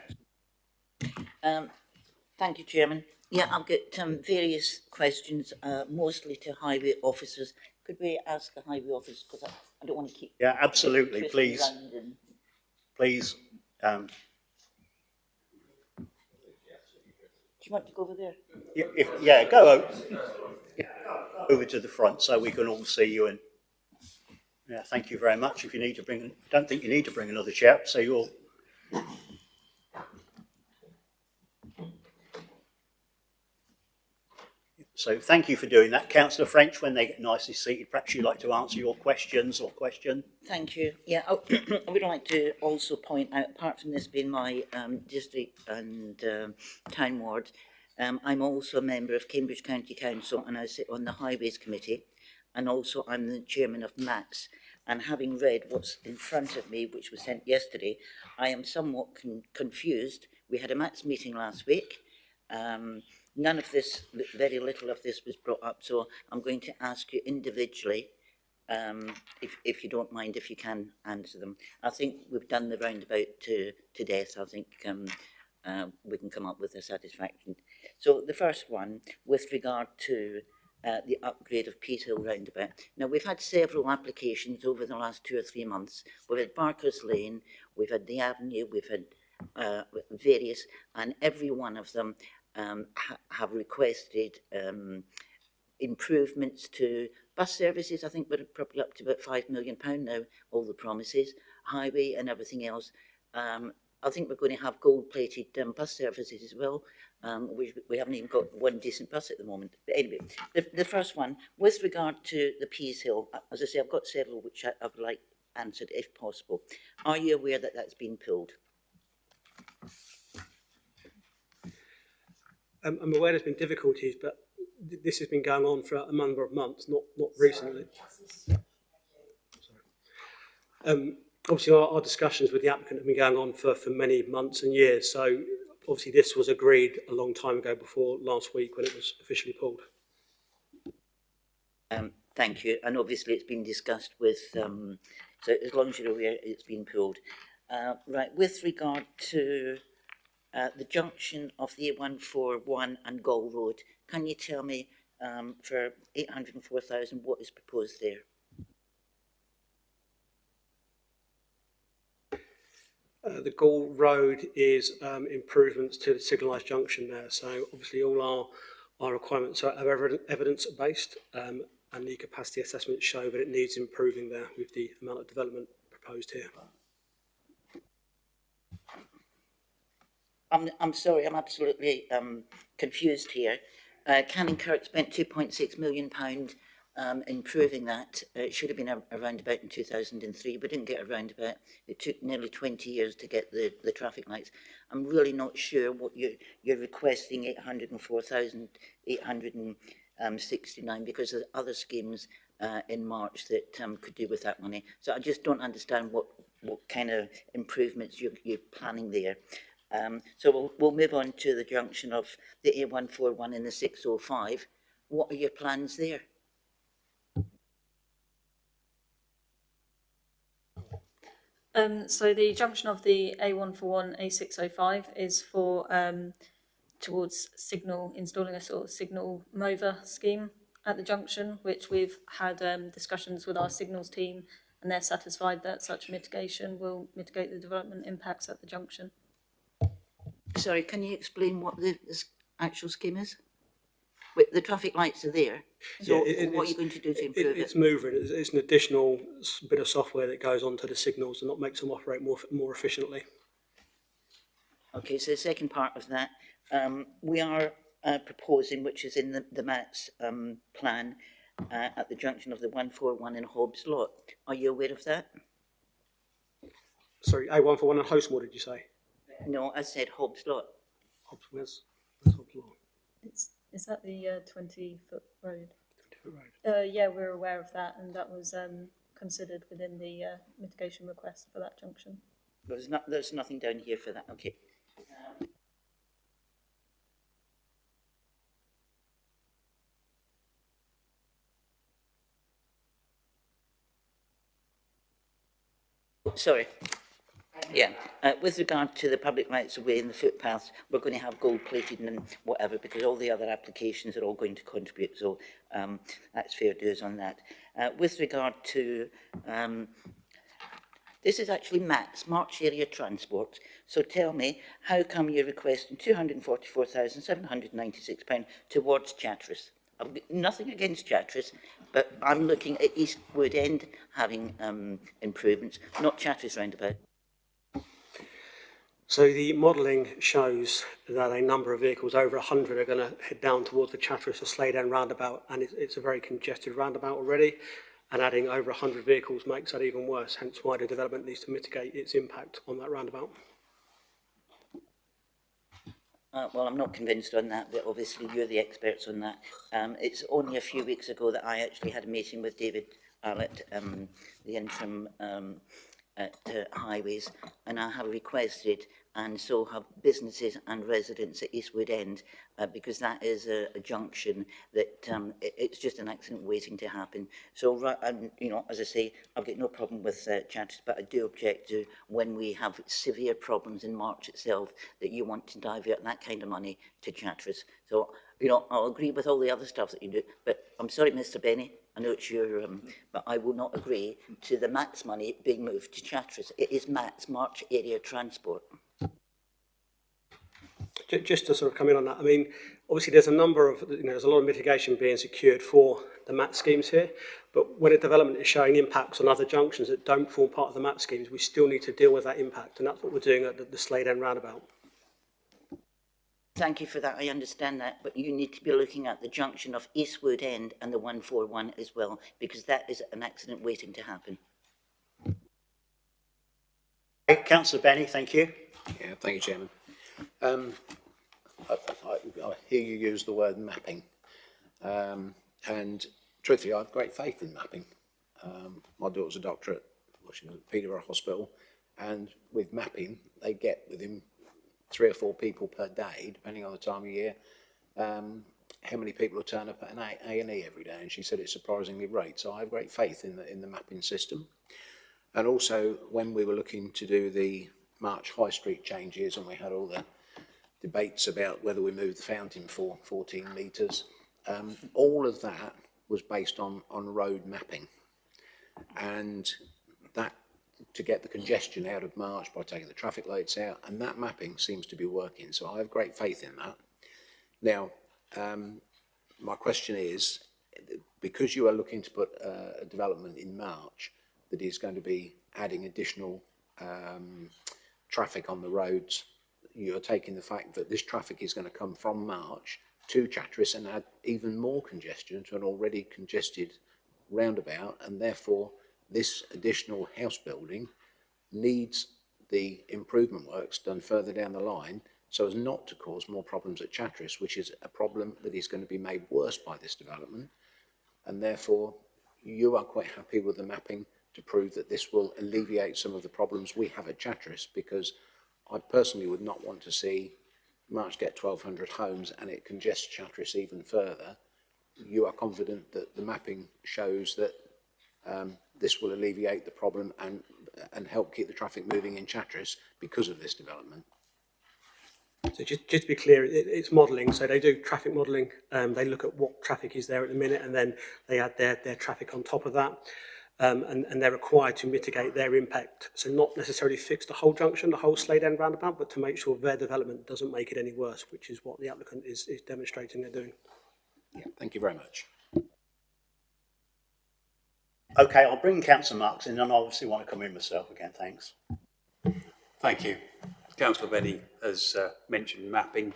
Speaker 4: Thank you, Chairman. Yeah, I've got various questions, mostly to highway officers. Could we ask the highway officers, because I don't want to keep...
Speaker 1: Yeah, absolutely, please.
Speaker 4: And...
Speaker 1: Please.
Speaker 4: Do you want to go over there?
Speaker 1: Yeah, go over to the front so we can all see you. And yeah, thank you very much. If you need to bring, don't think you need to bring another chair, so you'll. So thank you for doing that. Councillor French, when they get nicely seated, perhaps you'd like to answer your questions or question.
Speaker 4: Thank you. Yeah, I would like to also point out, apart from this being my district and town ward, I'm also a member of Cambridge County Council, and I sit on the Highways Committee, and also I'm the chairman of MATS. And having read what's in front of me, which was sent yesterday, I am somewhat confused. We had a MATS meeting last week. None of this, very little of this was brought up, so I'm going to ask you individually, if you don't mind, if you can answer them. I think we've done the roundabout to death. I think we can come up with a satisfaction. So the first one, with regard to the upgrade of Peat Hill roundabout. Now, we've had several applications over the last 2 or 3 months. We've had Barker's Lane, we've had the Avenue, we've had various, and every one of them have requested improvements to bus services. I think we're probably up to about £5 million now, all the promises, highway and everything else. I think we're going to have gold-plated bus services as well. We haven't even got one decent bus at the moment. But anyway, the first one, with regard to the Peat Hill, as I say, I've got several which I would like answered if possible. Are you aware that that's been pulled?
Speaker 15: I'm aware there's been difficulties, but this has been going on for a number of months, not recently. Obviously, our discussions with the applicant have been going on for many months and years. So, obviously, this was agreed a long time ago, before last week when it was officially pulled.
Speaker 4: Thank you. And obviously, it's been discussed with. So, as long as you're aware, it's been pulled. Right. With regard to the junction of the A141 and Gall Road, can you tell me for 804,000 what is proposed there?
Speaker 15: The Gall Road is improvements to the signalised junction there. So obviously all Our requirements are evidence-based, and the capacity assessments show that it needs improving there with the amount of development proposed here.
Speaker 4: I'm sorry, I'm absolutely confused here. Canning Kirk spent £2.6 million improving that. It should have been around about in 2003. We didn't get around about. It took nearly 20 years to get the traffic lights. I'm really not sure what you're requesting 804,869 because there's other schemes in March that could do with that money. So I just don't understand what kind of improvements you're planning there. So we'll move on to the junction of the A141 and the 605. What are your plans there?
Speaker 16: So the junction of the A141, A605 is for towards signal, installing a sort of signal mover scheme at the junction, which we've had discussions with our signals team, and they're satisfied that such mitigation will mitigate the development impacts at the junction.
Speaker 4: Sorry, can you explain what the actual scheme is? Wait, the traffic lights are there, so what are you going to do to improve it?
Speaker 15: It's moving. It's an additional bit of software that goes onto the signals and makes them operate more efficiently.
Speaker 4: Okay, so the second part of that, we are proposing, which is in the MATS plan, at the junction of the 141 and Hobbs Lot. Are you aware of that?
Speaker 15: Sorry, A141 and Hostmore, did you say?
Speaker 4: No, I said Hobbs Lot.
Speaker 15: Hobbs, where's Hobbs Law?
Speaker 16: Is that the 20-foot road?
Speaker 15: 20-foot road.
Speaker 16: Yeah, we're aware of that, and that was considered within the mitigation request for that junction.
Speaker 4: There's nothing down here for that. Okay. Sorry. Yeah, with regard to the public rights of way and the footpaths, we're going to have gold plated and whatever, because all the other applications are all going to contribute, so that's fair dues on that. With regard to, this is actually MATS, March Area Transport, so tell me, how come you're requesting £244,796 towards Chatteris? I've got nothing against Chatteris, but I'm looking at East Wood End having improvements, not Chatteris roundabout.
Speaker 15: So the modelling shows that a number of vehicles over 100 are going to head down towards the Chatteris or Slade End roundabout, and it's a very congested roundabout already, and adding over 100 vehicles makes that even worse, hence why the development needs to mitigate its impact on that roundabout.
Speaker 4: Well, I'm not convinced on that, but obviously you're the experts on that. It's only a few weeks ago that I actually had a meeting with David Arlett, the interim at Highways, and I have requested, and so have businesses and residents at Eastwood End, because that is a junction that it's just an accident waiting to happen. So, you know, as I say, I've got no problem with Chatteris, but I do object to when we have severe problems in March itself that you want to divert that kind of money to Chatteris. So, you know, I'll agree with all the other stuff that you do, but I'm sorry, Mr. Benny, I know it's your, but I will not agree to the MATS money being moved to Chatteris. It is MATS, March Area Transport.
Speaker 15: Just to sort of come in on that, I mean, obviously there's a number of, you know, there's a lot of mitigation being secured for the MAT schemes here, but when a development is showing impacts on other junctions that don't form part of the MAT schemes, we still need to deal with that impact, and that's what we're doing at the Slade End roundabout.
Speaker 4: Thank you for that, I understand that, but you need to be looking at the junction of Eastwood End and the 141 as well, because that is an accident waiting to happen.
Speaker 1: Councillor Benny, thank you.
Speaker 3: Yeah, thank you, Chairman. I hear you use the word mapping, and truthfully, I have great faith in mapping. My daughter's a doctor at Peterborough Hospital, and with mapping, they get within 3 or 4 people per day, depending on the time of year, how many people will turn up at an A&E every day, and she said it's surprisingly great. So I have great faith in the mapping system. And also, when we were looking to do the March High Street changes, and we had all the debates about whether we moved the fountain for 14 metres, all of that was based on road mapping, and that to get the congestion out of March by taking the traffic lights out, and that mapping seems to be working, so I have great faith in that. Now, my question is, because you are looking to put a development in March that is going to be adding additional traffic on the roads, you're taking the fact that this traffic is going to come from March to Chatteris and add even more congestion to an already congested roundabout, and therefore this additional house building needs the improvement works done further down the line so as not to cause more problems at Chatteris, which is a problem that is going to be made worse by this development. And therefore you are quite happy with the mapping to prove that this will alleviate some of the problems we have at Chatteris, because I personally would not want to see March get 1,200 homes and it congests Chatteris even further. You are confident that the mapping shows that this will alleviate the problem and help keep the traffic moving in Chatteris because of this development?
Speaker 15: So just to be clear, it's modelling. So they do traffic modelling. They look at what traffic is there at the minute, and then they add their traffic on top of that. And they're required to mitigate their impact. So not necessarily fix the whole junction, the whole Slade End roundabout, but to make sure their development doesn't make it any worse, which is what the applicant is demonstrating they're doing.
Speaker 3: Yeah, thank you very much.
Speaker 1: Okay, I'll bring Councillor Marks in, and I obviously want to come in myself again, thanks.
Speaker 7: Thank you. Councillor Benny has mentioned mapping.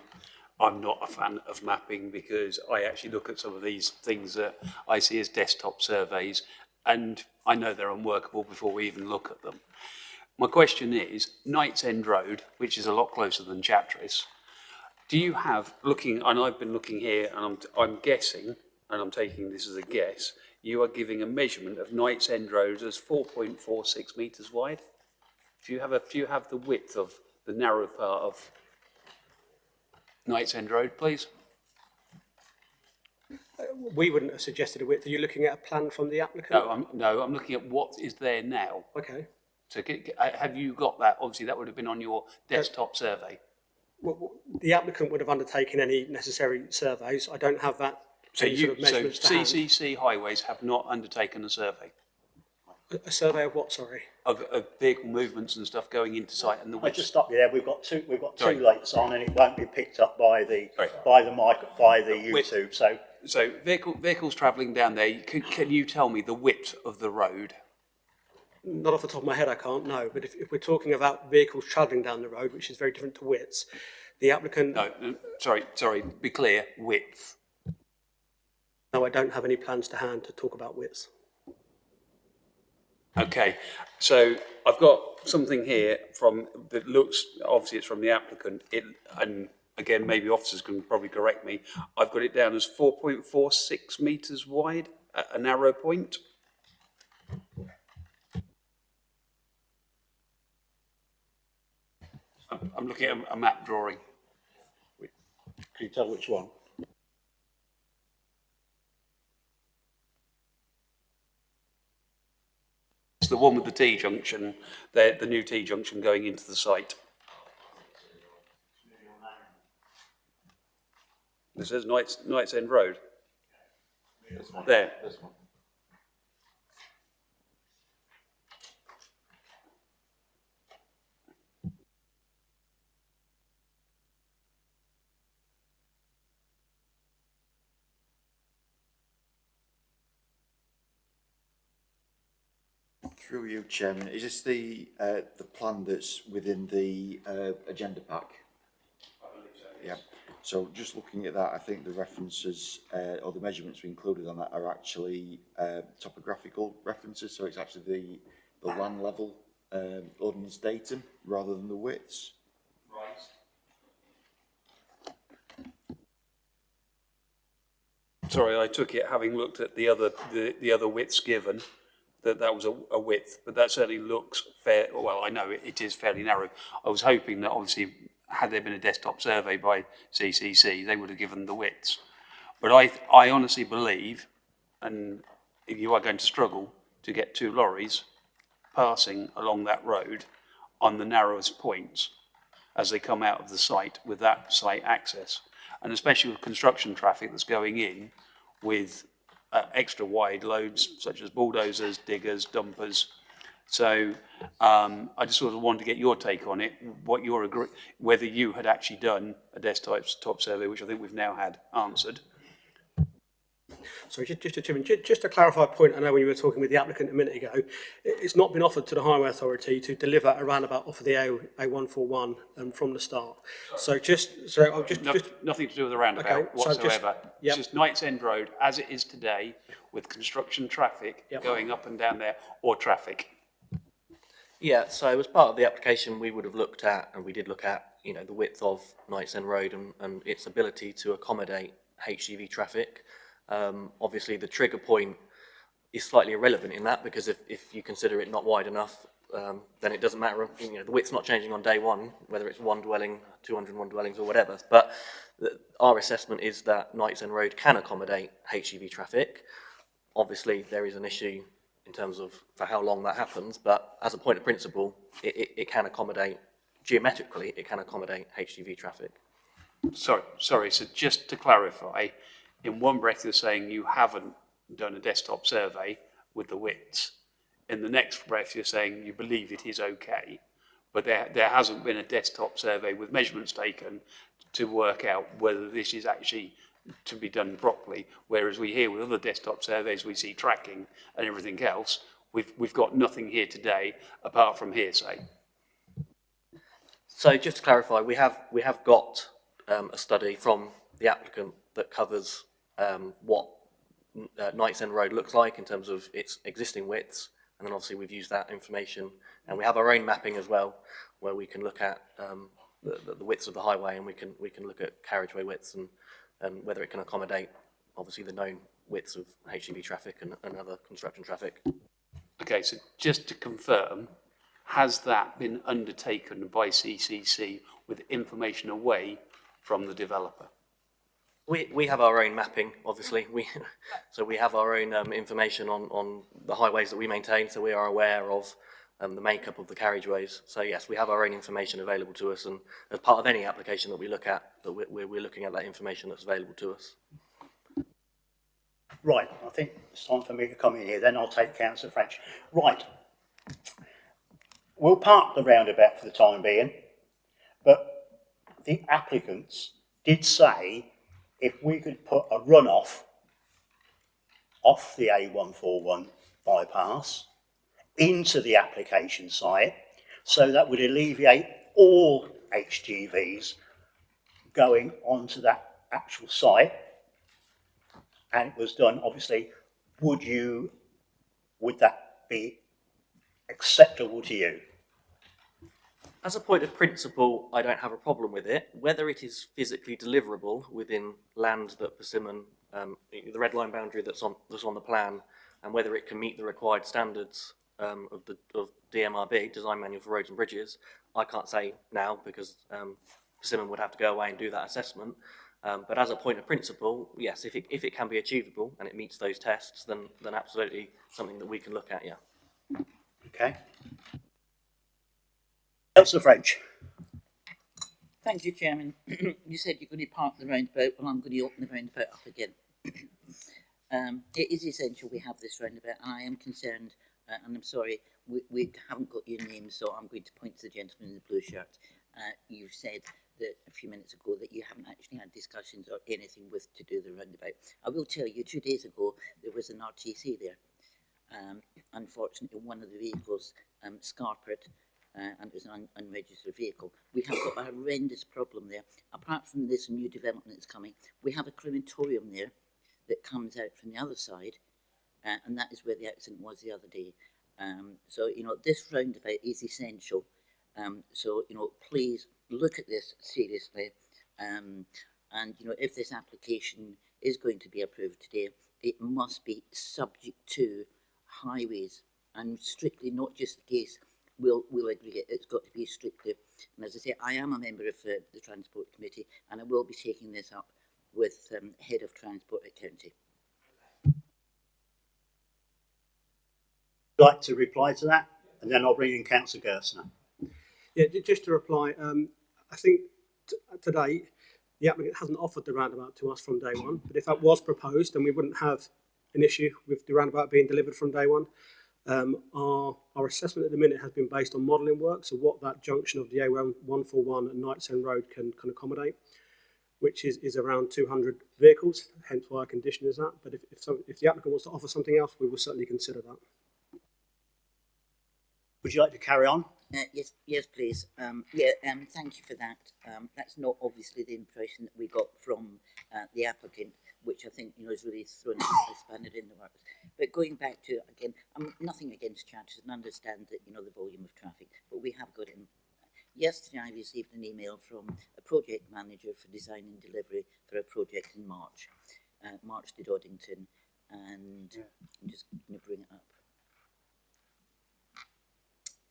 Speaker 7: I'm not a fan of mapping because I actually look at some of these things that I see as desktop surveys, and I know they're unworkable before we even look at them. My question is, Knights End Road, which is a lot closer than Chatteris, do you have, looking, and I've been looking here, and I'm guessing, and I'm taking this as a guess, you are giving a measurement of Knights End Road as 4.46 metres wide? Do you have the width of the narrow part of Knights End Road, please?
Speaker 15: We wouldn't have suggested a width. Are you looking at a plan from the applicant?
Speaker 7: No, I'm looking at what is there now.
Speaker 15: Okay.
Speaker 7: So have you got that? Obviously, that would have been on your desktop survey.
Speaker 15: Well, the applicant would have undertaken any necessary surveys. I don't have that.
Speaker 7: So
Speaker 15: CCC
Speaker 7: Highways have not undertaken a survey
Speaker 15: a survey of what? Sorry.
Speaker 7: of vehicle movements and stuff going into site and the
Speaker 1: I'll
Speaker 7: width.
Speaker 1: just stop you there. We've got two
Speaker 7: Sorry.
Speaker 1: lights on, and it won't be picked up by the YouTube.
Speaker 7: So vehicles travelling down there. Can you tell me the width of the road?
Speaker 15: Not off the top of my head, I can't, no. But if we're talking about vehicles travelling down the road, which is very different to widths, the applicant...
Speaker 7: No, sorry, be clear, width.
Speaker 15: No, I don't have any plans to hand to talk about widths.
Speaker 7: Okay, so I've got something here that looks, obviously it's from the applicant, and again, maybe officers can probably correct me. I've got it down as 4.46 metres wide at a narrow point. I'm looking at a map drawing.
Speaker 1: Can you tell which one?
Speaker 7: It's the one with the T-junction, the new T-junction going into the site. This says Knights End Road. There.
Speaker 6: This one.
Speaker 17: Through you, Chairman, is this the plan that's within the agenda pack? Yeah. So just looking at that, I think the references or the measurements we included on that are actually topographical references. So it's actually the land level ordnance datum rather than the widths.
Speaker 7: Right. Sorry, I took it, having looked at the other widths given, that was a width, but that certainly looks fair. Well, I know it is fairly narrow. I was hoping that obviously, had there been a desktop survey by CCC, they would have given the widths. But I honestly believe, and if you are going to struggle to get two lorries passing along that road on the narrowest points as they come out of the site with that site access, and especially with construction traffic that's going in with extra wide loads such as bulldozers, diggers, dumpers. So I just sort of wanted to get your take on it, whether you had actually done a desktop survey, which I think we've now had answered,
Speaker 15: So just to clarify a point, I know when you were talking with the applicant a minute ago, it's not been offered to the Highway Authority to deliver a roundabout off of the A141 from the start. So
Speaker 7: Nothing to do with the roundabout
Speaker 15: Okay, so
Speaker 7: whatsoever.
Speaker 15: yep.
Speaker 7: It's just Knights End Road as it is today, with construction traffic
Speaker 15: Yep.
Speaker 7: going up and down there, or traffic.
Speaker 18: Yeah, so as part of the application, we would have looked at, and we did look at, you know, the width of Knights End Road and its ability to accommodate HGV traffic. Obviously, the trigger point is slightly irrelevant in that, because if you consider it not wide enough, then it doesn't matter. You know, the width's not changing on day one, whether it's one dwelling, 201 dwellings or whatever. But our assessment is that Knights End Road can accommodate HGV traffic. Obviously, there is an issue in terms of for how long that happens, but as a point of principle, it can accommodate, geometrically, it can accommodate HGV traffic.
Speaker 7: Sorry, so just to clarify, in one breath you're saying you haven't done a desktop survey with the widths. In the next breath you're saying you believe it is okay, but there hasn't been a desktop survey with measurements taken to work out whether this is actually to be done properly, whereas we hear with other desktop surveys we see tracking and everything else. We've got nothing here today apart from hearsay.
Speaker 18: So just to clarify, we have got a study from the applicant that covers what Knights End Road looks like in terms of its existing widths, and then obviously we've used that information, and we have our own mapping as well, where we can look at the widths of the highway, and we can look at carriageway widths and whether it can accommodate obviously the known widths of HGV traffic and other construction traffic.
Speaker 7: Okay, so just to confirm, has that been undertaken by CCC with information away from the developer?
Speaker 18: We have our own mapping, obviously. So we have our own information on the highways that we maintain, so we are aware of the makeup of the carriageways. So yes, we have our own information available to us, and as part of any application that we look at, that we're looking at that information that's available to us.
Speaker 1: Right, I think it's time for me to come in here, then I'll take Councillor French. Right, we'll park the roundabout for the time being, but the applicants did say if we could put a runoff off the A141 bypass into the application site, so that would alleviate all HGVs going onto that actual site, and it was done, obviously, would that be acceptable to you?
Speaker 18: As a point of principle, I don't have a problem with it. Whether it is physically deliverable within land that Persimmon, the red line boundary that's on the plan, and whether it can meet the required standards of DMRB, Design Manual for Roads and Bridges, I can't say now, because Persimmon would have to go away and do that assessment. But as a point of principle, yes, if it can be achievable and it meets those tests, then absolutely something that we can look at, yeah.
Speaker 1: Okay. Councillor French.
Speaker 4: Thank you, Chairman. You said you're going to park the roundabout, well, I'm going to open the roundabout up again. It is essential we have this roundabout, and I am concerned, and I'm sorry, we haven't got your name, so I'm going to point to the gentleman in the blue shirt. You've said that a few minutes ago that you haven't actually had discussions or anything with to do the roundabout. I will tell you, 2 days ago, there was an RTC there. Unfortunately, one of the vehicles scarpered, and it was an unregistered vehicle. We have got a horrendous problem there. Apart from this new development that's coming, we have a crematorium there that comes out from the other side, and that is where the accident was the other day. So, you know, this roundabout is essential. So, you know, please look at this seriously. And, you know, if this application is going to be approved today, it must be subject to highways, and strictly, not just the case, we'll agree it's got to be strictly. And as I say, I am a member of the Transport Committee, and I will be taking this up with Head of Transport at County.
Speaker 1: Like to reply to that, and then I'll bring in Councillor Gerstner.
Speaker 15: Yeah, just to reply, I think to date, the applicant hasn't offered the roundabout to us from day one, but if that was proposed, then we wouldn't have an issue with the roundabout being delivered from day one. Our assessment at the minute has been based on modelling work, so what that junction of the A141 and Knights End Road can accommodate. which is around 200 vehicles, hence why our condition is that. But if the applicant wants to offer something else, we will certainly consider that.
Speaker 1: Would you like to carry on?
Speaker 4: Yes, please. Thank you for that. That's not obviously the impression that we got from the applicant, which I think is really thrown a spanner in the works. But going back to again, I'm nothing against charters and understand that the volume of traffic, but we have got in. Yesterday, I received an email from a project manager for design and delivery for a project in March, March to Doddington, and I'm just going to bring it up.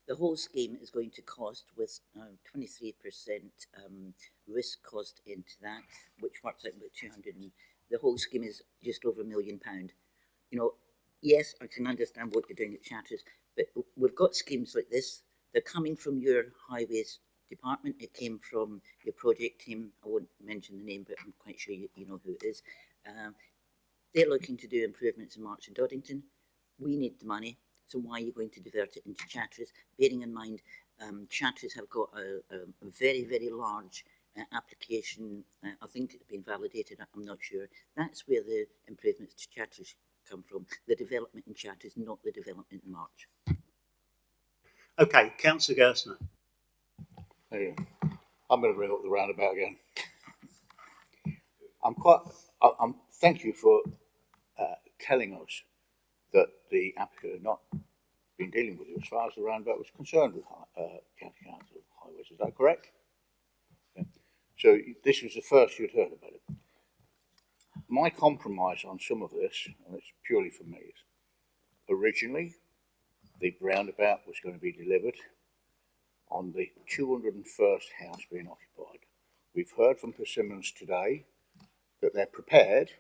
Speaker 4: The whole scheme is going to cost with 23% risk cost into that, which works out about 200. The whole scheme is just over £1 million. Yes, I can understand what you're doing at Chatters, but we've got schemes like this. They're coming from your highways department. It came from your project team. I won't mention the name, but I'm quite sure you know who it is. They're looking to do improvements in March and Doddington. We need the money. So why are you going to divert it into Chatters? Bearing in mind, Chatters have got a very, very large application. I think it's been validated, I'm not sure. That's where the improvements to Chatters come from. The development in Chatters, not the development in March.
Speaker 1: Okay, Councillor Gerstner.
Speaker 5: There you go. I'm going to bring up the roundabout again. Thank you for telling us that the applicant had not been dealing with you as far as the roundabout was concerned with County Council highways. Is that correct? Yeah. So this was the first you'd heard about it. My compromise on some of this, and it's purely for me, is originally the roundabout was going to be delivered on the 201st house being occupied. We've heard from Persimmons today that they're prepared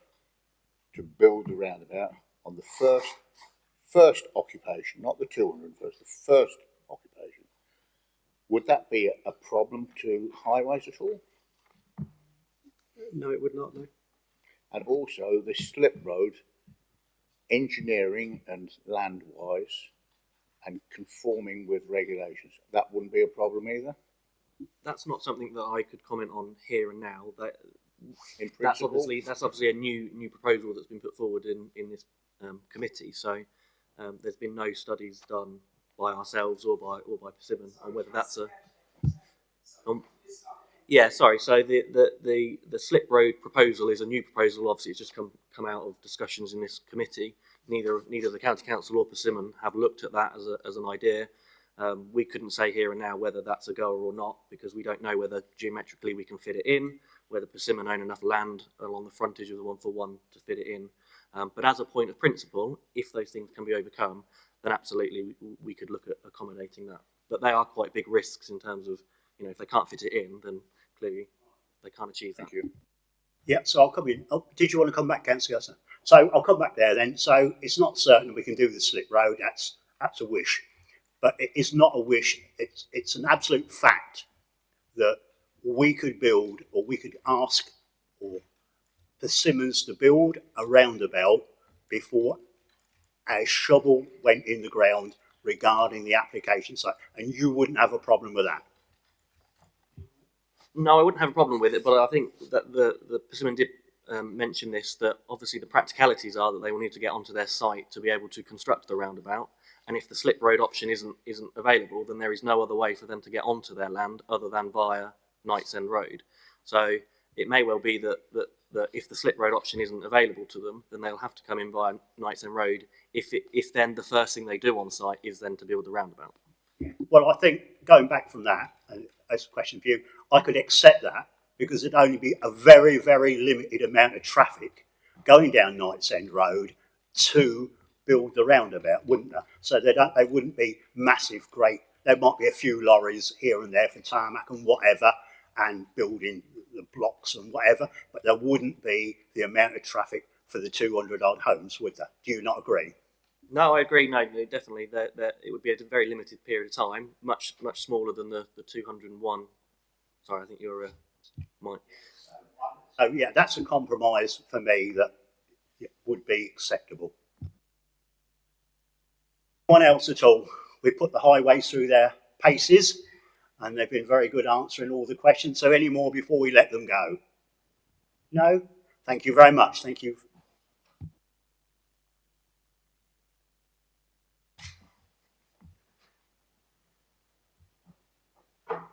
Speaker 5: to build the roundabout on the first occupation, not the 201st, the first occupation. Would that be a problem to highways at all?
Speaker 15: No, it would not, no.
Speaker 5: And also the slip road, engineering and land-wise, and conforming with regulations, that wouldn't be a problem either?
Speaker 18: That's not something that I could comment on here and now.
Speaker 5: That's
Speaker 18: obviously a new proposal that's been put forward in this committee. So there's been no studies done by ourselves or by Persimmon on whether that's a. So the slip road proposal is a new proposal. Obviously, it's just come out of discussions in this committee. Neither the County Council or Persimmon have looked at that as an idea. We couldn't say here and now whether that's a goer or not, because we don't know whether geometrically we can fit it in, whether Persimmon own enough land along the frontage of the 141 to fit it in. But as a point of principle, if those things can be overcome, then absolutely we could look at accommodating that. But they are quite big risks in terms of, if they can't fit it in, then clearly they can't achieve that.
Speaker 5: Thank you.
Speaker 1: Yeah, so I'll come in. Oh, did you want to come back, Councillor? So I'll come back there then. So it's not certain we can do the slip road. That's a wish, but it is not a wish. It's an absolute fact that we could build, or we could ask, or Persimmons to build a roundabout before a shovel went in the ground regarding the application site, and you wouldn't have a problem with that.
Speaker 18: No, I wouldn't have a problem with it, but I think that the Persimmon did mention this, that obviously the practicalities are that they will need to get onto their site to be able to construct the roundabout, and if the slip road option isn't available, then there is no other way for them to get onto their land other than via Knights End Road. So it may well be that if the slip road option isn't available to them, then they'll have to come in via Knights End Road if then the first thing they do on site is then to build the roundabout.
Speaker 1: Well, I think going back from that, and as a question for you, I could accept that because it'd only be a very, very limited amount of traffic going down Knights End Road to build the roundabout, wouldn't there? So they wouldn't be massive, great. There might be a few lorries here and there for tarmac and whatever, and building the blocks and whatever, but there wouldn't be the amount of traffic for the 200 odd homes, would there? Do you not agree?
Speaker 18: No, I agree. No, definitely. That it would be a very limited period of time, much smaller than the 201. Sorry, I think you're Mike.
Speaker 1: So yeah, that's a compromise for me that would be acceptable. Anyone else at all? We put the highways through their paces, and they've been very good answering all the questions. So any more before we let them go? No? Thank you very much. Thank you.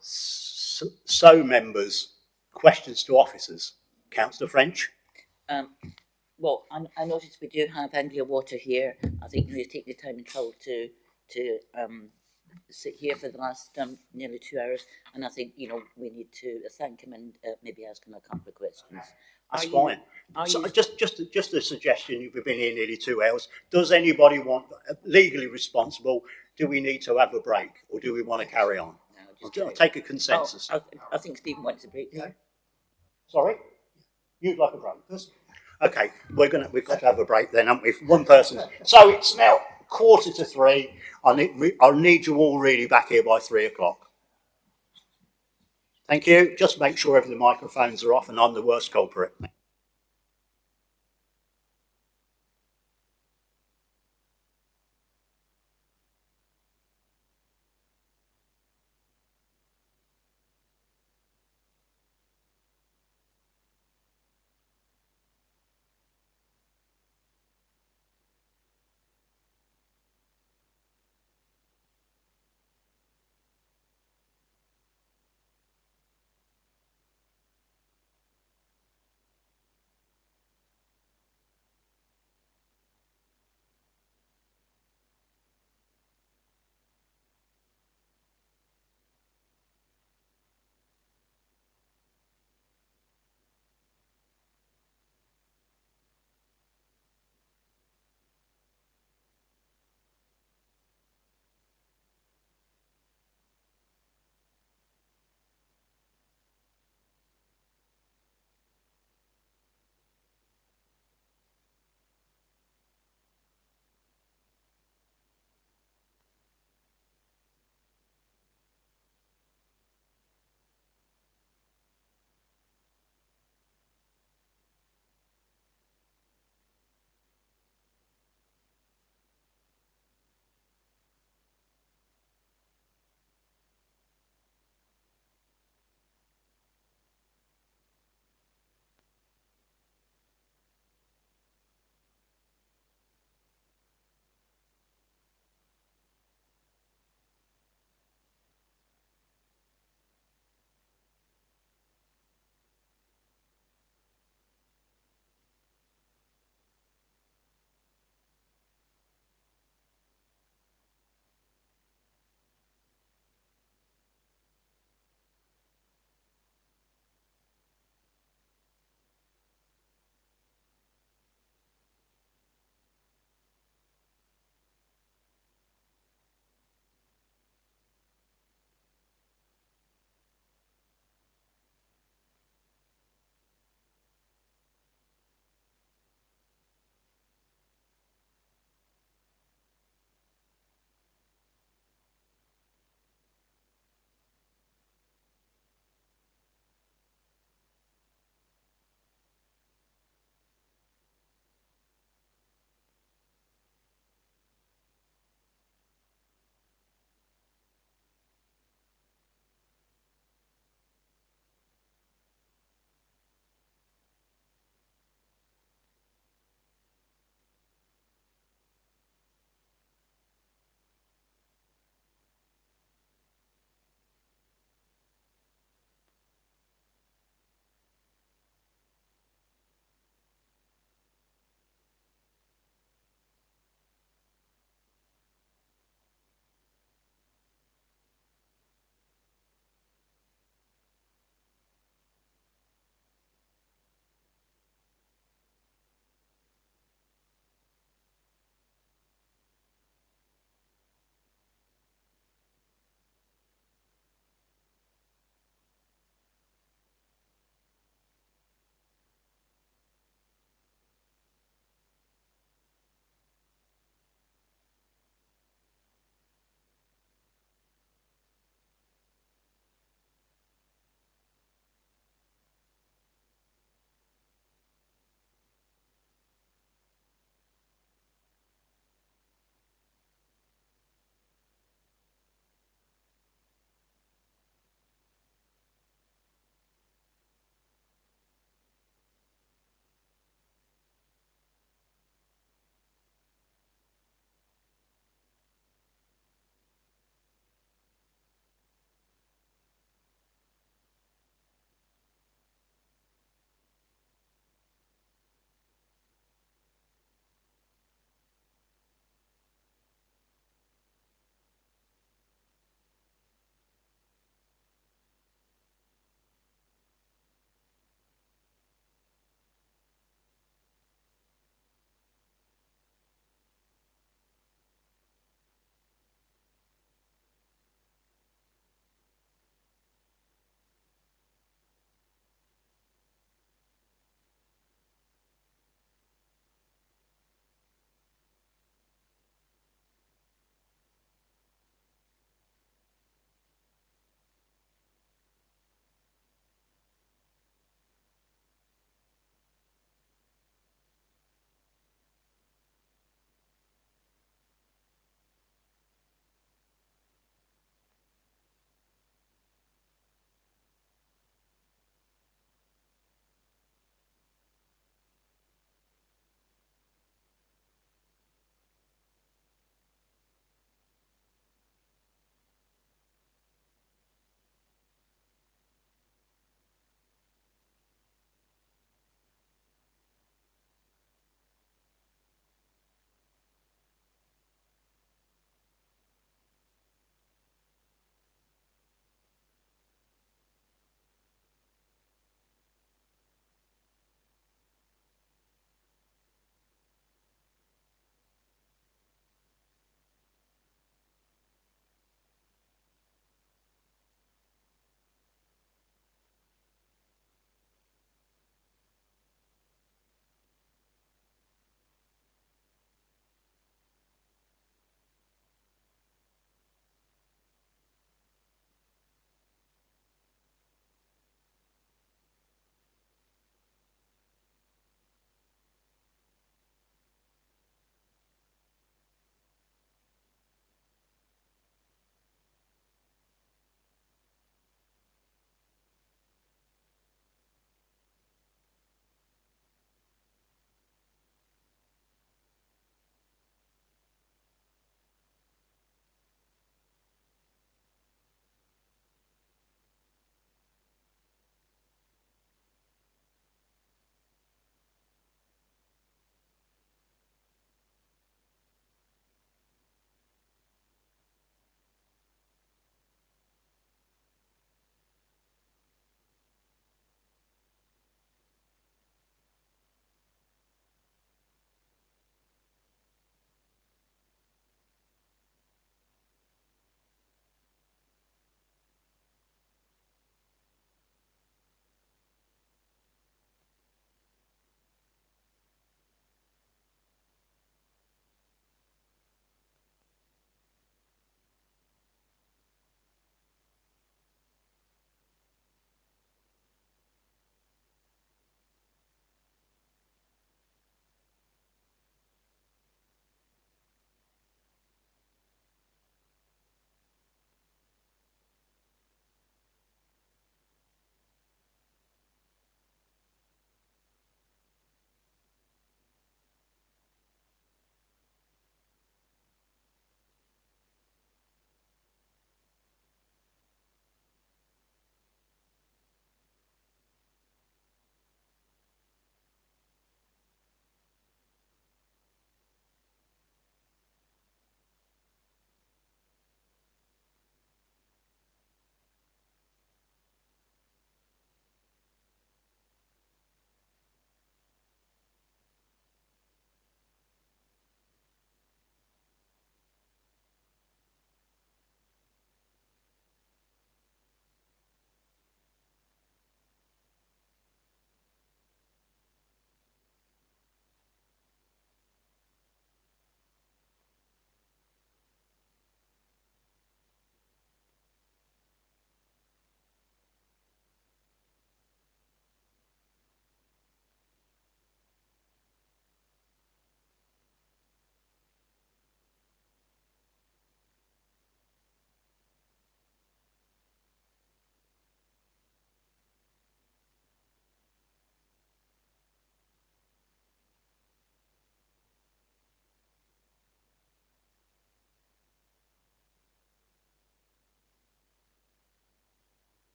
Speaker 1: So members, questions to officers. Councillor French?
Speaker 4: Well, I noticed we do have Anglia Water here. I think you take the time and trouble to sit here for the last nearly 2 hours, and I think we need to thank him and maybe ask him a couple of questions.
Speaker 1: That's fine. So just a suggestion. You've been here nearly 2 hours. Does anybody want, legally responsible? Do we need to have a break, or do we want to carry on? I'll take a consensus.
Speaker 4: I think Stephen wants a break. Yeah.
Speaker 1: Sorry, you'd like a break? Okay, we've got to have a break then, haven't we? One person. So it's now 2:45. I'll need you all really back here by 3 o'clock. Thank you. Just make sure the microphones are off, and I'm the worst culprit.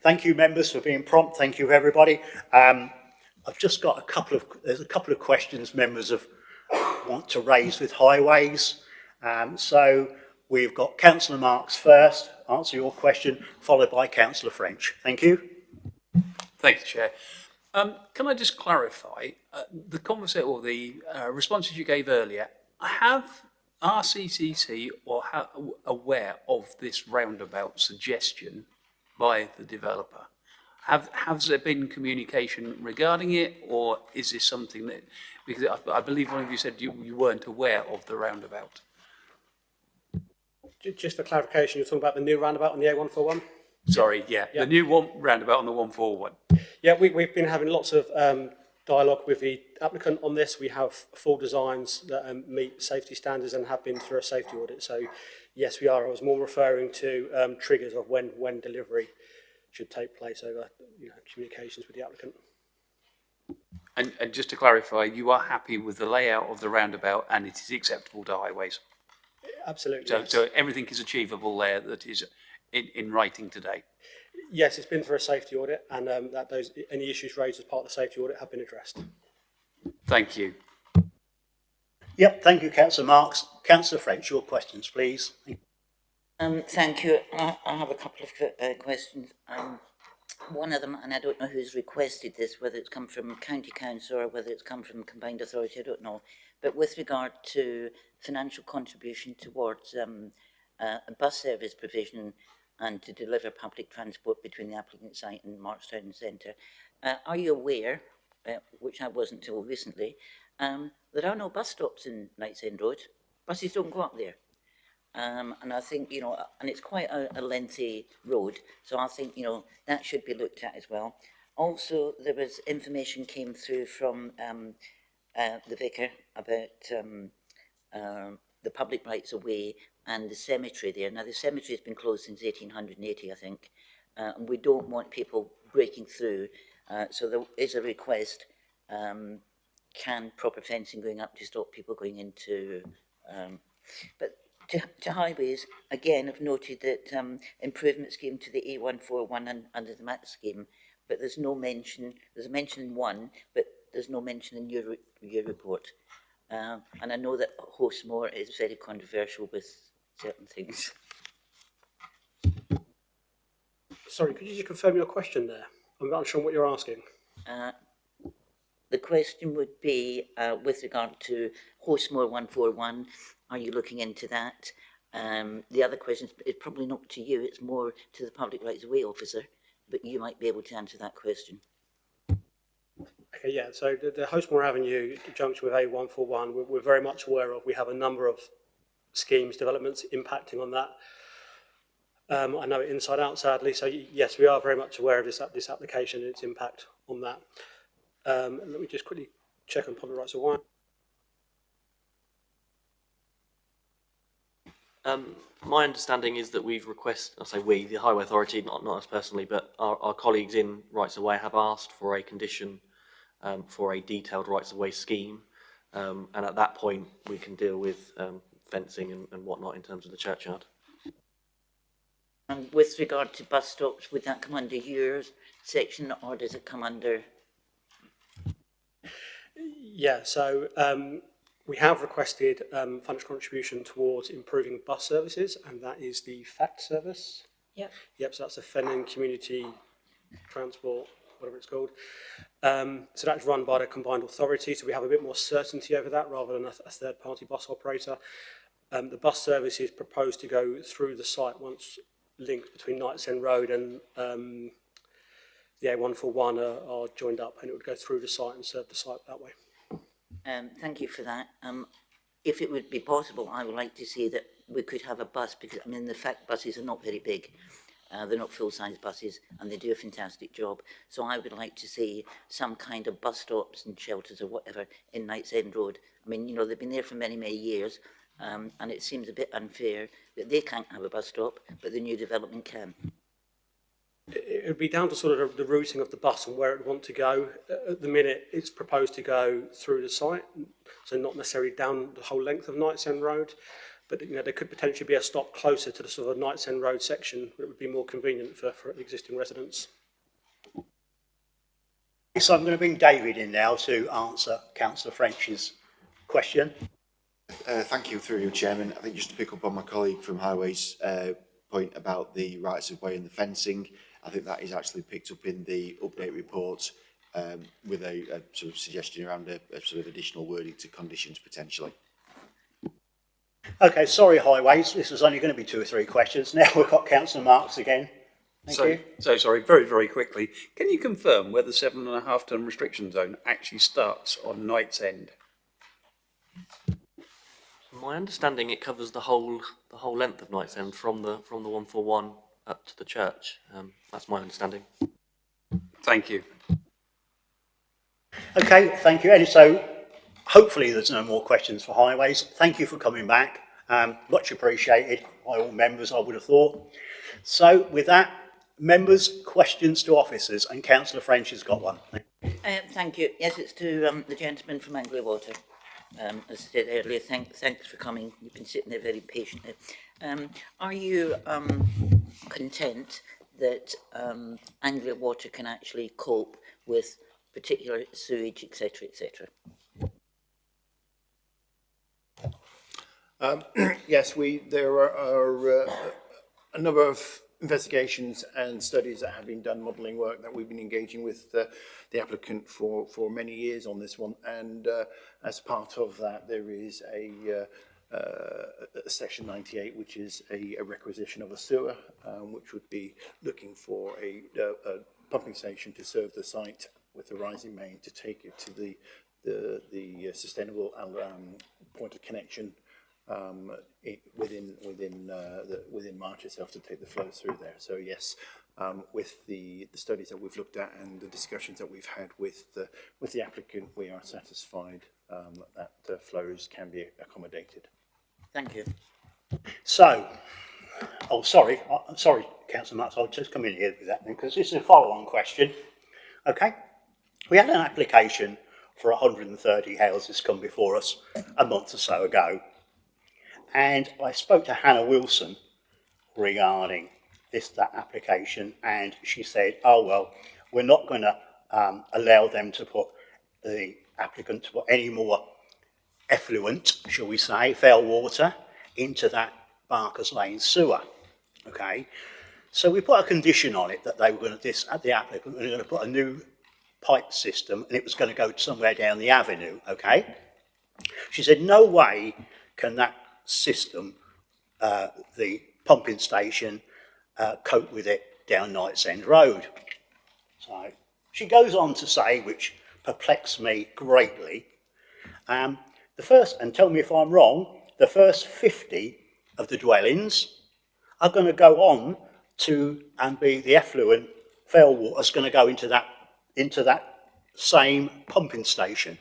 Speaker 1: Thank you, members, for being prompt. Thank you, everybody. I've just got there's a couple of questions members want to raise with highways. So we've got Councillor Marks first, answer your question, followed by Councillor French. Thank you.
Speaker 7: Thank you, Chair. Can I just clarify the conversation or the responses you gave earlier? Are CCC aware of this roundabout suggestion by the developer? Has there been communication regarding it, or is this something that, because I believe one of you said you weren't aware of the roundabout?
Speaker 15: Just for clarification, you're talking about the new roundabout on the A141?
Speaker 7: Sorry, yeah, the new roundabout on the 141.
Speaker 15: Yeah, we've been having lots of dialogue with the applicant on this. We have full designs that meet safety standards and have been through a safety audit. So yes, we are. I was more referring to triggers of when delivery should take place over communications with the applicant.
Speaker 7: And just to clarify, you are happy with the layout of the roundabout and it is acceptable to highways?
Speaker 15: Absolutely.
Speaker 7: So,
Speaker 15: yes.
Speaker 7: so everything is achievable there that is in writing today?
Speaker 15: Yes, it's been for a safety audit, and any issues raised as part of the safety audit have been addressed.
Speaker 7: Thank you.
Speaker 1: Yep, thank you, Councillor Marks. Councillor French, your questions, please.
Speaker 4: Thank you. I have a couple of questions. One of them, and I don't know who's requested this, whether it's come from County Council or whether it's come from Combined Authority, I don't know. But with regard to financial contribution towards a bus service provision and to deliver public transport between the applicant site and Marchtown Centre, are you aware, which I wasn't told recently, there are no bus stops in Knightsend Road? Buses don't go up there. And I think, and it's quite a lengthy road, so I think, that should be looked at as well. Also, there was information came through from the vicar about the public rights of way and the cemetery there. Now, the cemetery has been closed since 1880, I think, and we don't want people breaking through. So there is a request, can proper fencing going up to stop people going into... but to highways, again, I've noted that improvement scheme to the A141 and under the MAT scheme, but there's no mention, there's a mention in one, but there's no mention in your report. And I know that Hostmore is very controversial with certain things.
Speaker 15: Sorry, could you just confirm your question there? I'm not sure what you're asking.
Speaker 4: The question would be with regard to Hostmore 141, are you looking into that? The other question is probably not to you, it's more to the Public Rights of Way officer, but you might be able to answer that question.
Speaker 15: Okay, yeah, so the Hostmore Avenue junction with A141, we're very much aware of. We have a number of schemes, developments impacting on that. I know it inside out, sadly, so yes, we are very much aware of this application and its impact on that. Let me just quickly check on Public Rights of Way.
Speaker 18: My understanding is that we've requested, I say we, the Highway Authority, not us personally, but our colleagues in Rights of Way have asked for a condition for a detailed Rights of Way scheme, and at that point we can deal with fencing and whatnot in terms of the churchyard.
Speaker 4: And with regard to bus stops, would that come under your section or does it come under?
Speaker 15: Yeah, so we have requested financial contribution towards improving bus services, and that is the FACT service.
Speaker 13: Yep.
Speaker 15: Yep, so that's the Fenland Community Transport, whatever it's called. So that's run by the Combined Authority, so we have a bit more certainty over that rather than a third-party bus operator. The bus service is proposed to go through the site once links between Knightsend Road and the A141 are joined up, and it would go through the site and serve the site that way.
Speaker 4: Thank you for that. If it would be possible, I would like to see that we could have a bus, because I mean the FACT buses are not very big. They're not full-size buses, and they do a fantastic job. So I would like to see some kind of bus stops and shelters or whatever in Knightsend Road. I mean, you know, they've been there for many, many years, and it seems a bit unfair that they can't have a bus stop, but the new development can.
Speaker 15: It would be down to sort of the routing of the bus and where it would want to go. At the minute, it's proposed to go through the site, so not necessarily down the whole length of Knightsend Road, but there could potentially be a stop closer to the sort of Knights End Road section that would be more convenient for existing residents.
Speaker 1: So I'm going to bring David in now to answer Councillor French's question.
Speaker 17: Thank you, through you, Chairman. I think just to pick up on my colleague from Highways' point about the rights of way and the fencing, I think that is actually picked up in the update report with a sort of suggestion around a sort of additional wording to conditions potentially.
Speaker 1: Okay, sorry Highways, this was only going to be 2 or 3 questions. Now we've got Councillor Marks again. Thank you.
Speaker 7: So sorry, very, very quickly. Can you confirm where the 7.5 tonne restriction zone actually starts on Knights End?
Speaker 18: My understanding, it covers the whole length of Knights End from the 141 up to the church. That's my understanding.
Speaker 7: Thank you.
Speaker 1: Okay, thank you. And so hopefully there's no more questions for Highways. Thank you for coming back. Much appreciated by all members, I would have thought. So with that, members, questions to officers, and Councillor French has got one.
Speaker 4: Thank you. Yes, it's to the gentleman from Anglia Water. As I said earlier, thanks for coming. You've been sitting there very patiently. Are you content that Anglia Water can actually cope with particular sewage, etc., etc.?
Speaker 12: Yes, there are a number of investigations and studies that have been done, modelling work that we've been engaging with the applicant for many years on this one, and as part of that there is a section 98 which is a requisition of a sewer, which would be looking for a pumping station to serve the site with the rising main to take it to the sustainable point of connection within March itself to take the flows through there. So yes, with the studies that we've looked at and the discussions that we've had with the applicant, we are satisfied that flows can be accommodated.
Speaker 4: Thank you.
Speaker 1: So, sorry, Councillor Marks, I'll just come in here with that then, because this is a follow-on question. Okay, we had an application for 130 houses come before us a month or so ago. And I spoke to Hannah Wilson regarding that application, and she said, oh, well, we're not going to allow them to put the applicant to put any more effluent, shall we say, foul water into that Barker's Lane sewer. Okay, so we put a condition on it that they were going to, the applicant was going to put a new pipe system and it was going to go somewhere down the avenue. Okay, she said, no way can that system, the pumping station, cope with it down Knights End Road. So she goes on to say, which perplexed me greatly, the first, and tell me if I'm wrong, the first 50 of the dwellings are going to go on to and be the effluent foul water is going to go into that same pumping station.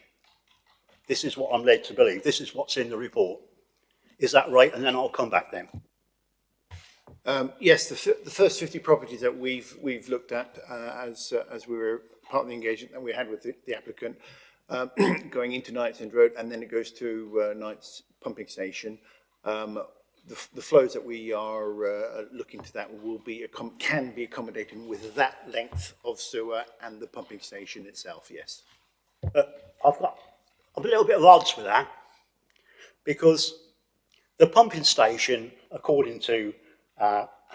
Speaker 1: This is what I'm led to believe. This is what's in the report. Is that right? And then I'll come back then.
Speaker 12: Yes, the first 50 properties that we've looked at as we were part of the engagement that we had with the applicant, going into Knights End Road, and then it goes to Knights Pumping Station. The flows that we are looking to that will be can be accommodated with that length of sewer and the pumping station itself. Yes,
Speaker 1: I've got a little bit of odds with that, because the pumping station, according to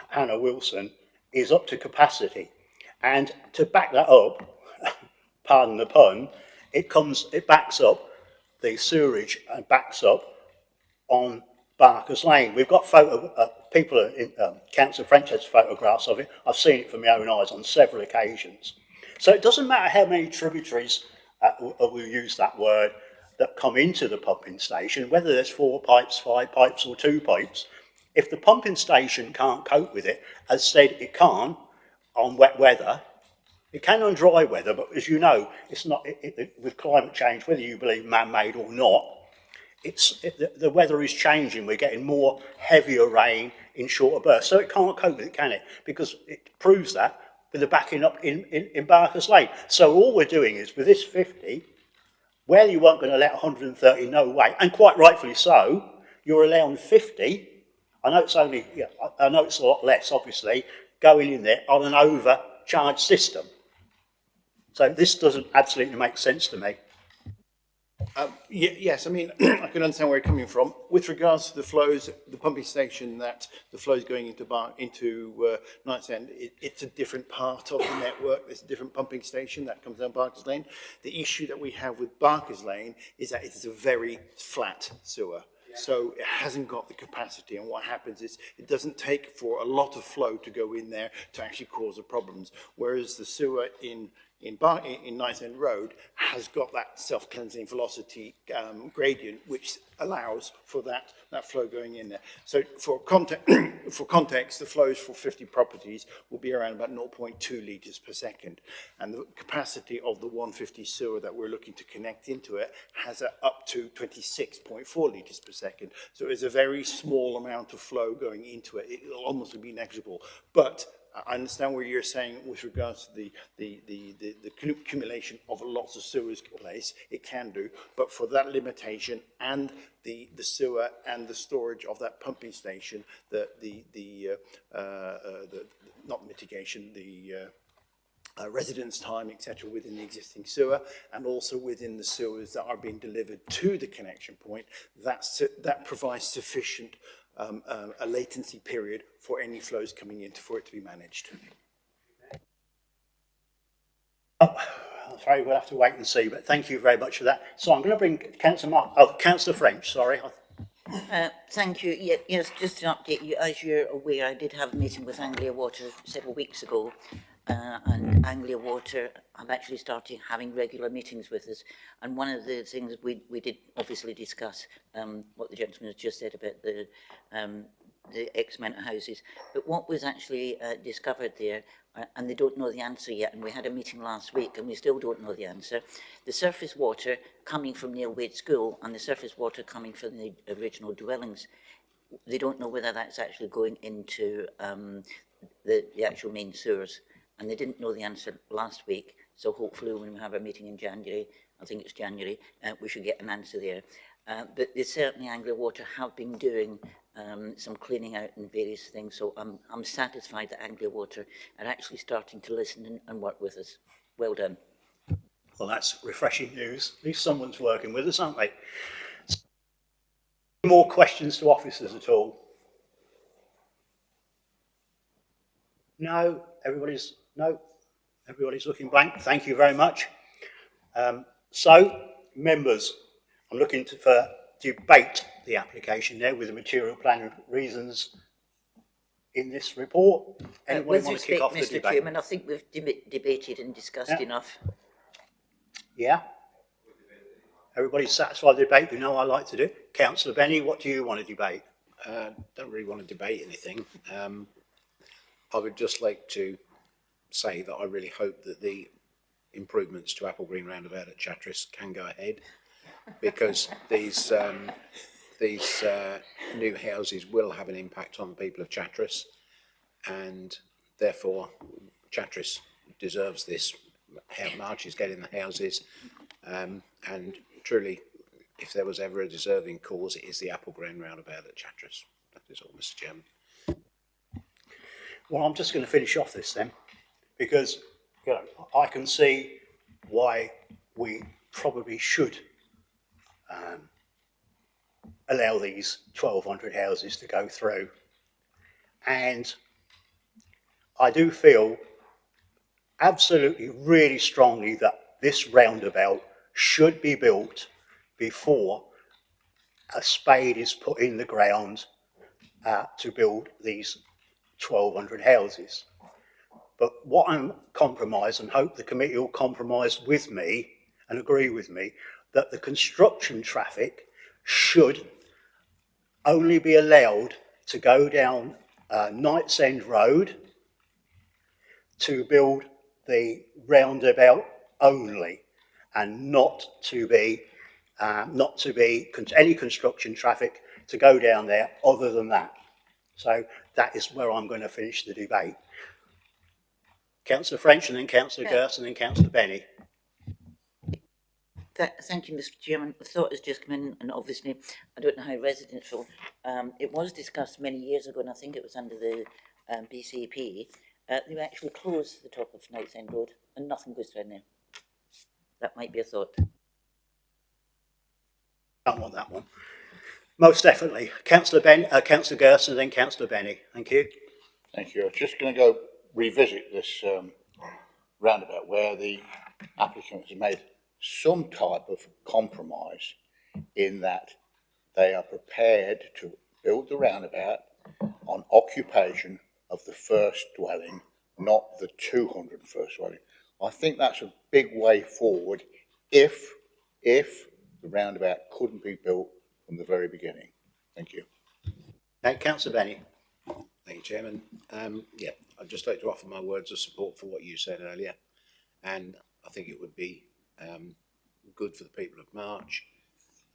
Speaker 1: Hannah Wilson, is up to capacity, and to back that up, pardon the pun, it backs up the sewerage and backs up on Barker's Lane. We've got people in Councillor French has photographs of it. I've seen it from my own eyes on several occasions. So it doesn't matter how many tributaries, we'll use that word, that come into the pumping station, whether there's 4 pipes, 5 pipes or 2 pipes. If the pumping station can't cope with it, as said it can't on wet weather, it can on dry weather, but as you know, it's not with climate change, whether you believe man-made or not, the weather is changing. We're getting more heavier rain in shorter bursts, so it can't cope with it, can it? Because it proves that with the backing up in Barker's Lane. So all we're doing is, with this 50, where you weren't going to let 130, no way, and quite rightfully so, you're allowing 50. I know it's only, yeah, I know it's a lot less, obviously, going in there on an overcharge system. So this doesn't absolutely make sense to me.
Speaker 19: Yes, I mean, I can understand where you're coming from. With regards to the flows, the pumping station that the flows going into Knights End, it's a different part of the network. There's a different pumping station that comes down Barker's Lane. The issue that we have with Barker's Lane is that it is a very flat sewer. So it hasn't got the capacity, and what happens is it doesn't take for a lot of flow to go in there to actually cause the problems. Whereas the sewer in Knights End Road has got that self-cleansing velocity gradient, which allows for that flow going in there. So for context, the flows for 50 properties will be around about 0.2 litres per second. And the capacity of the 150 sewer that we're looking to connect into it has up to 26.4 litres per second. So it's a very small amount of flow going into it. It'll almost be negligible. But I understand what you're saying with regards to the accumulation of lots of sewers in place. It can do, but for that limitation and the sewer and the storage of that pumping station, not mitigation, residence time, etc., within the existing sewer, and also within the sewers that are being delivered to the connection point, that provides sufficient a latency period for any flows coming in for it to be managed.
Speaker 1: Oh, I'm afraid we'll have to wait and see, but thank you very much for that. So I'm going to bring Councillor French, sorry.
Speaker 4: Thank you. Yes, just to update you, as you're aware, I did have a meeting with Anglia Water several weeks ago, and Anglia Water have actually started having regular meetings with us. And one of the things we did obviously discuss what the gentleman has just said about the X amount of houses. But what was actually discovered there, and they don't know the answer yet, and we had a meeting last week and we still don't know the answer, the surface water coming from Neil Wade School and the surface water coming from the original dwellings, they don't know whether that's actually going into the actual main sewers. And they didn't know the answer last week, so hopefully when we have a meeting in January, I think it's January, we should get an answer there. But there's certainly Anglia Water have been doing some cleaning out and various things, so I'm satisfied that Anglia Water are actually starting to listen and work with us. Well done.
Speaker 1: Well, that's refreshing news. At least someone's working with us, aren't they? More questions to officers at all? No, everybody's looking blank. Thank you very much. So, members, I'm looking for debate the application there with the material plan reasons in this report. Anybody want to kick off the debate?
Speaker 4: Mr. Chairman, I think we've debated and discussed enough.
Speaker 1: Yeah? Everybody's satisfied with the debate? You know I like to do. Councillor Benny, what do you want to debate?
Speaker 3: Don't really want to debate anything. I would just like to say that I really hope that the improvements to Apple Green Roundabout at Chatteris can go ahead, because these new houses will have an impact on the people of Chatteris, and therefore Chatteris deserves this. March is getting the houses, and truly, if there was ever a deserving cause, it is the Apple Green Roundabout at Chatteris. That is all, Mr. Chairman.
Speaker 1: Well, I'm just going to finish off this then, because I can see why we probably should allow these 1,200 houses to go through. And I do feel absolutely really strongly that this roundabout should be built before a spade is put in the ground to build these 1,200 houses. But what I'm compromised, and hope the committee will compromise with me and agree with me, that the construction traffic should only be allowed to go down Knights End Road to build the roundabout only, and not to be any construction traffic to go down there other than that. So that is where I'm going to finish the debate. Councillor French, and then Councillor Gerson, and then Councillor Benny.
Speaker 4: Thank you, Mr. Chairman. The thought has just come in, and obviously, I don't know how residents feel. It was discussed many years ago, and I think it was under the BCP. They actually closed the top of Knight's End Road, and nothing goes down there. That might be a thought.
Speaker 1: Don't want that one. Most definitely. Councillor Gerson, then Councillor Benny. Thank you.
Speaker 5: Thank you. I was just going to go revisit this roundabout where the applicant has made some type of compromise in that they are prepared to build the roundabout on occupation of the first dwelling, not the 201st dwelling. I think that's a big way forward if the roundabout couldn't be built from the very beginning. Thank you.
Speaker 1: Okay, Councillor Benny.
Speaker 3: Thank you, Chairman. Yeah, I'd just like to offer my words of support for what you said earlier, and I think it would be good for the people of March,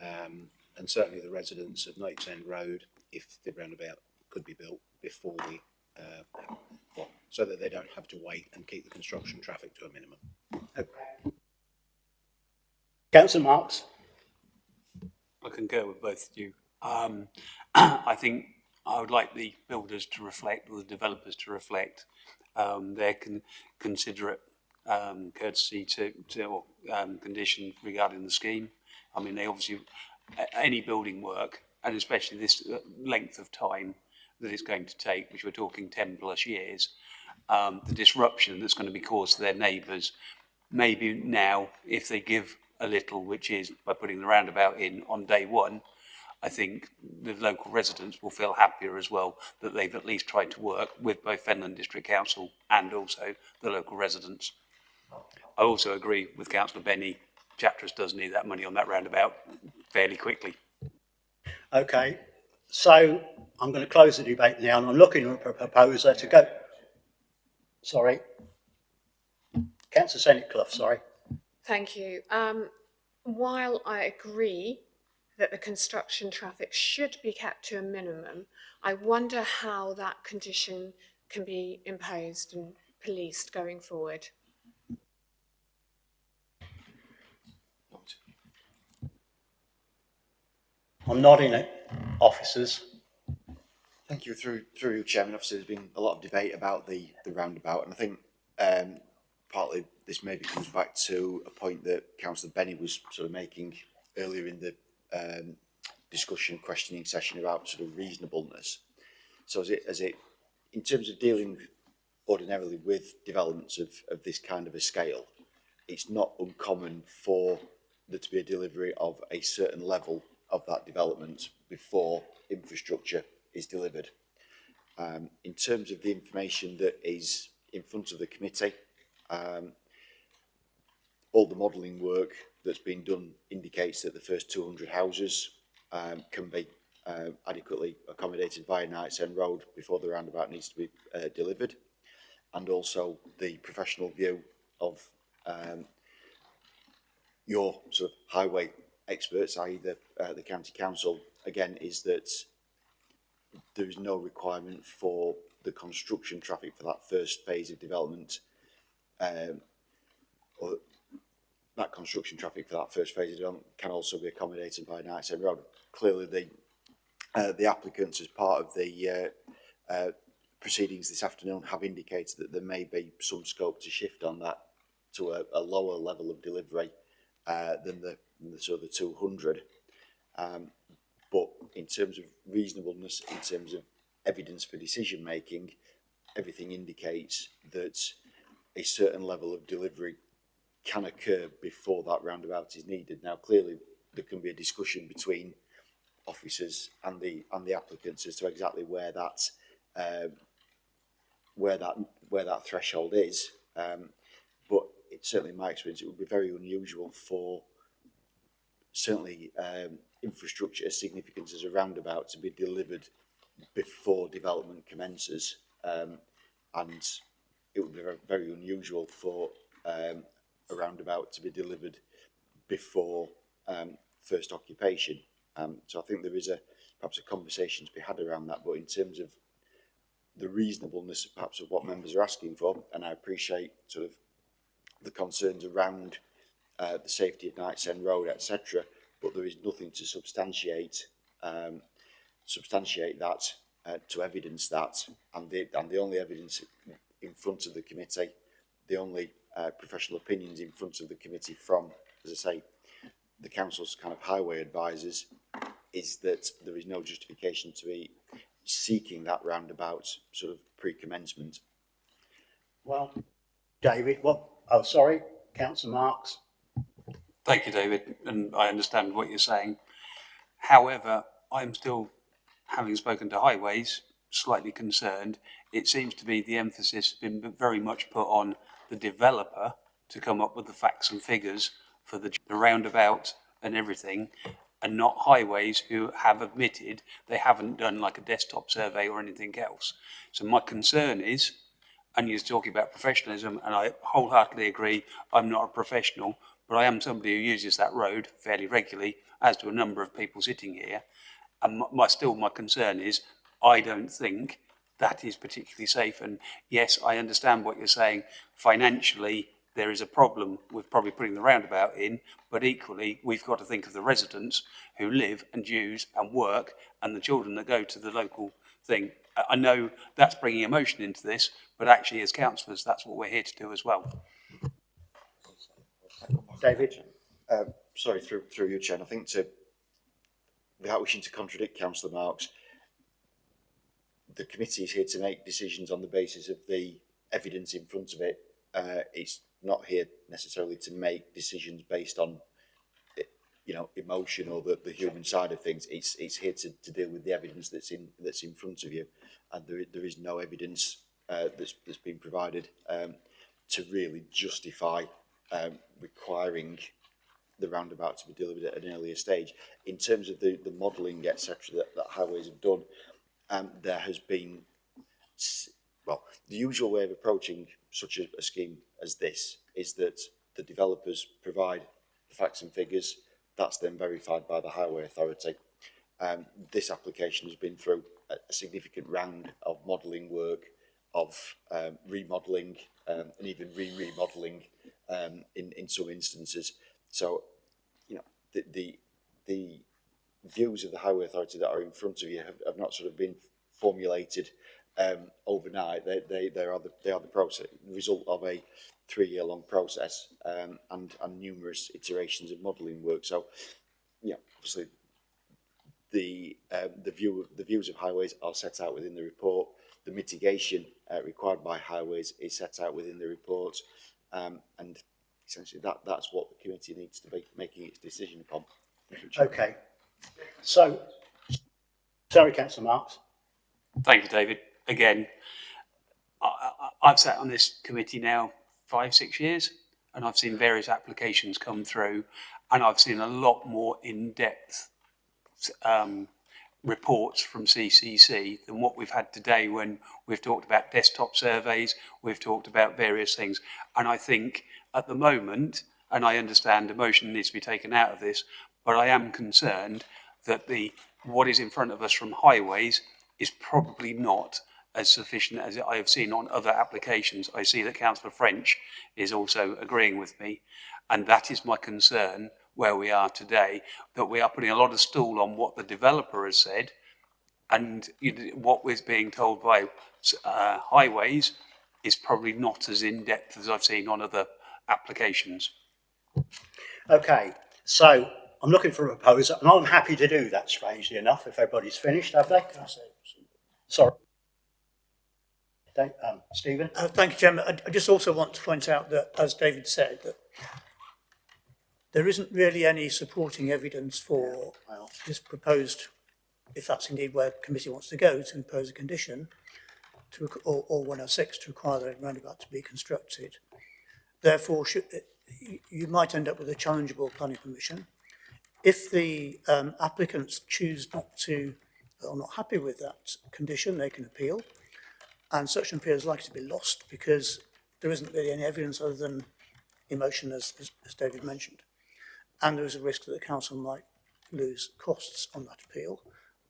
Speaker 3: and certainly the residents of Knight's End Road if the roundabout could be built before we, so that they don't have to wait and keep the construction traffic to a minimum.
Speaker 1: Okay. Councillor Marks.
Speaker 7: I concur with both of you. I think I would like the builders to reflect, or the developers to reflect, their considerate courtesy to conditions regarding the scheme. I mean, they obviously, any building work, and especially this length of time that it's going to take, which we're talking 10 plus years, the disruption that's going to be caused to their neighbours, maybe now, if they give a little, which is by putting the roundabout in on day one, I think the local residents will feel happier as well that they've at least tried to work with both Fenland District Council and also the local residents. I also agree with Councillor Benny, Chatteris does need that money on that roundabout fairly quickly.
Speaker 1: Okay, so I'm going to close the debate now, and I'm looking at a proposer to go. Sorry. Councillor Senate Clough, sorry.
Speaker 8: Thank you. While I agree that the construction traffic should be kept to a minimum, I wonder how that condition can be imposed and policed going forward.
Speaker 1: I'm nodding at officers.
Speaker 17: Thank you. Through you, Chairman. Obviously, there's been a lot of debate about the roundabout, and I think partly this maybe comes back to a point that Councillor Benny was sort of making earlier in the questioning session about sort of reasonableness. So as it in terms of dealing ordinarily with developments of this kind of a scale, it's not uncommon for there to be a delivery of a certain level of that development before infrastructure is delivered. In terms of the information that is in front of the committee, all the modelling work that's been done indicates that the first 200 houses can be adequately accommodated via Knight's End Road before the roundabout needs to be delivered. And also the professional view of your sort of highway experts, i.e. the County Council, again, is that there is no requirement for the construction traffic for that first phase of development, or that construction traffic for that first phase of development can also be accommodated by Knight's End Road. Clearly, the applicants, as part of the proceedings this afternoon, have indicated that there may be some scope to shift on that to a lower level of delivery than the sort of the 200. But in terms of reasonableness, in terms of evidence for decision making, everything indicates that a certain level of delivery can occur before that roundabout is needed. Now, clearly, there can be a discussion between officers and the applicants as to exactly where that threshold is. But it's certainly in my experience, it would be very unusual for certainly infrastructure as significant as a roundabout to be delivered before development commences, and it would be very, very unusual for a roundabout to be delivered before first occupation. So I think there is perhaps a conversation to be had around that, but in terms of the reasonableness perhaps of what members are asking for, and I appreciate sort of the concerns around the safety of Knights End Road, etc. But there is nothing to substantiate that, to evidence that, and the only evidence in front of the committee, the only professional opinions in front of the committee from, as I say, the council's kind of highway advisors, is that there is no justification to be seeking that roundabout sort of pre-commencement.
Speaker 1: Well, David, oh, sorry, Councillor Marks.
Speaker 7: Thank you, David, and I understand what you're saying. However, I'm still, having spoken to Highways, slightly concerned. It seems to be the emphasis has been very much put on the developer to come up with the facts and figures for the roundabout and everything, and not Highways, who have admitted they haven't done like a desktop survey or anything else. So my concern is, and you're talking about professionalism, and I wholeheartedly agree, I'm not a professional, but I am somebody who uses that road fairly regularly, as do a number of people sitting here. And my concern is, I don't think that is particularly safe. And yes, I understand what you're saying. Financially, there is a problem with probably putting the roundabout in, but equally, we've got to think of the residents who live and use and work, and the children that go to the local thing. I know that's bringing emotion into this, but actually, as councillors, that's what we're here to do as well.
Speaker 1: David?
Speaker 17: Sorry, through you, Chair. I think without wishing to contradict Councillor Marks, the committee is here to make decisions on the basis of the evidence in front of it. It's not here necessarily to make decisions based on, emotion or the human side of things. It's here to deal with the evidence that's in front of you, and there is no evidence that's been provided to really justify requiring the roundabout to be delivered at an earlier stage. In terms of the modelling, etc., that Highways have done, there has been, well, the usual way of approaching such a scheme as this is that the developers provide the facts and figures. That's then verified by the Highway Authority. This application has been through a significant round of modelling work, of remodelling, and even re-remodelling in some instances. So, the views of the Highway Authority that are in front of you have not sort of been formulated overnight. They are the process, result of a 3-year-long process and numerous iterations of modelling work. So, obviously, the views of Highways are set out within the report. The mitigation required by Highways is set out within the report, and essentially that's what the committee needs to be making its decision upon.
Speaker 1: Okay. So, sorry, Councillor Marks.
Speaker 7: Thank you, David. Again, I've sat on this committee now 5-6 years, and I've seen various applications come through, and I've seen a lot more in-depth reports from CCC than what we've had today when we've talked about desktop surveys, we've talked about various things. And I think at the moment, and I understand emotion needs to be taken out of this, but I am concerned that what is in front of us from Highways is probably not as sufficient as I have seen on other applications. I see that Councillor French is also agreeing with me, and that is my concern where we are today, that we are putting a lot of stool on what the developer has said, and what we're being told by Highways is probably not as in-depth as I've seen on other applications.
Speaker 1: Okay, so I'm looking for a proposer, and I'm happy to do that, strangely enough, if everybody's finished, have they? Sorry. Stephen?
Speaker 14: Thank you, Chairman. I just also want to point out that, as David said, that there isn't really any supporting evidence for this proposed, if that's indeed where the committee wants to go, to impose a condition or 106 to require the roundabout to be constructed. Therefore, you might end up with a challengeable planning permission. If the applicants choose not to, or not happy with that condition, they can appeal, and such an appeal is likely to be lost because there isn't really any evidence other than emotion, as David mentioned. And there is a risk that the council might lose costs on that appeal,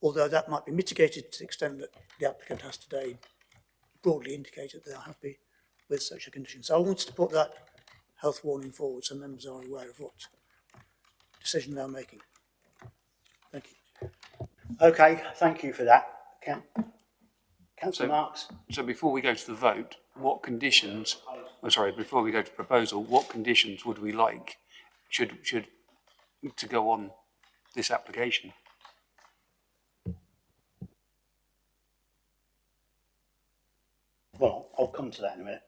Speaker 14: although that might be mitigated to the extent that the applicant has today broadly indicated they are happy with such a condition. So I wanted to put that health warning forward so members are aware of what decision they're making. Thank you.
Speaker 1: Okay, thank you for that. Councillor Marks.
Speaker 7: So before we go to the vote, what conditions, before we go to proposal, what conditions would we like should to go on this application?
Speaker 1: Well, I'll come to that in a minute.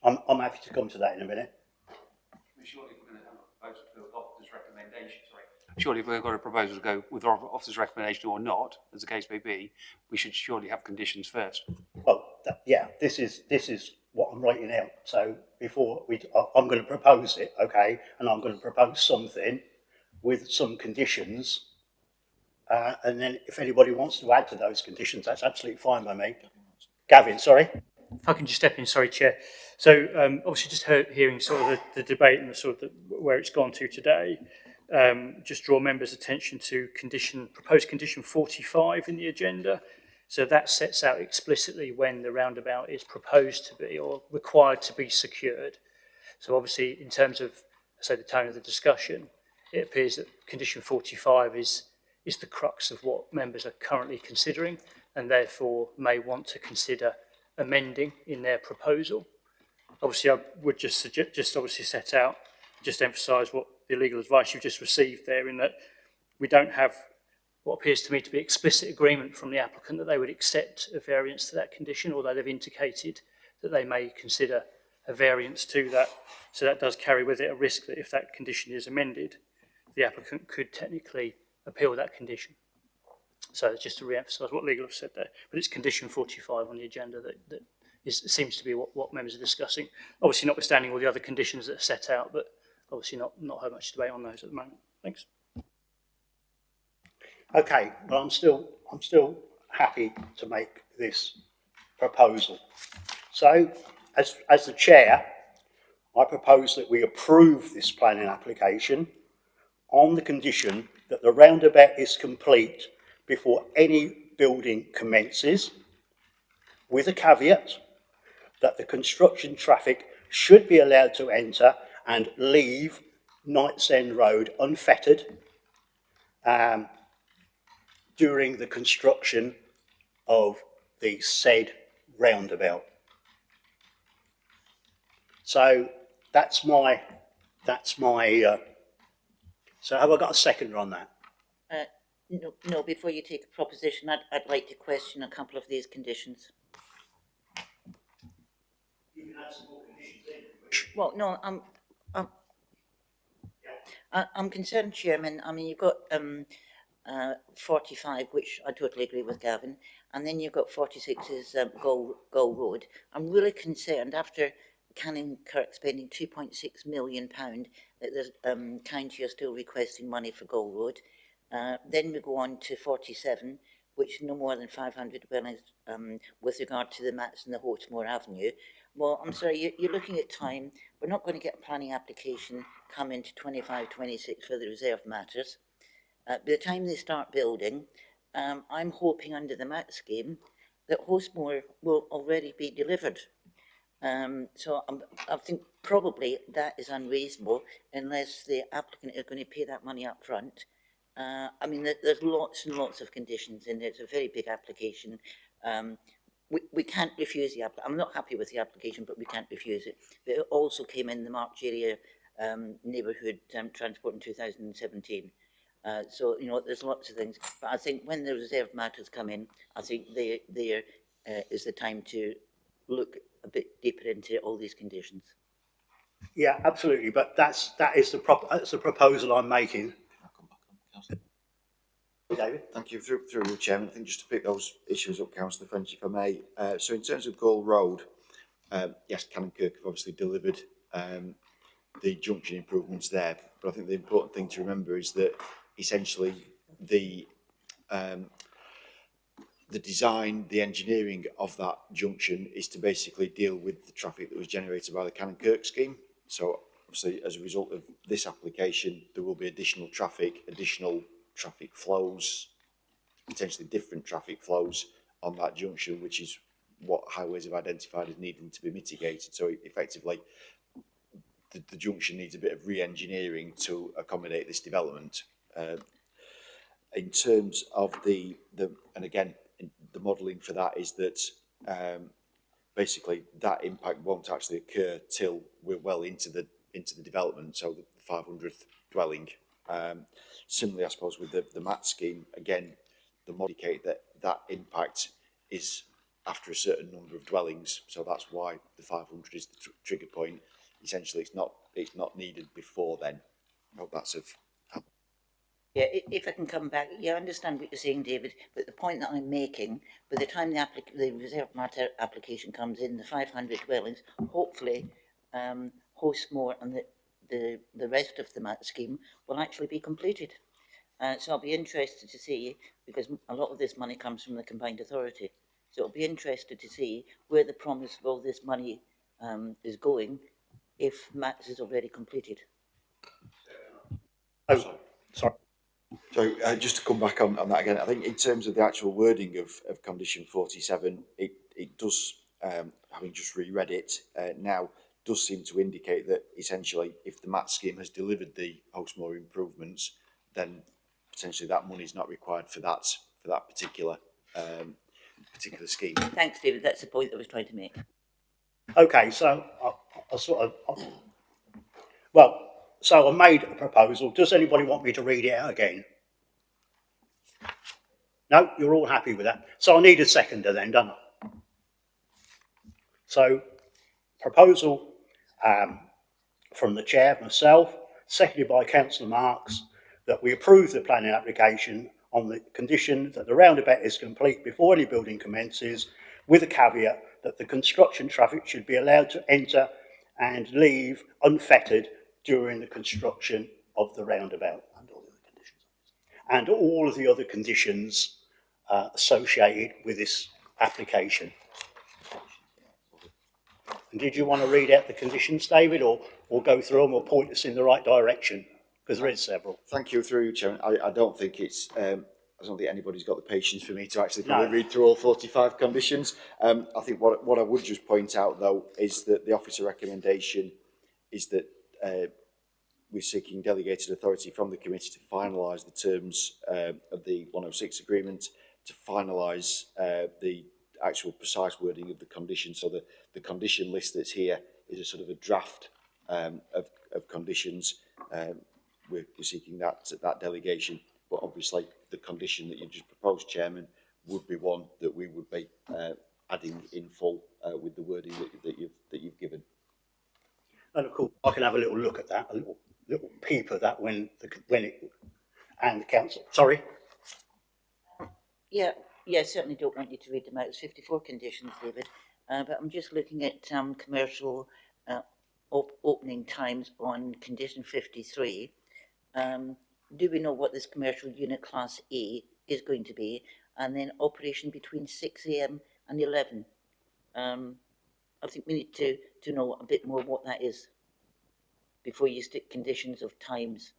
Speaker 1: I'm happy to come to that in a minute.
Speaker 7: Surely if we're going to have a proposal to go with officer's recommendation, surely if we've got a proposal to go with our officer's recommendation or not, as the case may be, we should surely have conditions first.
Speaker 1: Well, yeah, this is what I'm writing out. So before I'm going to propose it, okay, and I'm going to propose something with some conditions, and then if anybody wants to add to those conditions, that's absolutely fine by me. Gavin, sorry.
Speaker 20: If I can just step in, sorry, Chair. So obviously just hearing sort of the debate and the sort of where it's gone to today, just draw members' attention to proposed condition 45 in the agenda. So that sets out explicitly when the roundabout is proposed to be or required to be secured. So obviously in terms of, say, the tone of the discussion, it appears that condition 45 is the crux of what members are currently considering and therefore may want to consider amending in their proposal. Obviously, I would just suggest, just emphasise what the legal advice you've just received there, in that we don't have what appears to me to be explicit agreement from the applicant that they would accept a variance to that condition, although they've indicated that they may consider a variance to that. So that does carry with it a risk that if that condition is amended, the applicant could technically appeal that condition. So just to re-emphasise what legal have said there, but it's condition 45 on the agenda that seems to be what members are discussing. Obviously, notwithstanding all the other conditions that are set out, but obviously not had much debate on those at the moment. Thanks.
Speaker 1: Okay, well, I'm still happy to make this proposal. So, as the chair, I propose that we approve this planning application on the condition that the roundabout is complete before any building commences, with a caveat that the construction traffic should be allowed to enter and leave Knights End Road unfettered during the construction of the said roundabout. So that's my. So have I got a seconder on that?
Speaker 4: No, before you take a proposition, I'd like to question a couple of these conditions.
Speaker 1: You can add some more conditions in.
Speaker 4: Well, no, I'm concerned, Chairman. I mean, you've got 45, which I totally agree with Gavin, and then you've got 46 is Goal Road. I'm really concerned after Canning Kirk spending £2.6 million that the county are still requesting money for Goal Road. Then we go on to 47, which no more than 500 dwellings with regard to the Mats and the Hawtemore Avenue. Well, I'm sorry, you're looking at time. We're not going to get a planning application come into 25, 26 for the reserved matters. By the time they start building, I'm hoping under the MAT scheme that Hawtemore will already be delivered. So I think probably that is unreasonable unless the applicant is going to pay that money up front. I mean, there's lots and lots of conditions in there. It's a very big application. We can't refuse the application. I'm not happy with the application, but we can't refuse it. But it also came in the March area neighbourhood transport in 2017. So, you know, there's lots of things. But I think when the reserved matters come in, I think there is the time to look a bit deeper into all these conditions.
Speaker 1: Yeah, absolutely. But that's the proposal I'm making. David?
Speaker 17: Thank you. Through you, Chairman. I think just to pick those issues up, Councillor French, if I may. So in terms of Goal Road, yes, Canning Kirk have obviously delivered the junction improvements there. But I think the important thing to remember is that essentially the design, the engineering of that junction is to basically deal with the traffic that was generated by the Canning Kirk scheme. So obviously, as a result of this application, there will be additional traffic flows, potentially different traffic flows on that junction, which is what highways have identified as needing to be mitigated. So effectively, the junction needs a bit of re-engineering to accommodate this development. In terms of and again, the modelling for that is that basically that impact won't actually occur till we're well into the development, so the 500th dwelling. Similarly, I suppose with the MAT scheme, again, the model indicate that impact is after a certain number of dwellings, so that's why the 500 is the trigger point. Essentially, it's not needed before then. I hope that's of help.
Speaker 4: Yeah, if I can come back, yeah, I understand what you're saying, David, but the point that I'm making, by the time the reserve matter application comes in, the 500 dwellings, hopefully, host more and the rest of the MAT scheme will actually be completed. So I'll be interested to see, because a lot of this money comes from the combined authority, so I'll be interested to see where the promise of all this money is going if MATS is already completed.
Speaker 1: Oh, sorry.
Speaker 17: So just to come back on that again, I think in terms of the actual wording of condition 47, it does, having just reread it now, does seem to indicate that essentially if the MAT scheme has delivered the Hostmore improvements, then potentially that money is not required for that particular scheme.
Speaker 4: Thanks, David. That's the point I was trying to make.
Speaker 1: Okay, so I made a proposal. Does anybody want me to read it out again? No, you're all happy with that. So I need a seconder then, don't I? So, proposal from the chair, myself, seconded by Councillor Marks, that we approve the planning application on the condition that the roundabout is complete before any building commences, with a caveat that the construction traffic should be allowed to enter and leave unfettered during the construction of the roundabout. And all of the other conditions associated with this application. And did you want to read out the conditions, David, or go through them or point us in the right direction? Because there is several.
Speaker 17: Thank you, through you, Chairman. I don't think it's, I don't think anybody's got the patience for me to actually read through all 45 conditions. I think what I would just point out, though, is that the officer recommendation is that we're seeking delegated authority from the committee to finalise the terms of the 106 agreement, to finalise the actual precise wording of the condition. So the condition list that's here is a sort of a draft of conditions. We're seeking that delegation, but obviously the condition that you just proposed, Chairman, would be one that we would be adding in full with the wording that you've given.
Speaker 1: And of course, I can have a little look at that, a little peep at that when it and the council. Sorry.
Speaker 4: Yeah, certainly don't want you to read them out. It's 54 conditions, David. But I'm just looking at commercial opening times on condition 53. Do we know what this commercial unit class A is going to be? And then operation between 6 AM and 11. I think we need to know a bit more what that is before you stick conditions of times.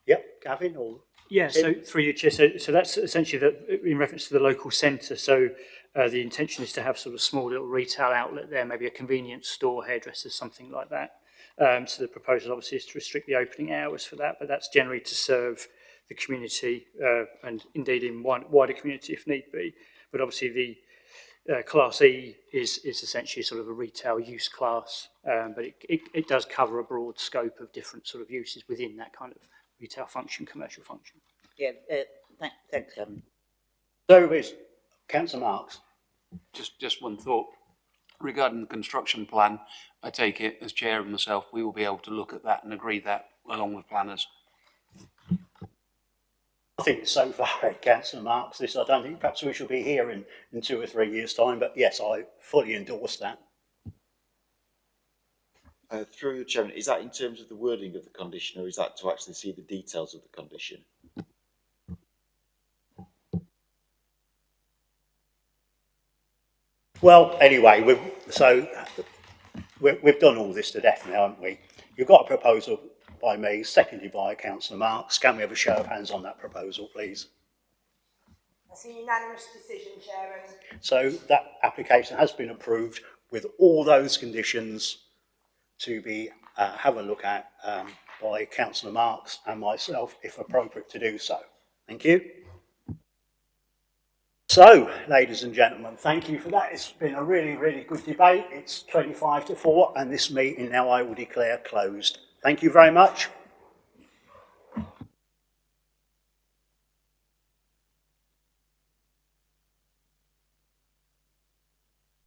Speaker 1: Yep, Gavin, or?
Speaker 20: Yeah, so through you, Chair, so that's essentially in reference to the local centre. So the intention is to have sort of a small little retail outlet there, maybe a convenience store, hairdressers, something like that. So the proposal obviously is to restrict the opening hours for that, but that's generally to serve the community and indeed in wider community if need be. But obviously the Class E is essentially sort of a retail use class, but it does cover a broad scope of different sort of uses within that kind of retail function, commercial function.
Speaker 4: Yeah, thanks, Gavin.
Speaker 1: So is Councillor Marks.
Speaker 7: Just one thought. Regarding the construction plan, I take it as chair and myself, we will be able to look at that and agree that along with planners.
Speaker 1: I think so far, Councillor Marks, I don't think perhaps we should be here in 2 or 3 years' time, but yes, I fully endorse that.
Speaker 17: Through the Chairman, is that in terms of the wording of the condition, or is that to actually see the details of the condition?
Speaker 1: Well, anyway, we've done all this to death now, haven't we? You've got a proposal by me, seconded by Councillor Marks. Can we have a show of hands on that proposal, please?
Speaker 2: It's a unanimous decision, Chairman.
Speaker 1: So that application has been approved with all those conditions to be have a look at by Councillor Marks and myself, if appropriate to do so. Thank you. So, ladies and gentlemen, thank you for that. It's been a really, really good debate. It's 4:25 and this meeting now I will declare closed. Thank you very much.